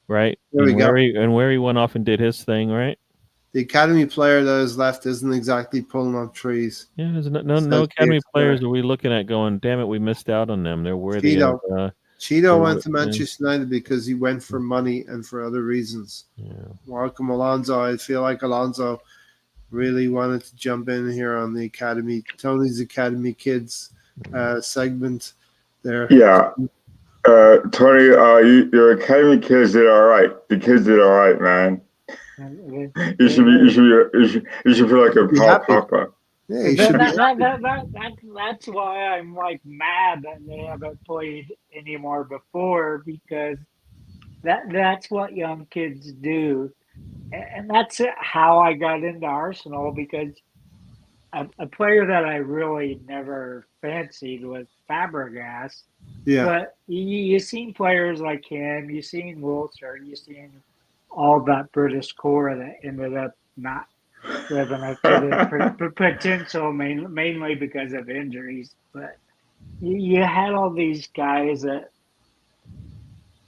S4: Right?
S1: There we go.
S4: Where he went off and did his thing, right?
S1: The academy player that is left isn't exactly pulling up trees.
S4: Yeah, there's no academy players that we looking at going, damn it, we missed out on them. They're worthy
S1: Cheeto went to Manchester United because he went for money and for other reasons.
S4: Yeah.
S1: Welcome Alonso. I feel like Alonso really wanted to jump in here on the academy, Tony's academy kids segment there.
S5: Yeah. Tony, your academy kids did all right. The kids did all right, man. You should feel like a papa.
S1: Yeah, you should
S2: that's why I'm like mad that they haven't played anymore before, because that's what young kids do, and that's how I got into Arsenal, because a player that I really never fancied was Fabregas.
S1: Yeah.
S2: But you've seen players like him, you've seen Wiltshire, you've seen all that British core that ended up not living up to the potential, mainly because of injuries. But you had all these guys that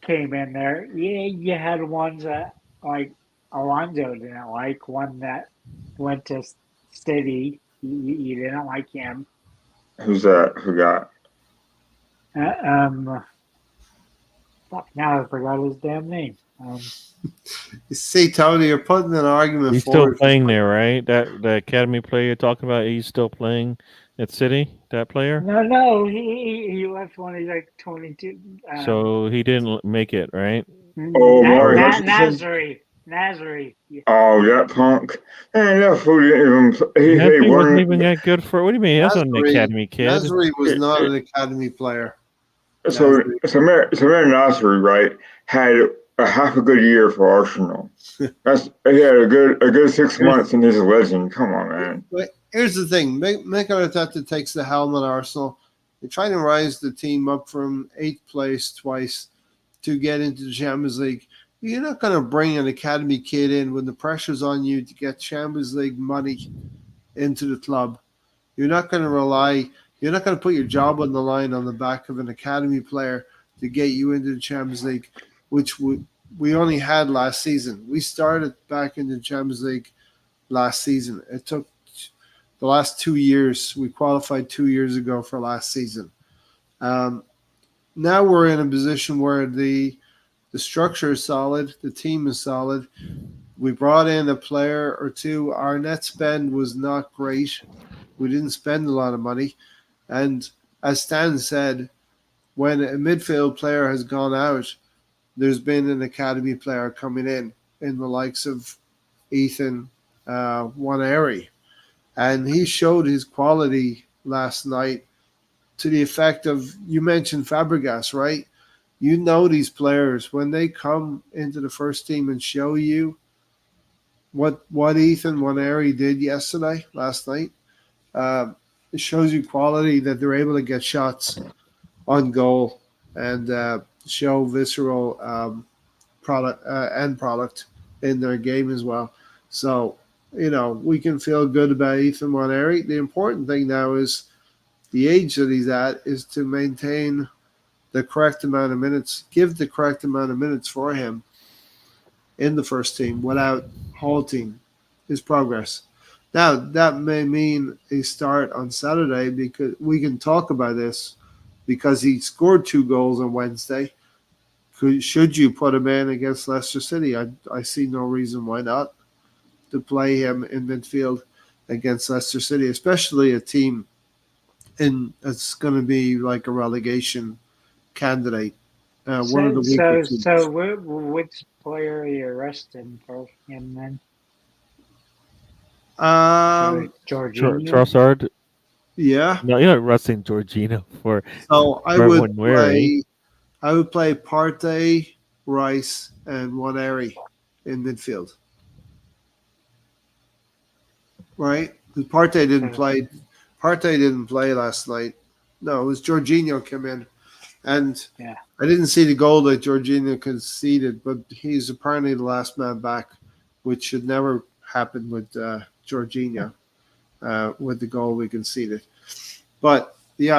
S2: came in there. Yeah, you had ones that, like Alonso didn't like, one that went to City. You didn't like him.
S5: Who's that? Who got?
S2: Fuck, now I forgot his damn name.
S1: You see, Tony, you're putting an argument
S4: he's
S1: forward.
S4: Still playing there, right? The academy player you're talking about, he's still playing at City, that player?
S2: No, he left when he's like 22.
S4: So he didn't make it, right?
S5: Oh, Mark Hutchinson.
S2: Nasri. Yeah.
S5: Oh, that punk. Man, that fool didn't even play.
S4: He wasn't even that good for. What do you mean? That's an academy kid.
S1: Nasri was not an academy player.
S5: So Samir Nasri, right, had a half a good year for Arsenal. He had a good 6 months and he's a legend. Come on, man.
S1: But here's the thing: Mikel Arteta takes the helm at Arsenal. They're trying to rise the team up from 8th place twice to get into the Champions League. You're not going to bring an academy kid in when the pressure's on you to get Champions League money into the club. You're not going to rely. You're not going to put your job on the line on the back of an academy player to get you into the Champions League, which we only had last season. We started back in the Champions League last season. It took the last 2 years. We qualified 2 years ago for last season. Now we're in a position where the structure is solid. The team is solid. We brought in a player or two. Our net spend was not great. We didn't spend a lot of money. And as Stan said, when a midfield player has gone out, there's been an academy player coming in the likes of Ethan Waneri. And he showed his quality last night to the effect of, you mentioned Fabregas, right? You know these players, when they come into the first team and show you what Ethan Waneri did last night, it shows you quality, that they're able to get shots on goal and show visceral product in their game as well. So, we can feel good about Ethan Waneri. The important thing now is the age that he's at is to maintain the correct amount of minutes, give the correct amount of minutes for him in the first team without halting his progress. Now, that may mean a start on Saturday, because we can talk about this, because he scored 2 goals on Wednesday. Should you put him in against Leicester City? I see no reason why not, to play him in midfield against Leicester City, especially a team it's going to be like a relegation candidate. One of the weaker teams.
S2: So which player are you resting for him then? Jorginho?
S4: Trossard.
S1: Yeah.
S4: No, you're not resting Jorginho for.
S1: So I would play Partey, Rice, and Waneri in midfield. Right? Because Partey didn't play. Partey didn't play last night. No, it was Jorginho came in. And I didn't see the goal that Jorginho conceded, but he's apparently the last man back, which should never happen with Jorginho, with the goal we conceded. But, yeah,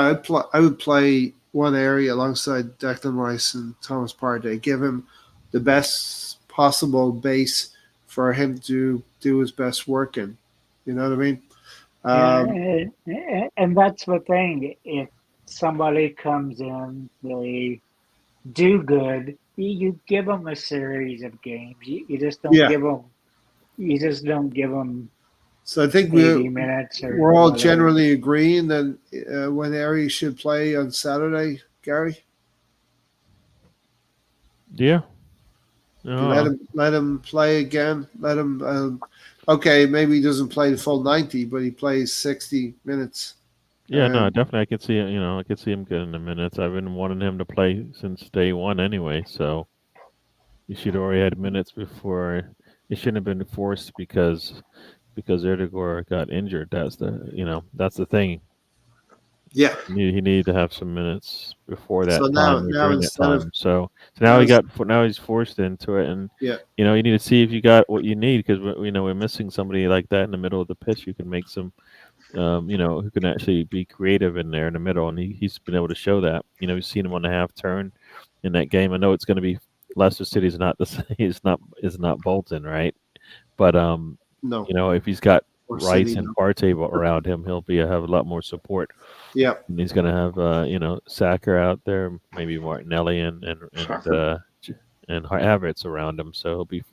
S1: I would play Waneri alongside Declan Rice and Thomas Partey, give him the best possible base for him to do his best work in. You know what I mean?
S2: And that's the thing. If somebody comes in, they do good, you give them a series of games. You just don't give them. You just don't give them.
S1: So I think
S2: 80 minutes.
S1: We're all generally agreeing that Waneri should play on Saturday, Gary.
S4: Yeah.
S1: Let him play again. Let him. Okay, maybe he doesn't play the full 90, but he plays 60 minutes.
S4: Yeah, no, definitely. I could see it. I could see him getting the minutes. I've been wanting him to play since day one, anyway. So he should have already had minutes before. It shouldn't have been forced because Erdegaard got injured. That's the thing.
S1: Yeah,
S4: he needed to have some minutes before that.
S1: So now
S4: now he's forced into it, and
S1: yeah,
S4: you need to see if you got what you need, because we're missing somebody like that in the middle of the pitch who can make some, who can actually be creative in there in the middle, and he's been able to show that. We've seen him on the half turn in that game. I know it's going to be Leicester City's not the same. It's not Bolton, right? But
S1: no,
S4: if he's got
S1: Or
S4: Rice
S1: City,
S4: and
S1: no.
S4: Partey around him, he'll have a lot more support.
S1: Yeah,
S4: And he's going to have Saka out there, maybe Martinelli and Havertz around him, so he'll be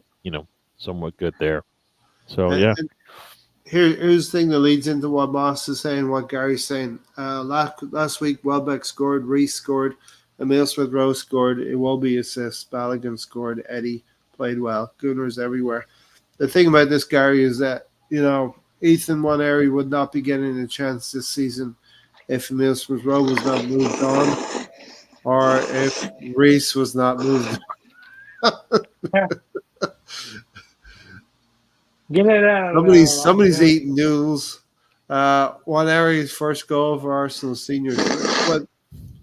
S4: somewhat good there. So yeah.
S1: And here's the thing that leads into what Moss is saying, what Gary's saying. Last week, Welbeck scored, Reece scored, Emil Smith-Rowe scored. Iwobi assists. Balogun scored. Eddie played well. Gunners everywhere. The thing about this, Gary, is that, Ethan Nwaneri would not be getting a chance this season if Emil Smith-Rowe was not moved on, or if Reese was not moved on.
S2: Get it out.
S1: Somebody's eating noodles. Nwaneri's first goal for Arsenal senior, but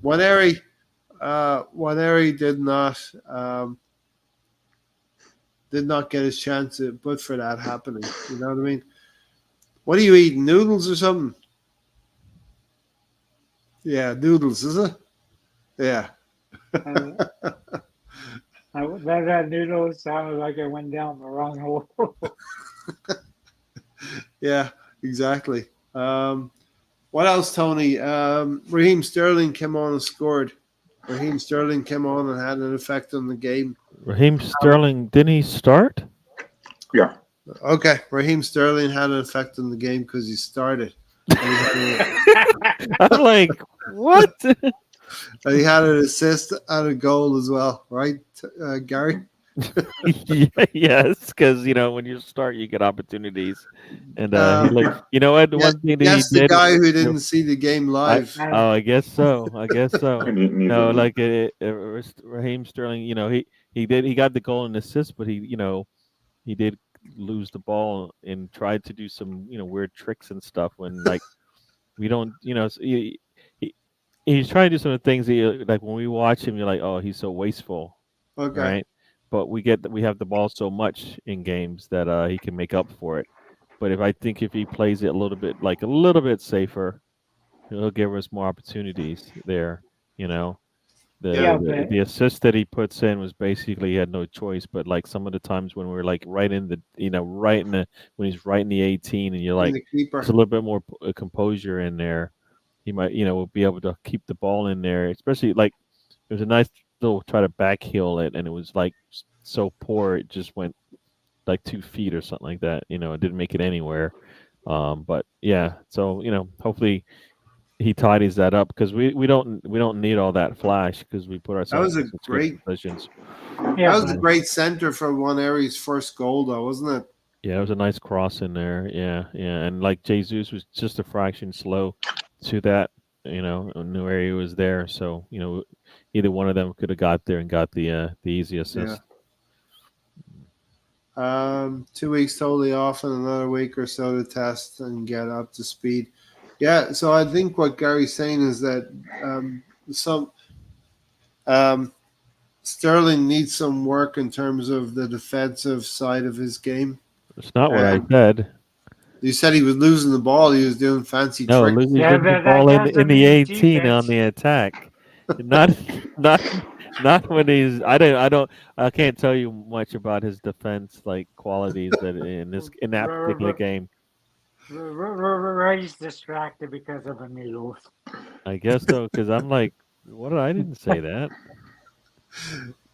S1: Nwaneri did not get his chance, but for that happening. You know what I mean? What are you eating? Noodles or something? Yeah, noodles, is it? Yeah.
S2: That noodle sounded like it went down the wrong hole.
S1: Yeah, exactly. What else, Tony? Raheem Sterling came on and scored. Raheem Sterling came on and had an effect on the game.
S4: Raheem Sterling, didn't he start?
S5: Yeah.
S1: Okay, Raheem Sterling had an effect on the game because he started.
S4: I'm like, what?
S1: And he had an assist and a goal as well, right, Gary?
S4: Yes, because when you start, you get opportunities, and he looked. You know what? One thing that he
S1: Yes, the
S4: did.
S1: guy who didn't see the game live.
S4: I guess so. I guess so. No, like Raheem Sterling. He got the goal and assist, but he did lose the ball and tried to do some weird tricks and stuff when we don't so he's trying to do some of the things that like when we watch him, you're like, oh, he's so wasteful.
S1: Okay.
S4: Right. But we have the ball so much in games that he can make up for it. But if he plays it a little bit safer, he'll give us more opportunities there. The assist that he puts in was basically he had no choice. But like some of the times when we're like right in the when he's right in the 18 and you're like there's a little bit more composure in there, he might will be able to keep the ball in there. Especially like it was a nice little try to backheel it, and it was like so poor it just went like 2 feet or something like that. It didn't make it anywhere. But yeah, so hopefully he tidies that up because we don't need all that flash because we put ourselves in great positions.
S1: That was a great center for Nwaneri's first goal, though, wasn't it?
S4: Yeah, it was a nice cross in there. Yeah, and like Jesus was just a fraction slow to that. Nwaneri was there, so either one of them could have got there and got the easy assist.
S1: Yeah. 2 weeks totally off and another week or so to test and get up to speed. Yeah, so I think what Gary's saying is that Sterling needs some work in terms of the defensive side of his game.
S4: It's not what I said.
S1: You said he was losing the ball. He was doing fancy tricks.
S4: No, losing the ball in the 18 on the attack. Not when he's. I can't tell you much about his defense qualities in that particular game.
S2: Ray's distracted because of the noodles.
S4: I guess so, because I'm like, what? I didn't say that.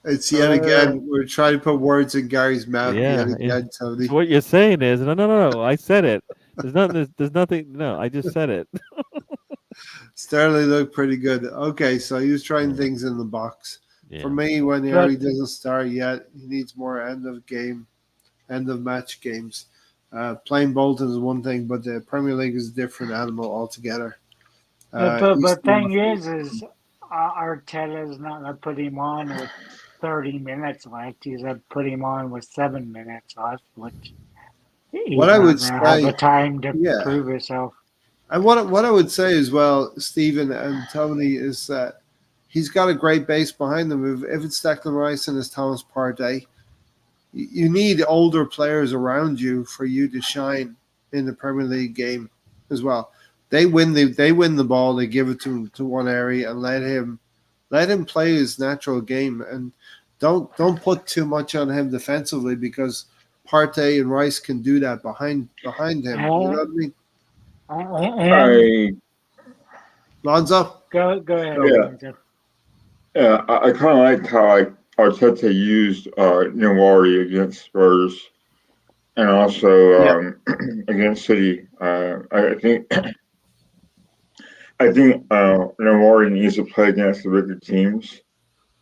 S1: It's yet again. We're trying to put words in Gary's mouth.
S4: Yeah,
S1: yet again, Tony.
S4: What you're saying is no. I said it. There's nothing. No, I just said it.
S1: Sterling looked pretty good. Okay, so he was trying things in the box. Yeah. For me, when Harry doesn't start yet, he needs more end of match games. Playing Bolton is one thing, but the Premier League is a different animal altogether.
S2: But the thing is Arteta's not going to put him on with 30 minutes left. He's going to put him on with 7 minutes left, which
S1: what I would say,
S2: have the time to prove himself.
S1: And what I would say as well, Stephen and Tony, is that he's got a great base behind him. If it's Declan Rice and it's Thomas Partey, you need older players around you for you to shine in the Premier League game as well. They win the ball, they give it to one area and let him play his natural game, and don't put too much on him defensively because Partey and Rice can do that behind him. You know what I mean? Lonzo?
S2: Go ahead.
S5: Yeah, I kind of liked how Arteta used Nwaneri against Spurs and also against City. I I think Namori needs to play against the bigger teams.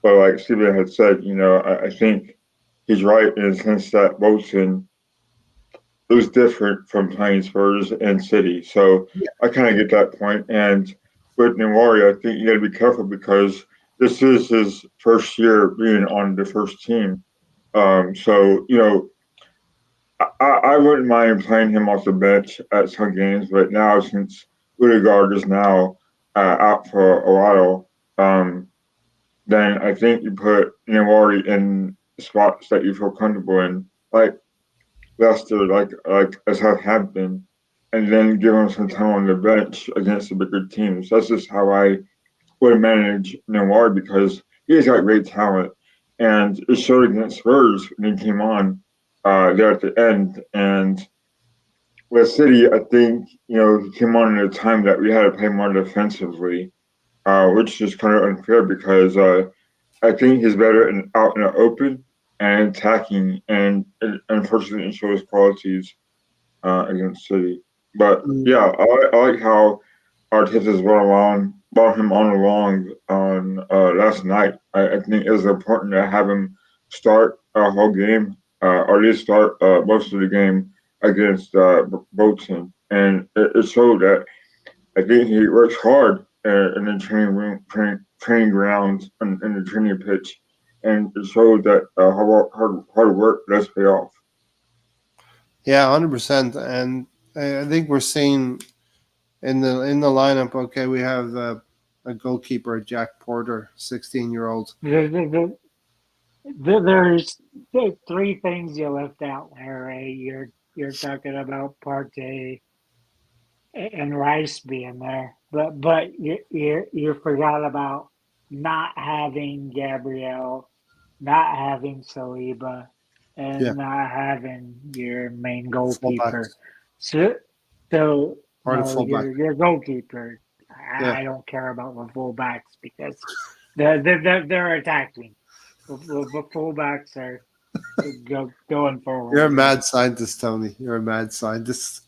S5: But like Steven had said, I think he's right in the sense that Bolton was different from playing Spurs and City. So I kind of get that point. And with Namori, I think you got to be careful because this is his first year being on the first team. So I wouldn't mind playing him off the bench at some games, but now since Odegaard is now out for a while, then I think you put Namori in spots that you feel comfortable in, like Leicester, like as Southampton, and then give him some time on the bench against the bigger teams. That's just how I would manage Namori because he's got great talent, and it showed against Spurs when he came on there at the end. And with City, I think he came on at a time that we had to play more defensively, which is kind of unfair because I think he's better out in the open and attacking, and unfortunately it shows qualities against City. But yeah, I like how Arteta's brought him on along on last night. I think it was important to have him start a whole game, or at least start most of the game against Bolton, and it showed that I think he works hard in the training room, training grounds, and in the training pitch, and it showed that hard work does pay off.
S1: Yeah, 100%. And I think we're seeing in the lineup. Okay, we have a goalkeeper, Jack Porter, 16-year-old.
S2: There's three things you left out, Larry. You're talking about Partey and Rice being there, but you forgot about not having Gabriel, not having Saliba, and not having your main goalkeeper.
S1: Fullbacks.
S2: So
S1: Or the
S2: no,
S1: fullback.
S2: your goalkeeper. I don't care about the fullbacks because they're attacking. The fullbacks are going forward.
S1: You're a mad scientist, Tony. You're a mad scientist.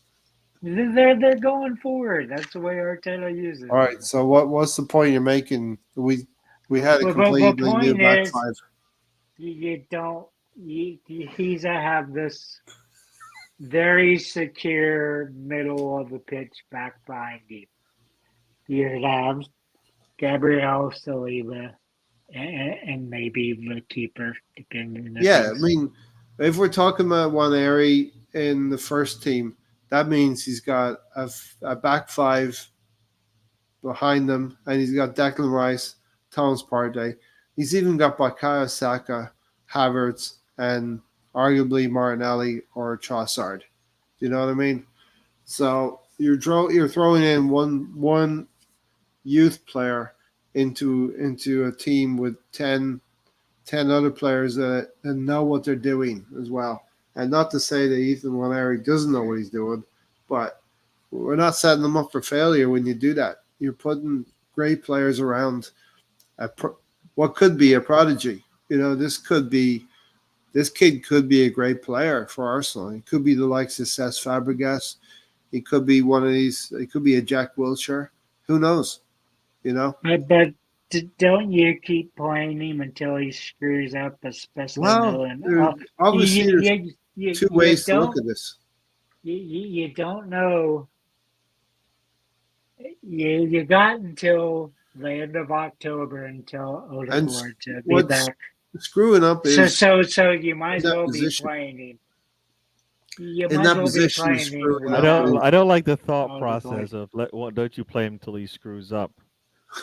S2: They're going forward. That's the way Arteta uses it.
S1: All right. So what's the point you're making? We had a completely new back five.
S2: You don't. He's to have this very secure middle of the pitch back behind you. You have Gabriel Saliba and maybe the keeper, depending.
S1: Yeah, I mean, if we're talking about one area in the first team, that means he's got a back five behind them, and he's got Declan Rice, Thomas Partey. He's even got Bukayo Saka, Havertz, and arguably Martinelli or Trossard. Do you know what I mean? So you're throwing in one youth player into a team with 10 other players that know what they're doing as well. And not to say that Ethan Waneri doesn't know what he's doing, but we're not setting them up for failure when you do that. You're putting great players around what could be a prodigy. This kid could be a great player for Arsenal. He could be the likes of Cesc Fabregas. He could be one of these. He could be a Jack Wilshere. Who knows?
S2: But don't you keep playing him until he screws up, especially
S1: obviously there's two ways to look at this.
S2: You don't know. You got until the end of October until Odegaard to be back.
S1: Screwing up is
S2: so you might as well be playing him. You
S1: in
S2: might
S1: that
S2: well
S1: position,
S2: be playing him.
S4: I don't like the thought process of don't you play him until he screws up.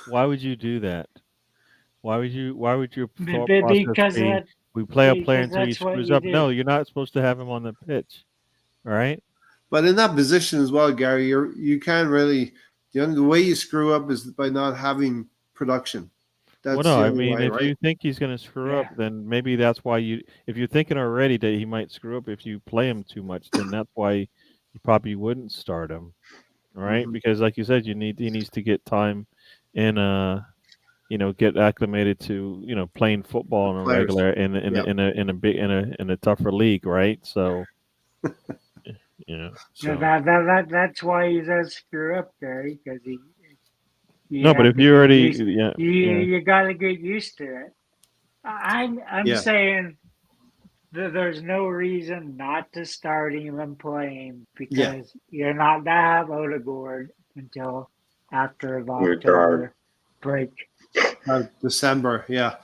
S4: Why would you do that? Why would your thought process be we play a player until he screws up? No, you're not supposed to have him on the pitch. All right?
S1: But in that position as well, Gary, you can't really the way you screw up is by not having production. That's
S4: if you think he's going to screw up, then maybe that's why if you're thinking already that he might screw up if you play him too much, then that's why you probably wouldn't start him. All right? Mm-hmm. Because like you said, he needs to get time in get acclimated to playing football in a regular in a tougher league, right? So
S2: that's why he does screw up, Gary, because
S4: No, but
S2: have
S4: if
S2: to
S4: you
S2: get
S4: already,
S2: used,
S4: yeah,
S2: you
S4: yeah,
S2: you gotta get used to it. I'm
S1: Yeah.
S2: saying that there's no reason not to start him playing
S1: Yeah.
S2: because you're not gonna have Odegaard until after the
S5: Odegaard.
S2: October break.
S1: December, yeah.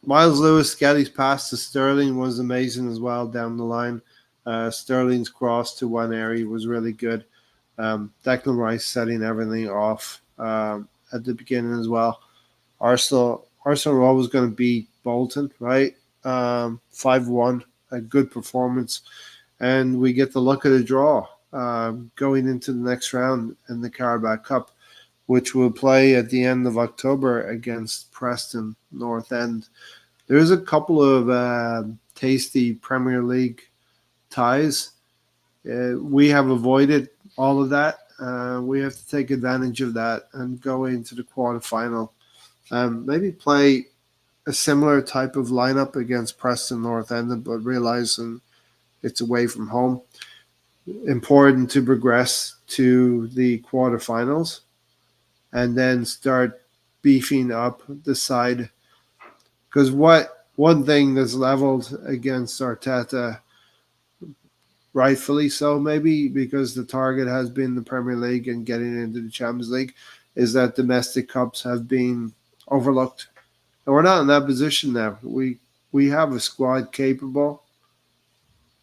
S1: Miles Lewis, Skelly's pass to Sterling was amazing as well down the line. Sterling's cross to one area was really good. Declan Rice setting everything off at the beginning as well. Arsenal are always going to beat Bolton, right? 5-1, a good performance. And we get the luck of the draw going into the next round in the Carabao Cup, which will play at the end of October against Preston North End. There's a couple of tasty Premier League ties. We have avoided all of that. We have to take advantage of that and go into the quarterfinal. Maybe play a similar type of lineup against Preston North End, but realizing it's away from home. Important to progress to the quarterfinals and then start beefing up the side. Because one thing that's leveled against Arteta, rightfully so, maybe because the target has been the Premier League and getting into the Champions League, is that domestic cups have been overlooked. And we're not in that position now. We have a squad capable.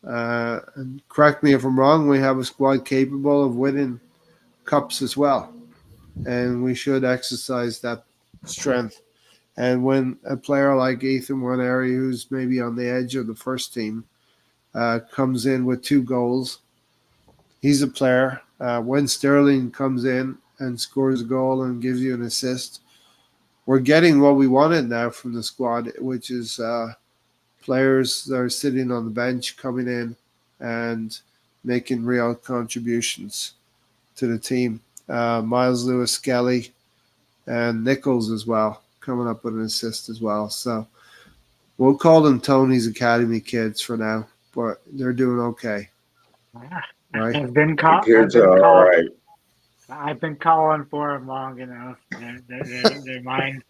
S1: And correct me if I'm wrong. We have a squad capable of winning cups as well, and we should exercise that strength. And when a player like Ethan Waneri, who's maybe on the edge of the first team, comes in with 2 goals, he's a player. When Sterling comes in and scores a goal and gives you an assist, we're getting what we wanted now from the squad, which is players that are sitting on the bench coming in and making real contributions to the team. Miles Lewis, Skelly, and Nichols as well, coming up with an assist as well. So we'll call them Tony's Academy kids for now, but they're doing okay, right?
S2: I've been
S5: The kids are all right.
S2: I've been calling for them long enough. They're mine.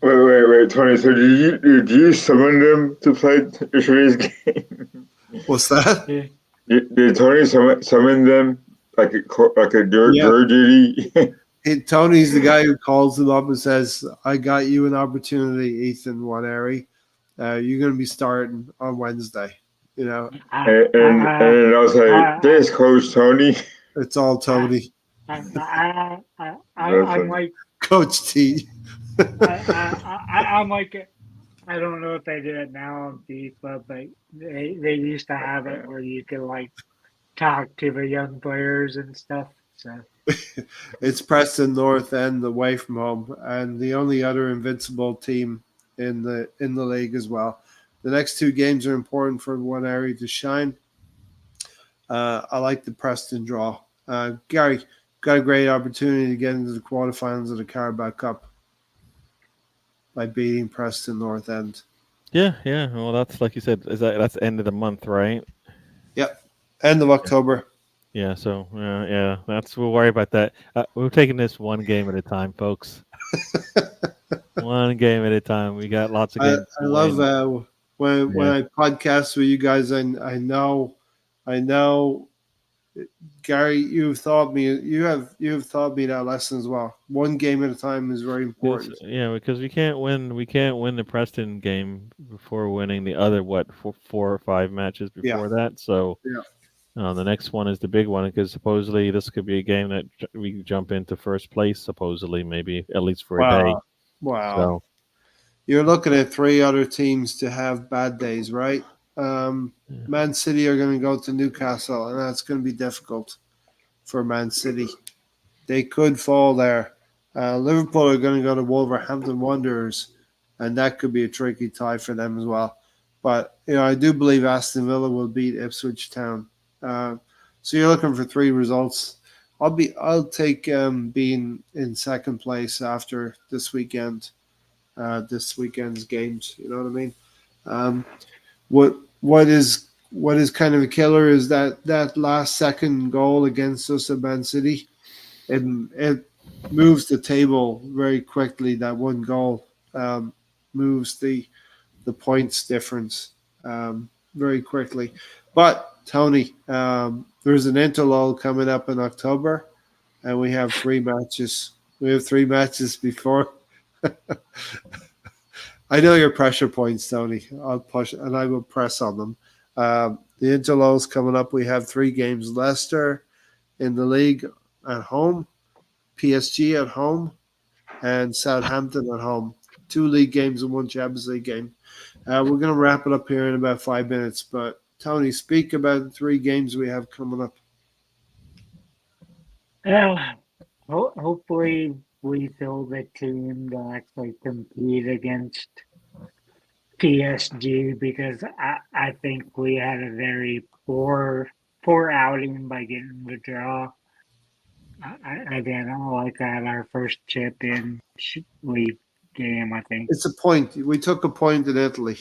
S5: Wait, Tony. So did you summon them to play yesterday's game?
S1: What's that?
S2: Yeah.
S5: Did Tony summon them like a jury duty?
S1: Tony's the guy who calls them up and says, "I got you an opportunity, Ethan Waneri. You're going to be starting on Wednesday." You know,
S5: and I was like, "This Coach Tony."
S1: it's all Tony,
S2: I'm like
S1: Coach T.
S2: I'm like I don't know if they do it now on FIFA, but they used to have it where you could like talk to the young players and stuff. So
S1: It's Preston North End away from home, and the only other invincible team in the league as well. The next 2 games are important for one area to shine. I like the Preston draw. Gary got a great opportunity to get into the quarterfinals of the Carabao Cup by beating Preston North End.
S4: yeah, yeah. Well, that's like you said. That's end of the month, right?
S1: Yep, end of October.
S4: Yeah. So yeah, we'll worry about that. We're taking this one game at a time, folks. One game at a time. We got lots of games.
S1: I love when I podcast with you guys. I know, Gary, you've taught me. You have taught me that lesson as well. One game at a time is very important.
S4: Yeah, because we can't win the Preston game before winning the other 4 or 5 matches before that. So the next one is the big one because supposedly this could be a game that we jump into first place. Supposedly, maybe at least for a day.
S1: Wow.
S4: So
S1: you're looking at 3 other teams to have bad days, right? Man City are going to go to Newcastle, and that's going to be difficult for Man City. They could fall there. Liverpool are going to go to Wolverhampton Wanderers, and that could be a tricky tie for them as well. But I do believe Aston Villa will beat Ipswich Town. So you're looking for 3 results. I'll take being in second place after this weekend. This weekend's games. You know what I mean? What is kind of a killer is that last second goal against us at Man City. It moves the table very quickly. That one goal moves the points difference very quickly. But Tony, there's an interlull coming up in October, and we have 3 matches. We have 3 matches before. I know your pressure points, Tony. I'll push and I will press on them. The interlull's coming up. We have 3 games: Leicester in the league at home, PSG at home, and Southampton at home. 2 league games and 1 Champions League game. We're going to wrap it up here in about 5 minutes. But Tony, speak about the 3 games we have coming up.
S2: Well, hopefully we build a team to actually compete against PSG, because I think we had a very poor outing by getting the draw. I didn't like that, our first chip-in league game, I think.
S1: It's a point. We took a point in Italy.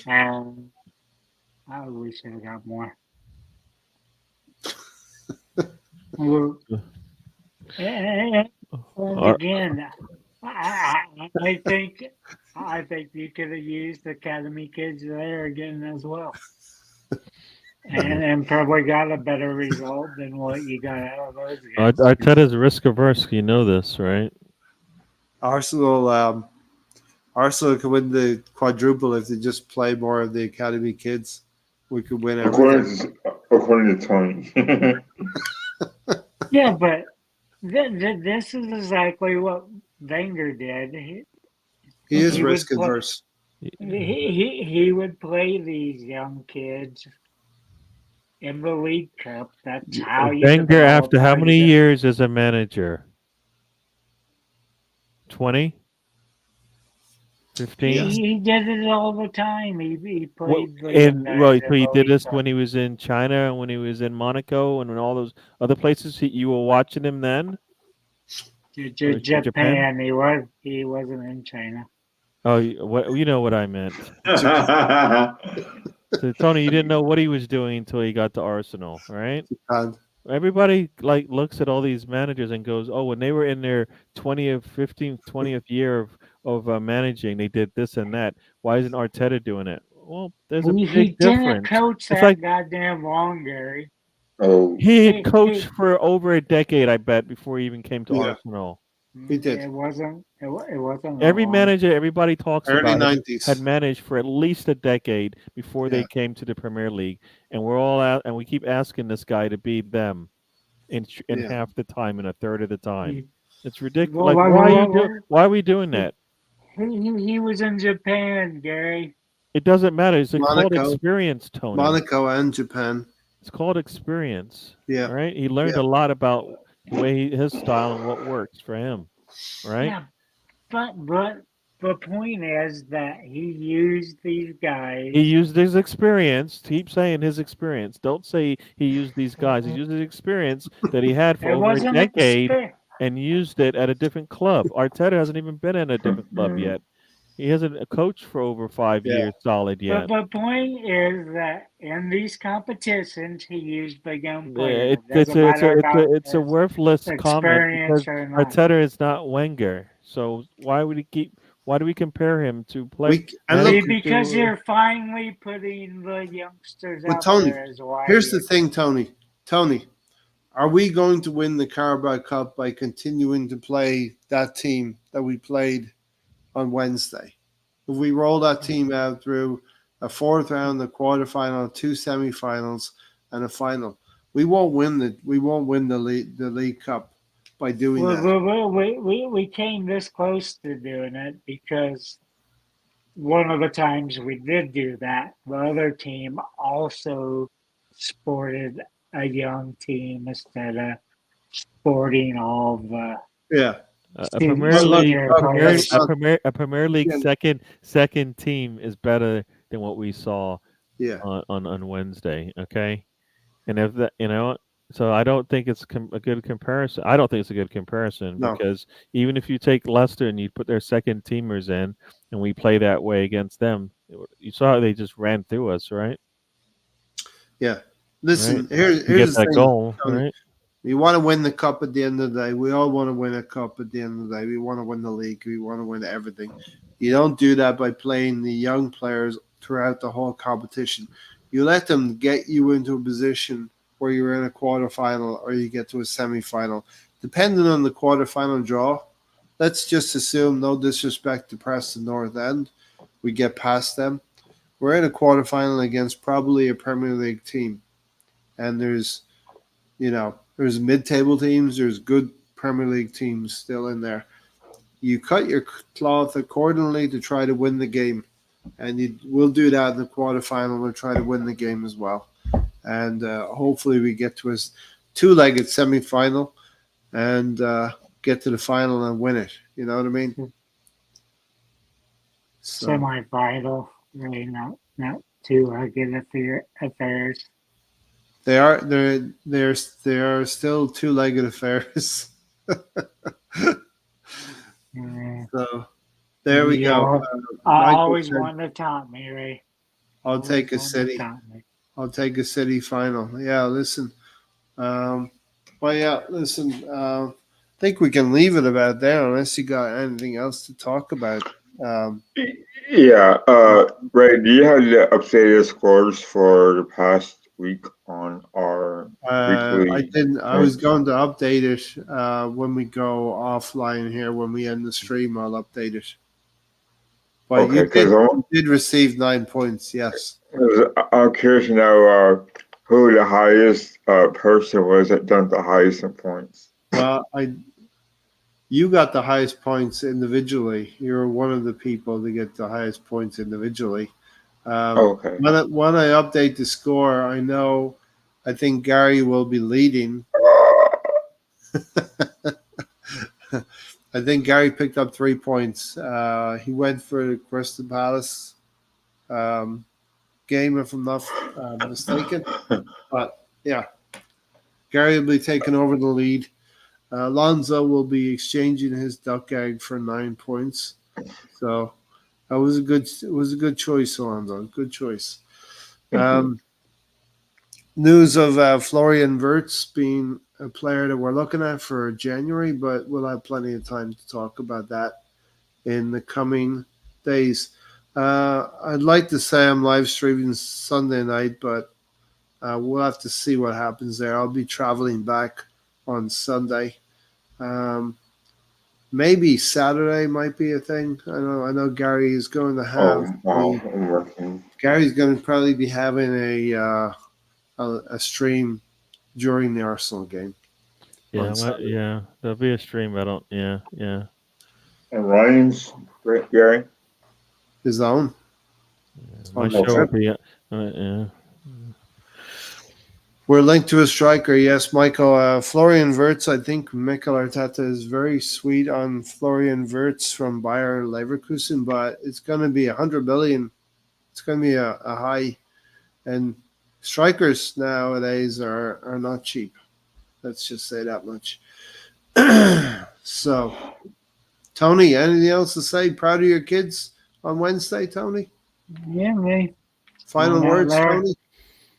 S2: We should have got more. And again, I think you could have used academy kids there again as well, and probably got a better result than what you got out of those guys.
S4: Arteta's risk averse. You know this, right?
S1: Arsenal could win the quadruple if they just play more of the academy kids. We could win everything.
S5: According to Tony.
S2: Yeah, but this is exactly what Wenger did.
S1: He is risk averse.
S2: He would play these young kids in the League Cup. That's how you.
S4: Wenger, after how many years as a manager? 20? 15?
S2: He did it all the time. He played.
S4: He did this when he was in China and when he was in Monaco and in all those other places. You were watching him then?
S2: Japan. He wasn't in China.
S4: Oh, you know what I meant. So, Tony, you didn't know what he was doing until he got to Arsenal, right? Everybody looks at all these managers and goes, "Oh, when they were in their 20th, 15th, 20th year of managing, they did this and that. Why isn't Arteta doing it?" Well, there's a big difference.
S2: He didn't coach that goddamn long, Gary.
S5: Oh,
S4: he had coached for over a decade, I bet, before he even came to Arsenal.
S1: He did.
S2: It wasn't.
S4: Every manager everybody talks
S1: early
S4: about
S1: 90s
S4: had managed for at least a decade before they came to the Premier League, and we're all out, and we keep asking this guy to beat them in half the time and a third of the time. It's ridiculous. Why are we doing that?
S2: He was in Japan, Gary.
S4: It doesn't matter. It's called experience, Tony.
S1: Monaco and Japan.
S4: It's called experience.
S1: Yeah.
S4: Right. He learned a lot about the way his style and what works for him. Right.
S2: Yeah, but the point is that he used these guys.
S4: He used his experience. Keep saying his experience. Don't say he used these guys. He used his experience that he had for over a decade and used it at a different club. Arteta hasn't even been in a different club yet. He hasn't coached for over 5 years solid yet.
S2: But the point is that in these competitions, he used the young players.
S4: It's a worthless comment because Arteta is not Wenger. So why do we compare him to play?
S2: Because you're finally putting the youngsters out there as well.
S1: Here's the thing, Tony. Tony, are we going to win the Carabao Cup by continuing to play that team that we played on Wednesday? If we roll that team out through a 4th round, a quarterfinal, 2 semifinals, and a final, we won't win the League Cup by doing that.
S2: We came this close to doing it because one of the times we did do that, the other team also sported a young team instead of sporting all the
S4: A Premier League second team is better than what we saw on Wednesday. Okay, and if that so I don't think it's a good comparison. I don't think it's a good comparison because even if you take Leicester and you put their second teamers in and we play that way against them, you saw how they just ran through us, right?
S1: Yeah. Listen,
S4: right? Here's the thing, goal, right?
S1: We want to win the cup at the end of the day. We all want to win a cup at the end of the day. We want to win the league. We want to win everything. You don't do that by playing the young players throughout the whole competition. You let them get you into a position where you're in a quarterfinal or you get to a semifinal. Depending on the quarterfinal draw, let's just assume, no disrespect to Preston North End, we get past them. We're in a quarterfinal against probably a Premier League team. And there's mid-table teams, there's good Premier League teams still in there. You cut your cloth accordingly to try to win the game. And we'll do that in the quarterfinal. We'll try to win the game as well. And hopefully we get to a two-legged semifinal and get to the final and win it. You know what I mean? So,
S2: Semi-final, really not two-legged affairs.
S1: they are still two-legged affairs. So there we go.
S2: I always want to top me, Ray.
S1: I'll take a City. I'll take a City final. Yeah, listen. I think we can leave it about there unless you got anything else to talk about.
S5: Yeah, Ray, do you have the updated scores for the past week on our weekly?
S1: I didn't. I was going to update it when we go offline here. When we end the stream, I'll update it. But
S5: Okay,
S1: you did receive 9 points, yes.
S5: I'm curious to know who the highest person was that done the highest in points.
S1: Well, you got the highest points individually. You're one of the people that get the highest points individually.
S5: Okay.
S1: When I update the score, I think Gary will be leading. I think Gary picked up 3 points. He went for the Crystal Palace game, if I'm not mistaken. But yeah, Gary will be taking over the lead. Alonso will be exchanging his duck egg for 9 points. So that was a good choice, Alonso. Good choice. News of Florian Wirtz being a player that we're looking at for January, but we'll have plenty of time to talk about that in the coming days. I'd like to say I'm live streaming Sunday night, but we'll have to see what happens there. I'll be traveling back on Sunday. Maybe Saturday might be a thing. I know Gary is going to have. Gary's going to probably be having a stream during the Arsenal game.
S4: Yeah, there'll be a stream. Yeah.
S5: And Ryan's Gary.
S1: His own.
S4: My show will be. Yeah.
S1: We're linked to a striker, yes, Michael. Florian Wirtz, I think Mikel Arteta is very sweet on Florian Wirtz from Bayer Leverkusen, but it's going to be 100 million. It's going to be a high. And strikers nowadays are not cheap. Let's just say that much. So, Tony, anything else to say? Proud of your kids on Wednesday, Tony?
S2: Yeah, Ray.
S1: Final words, Tony?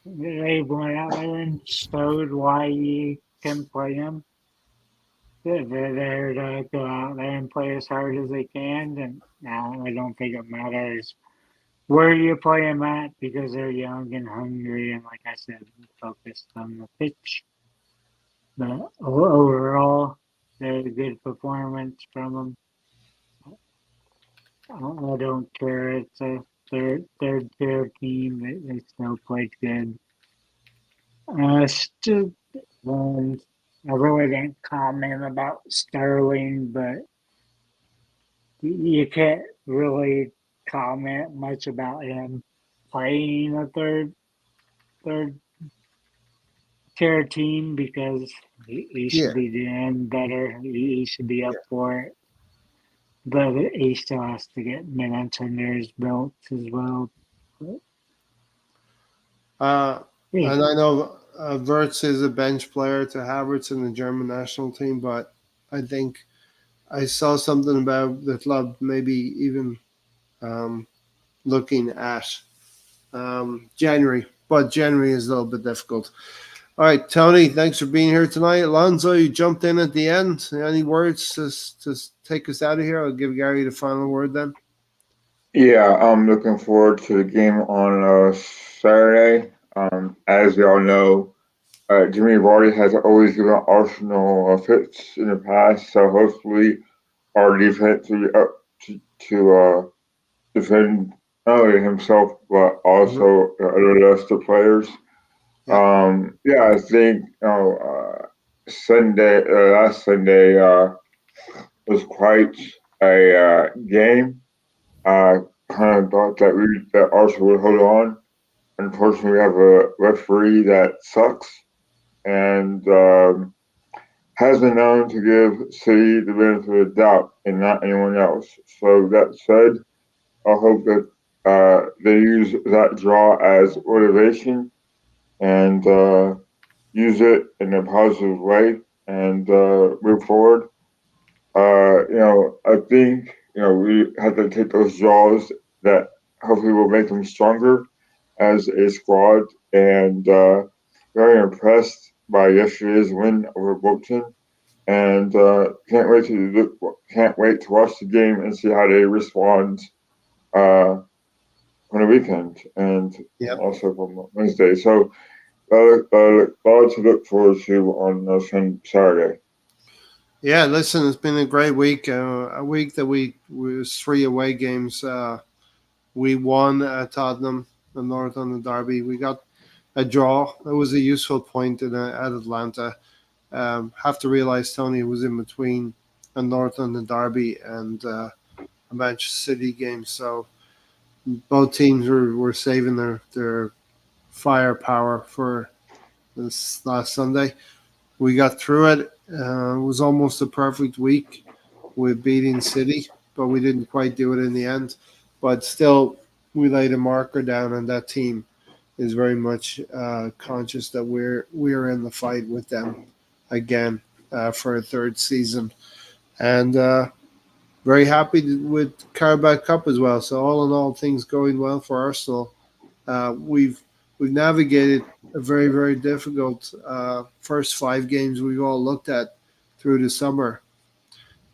S2: They went out there and showed why you can play them. They're there to go out there and play as hard as they can. And now I don't think it matters where you play them at because they're young and hungry. And like I said, focused on the pitch. But overall, there's a good performance from them. I don't care. It's their team. They still played good. I really didn't comment about Sterling, but you can't really comment much about him playing a third tier team because he should be doing better. He should be up for it. But he still has to get minutes under his belt as well.
S1: And I know Wirtz is a bench player to Havertz in the German national team, but I think I saw something about the club maybe even looking at January. But January is a little bit difficult. All right, Tony, thanks for being here tonight. Alonso, you jumped in at the end. Any words to take us out of here? I'll give Gary the final word then.
S5: Yeah, I'm looking forward to the game on Saturday. As we all know, Jimmy Vardy has always given Arsenal fits in the past, so hopefully our defense will be up to defend not only himself but also the rest of the players. Yeah, I think Sunday, last Sunday was quite a game. I kind of thought that Arsenal would hold on. Unfortunately, we have a referee that sucks and has been known to give City the benefit of the doubt and not anyone else. So that said, I hope that they use that draw as motivation and use it in a positive way and move forward. I think we have to take those draws that hopefully will make them stronger as a squad. And very impressed by yesterday's win over Bolton, and can't wait to watch the game and see how they respond on the weekend and also from Wednesday. So lot to look forward to on Saturday.
S1: Yeah, listen, it's been a great week. A week that we was 3 away games. We won at Tottenham, the North London derby. We got a draw. It was a useful point at Atlanta. Have to realize Tony was in between a North London derby and a Manchester City game. So both teams were saving their firepower for this last Sunday. We got through it. It was almost a perfect week with beating City, but we didn't quite do it in the end. But still, we laid a marker down, and that team is very much conscious that we're in the fight with them again for a third season, and very happy with Carabao Cup as well. So all in all, things going well for Arsenal. We've navigated a very, very difficult first 5 games we've all looked at through the summer.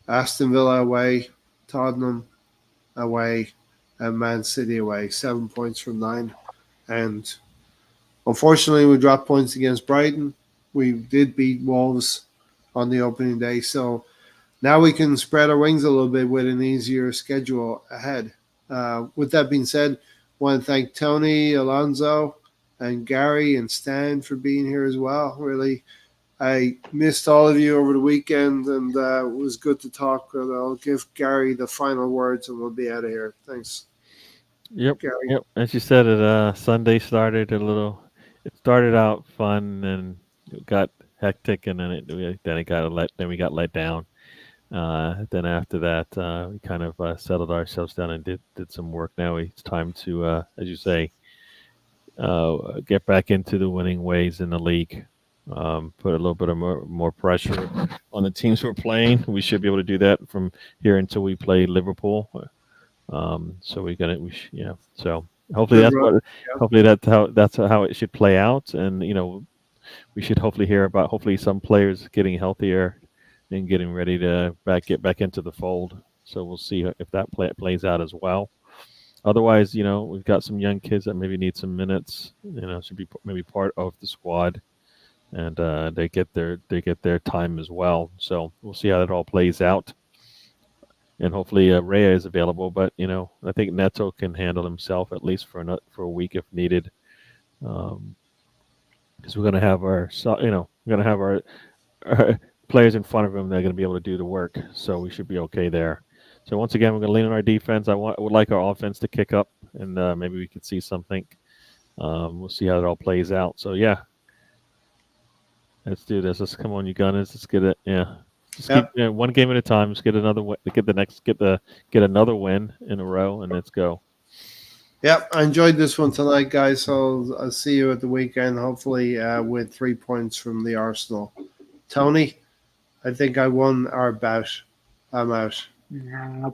S1: Aston Villa away, Tottenham away, and Man City away. 7 points from 9. And unfortunately, we dropped points against Brighton. We did beat Wolves on the opening day. So now we can spread our wings a little bit with an easier schedule ahead. With that being said, I want to thank Tony, Alonso, and Gary and Stan for being here as well. Really, I missed all of you over the weekend, and it was good to talk. I'll give Gary the final words, and we'll be out of here. Thanks.
S4: Yep.
S1: Gary.
S4: Yep. As you said, Sunday started a little. It started out fun and it got hectic, and then we got let down. Then after that, we kind of settled ourselves down and did some work. Now it's time to, as you say, get back into the winning ways in the league. Put a little bit of more pressure on the teams we're playing. We should be able to do that from here until we play Liverpool. So So hopefully that's how it should play out, and we should hopefully hear about some players getting healthier and getting ready to get back into the fold. So we'll see if that plays out as well. Otherwise, we've got some young kids that maybe need some minutes. Should be maybe part of the squad, and they get their time as well. So we'll see how that all plays out. And hopefully Raya is available, but I think Neto can handle himself at least for a week if needed, because we're going to have our players in front of him. They're going to be able to do the work, so we should be okay there. So once again, we're going to lean on our defense. I would like our offense to kick up, and maybe we could see something. We'll see how it all plays out. So yeah, let's do this. Let's come on, you Gunners. Let's get it. Yeah. Just keep one game at a time. Just get another get another win in a row, and let's go.
S1: Yeah, I enjoyed this one tonight, guys. So I'll see you at the weekend, hopefully with 3 points from the Arsenal. Tony, I think I won our bout. I'm out.
S2: Yeah.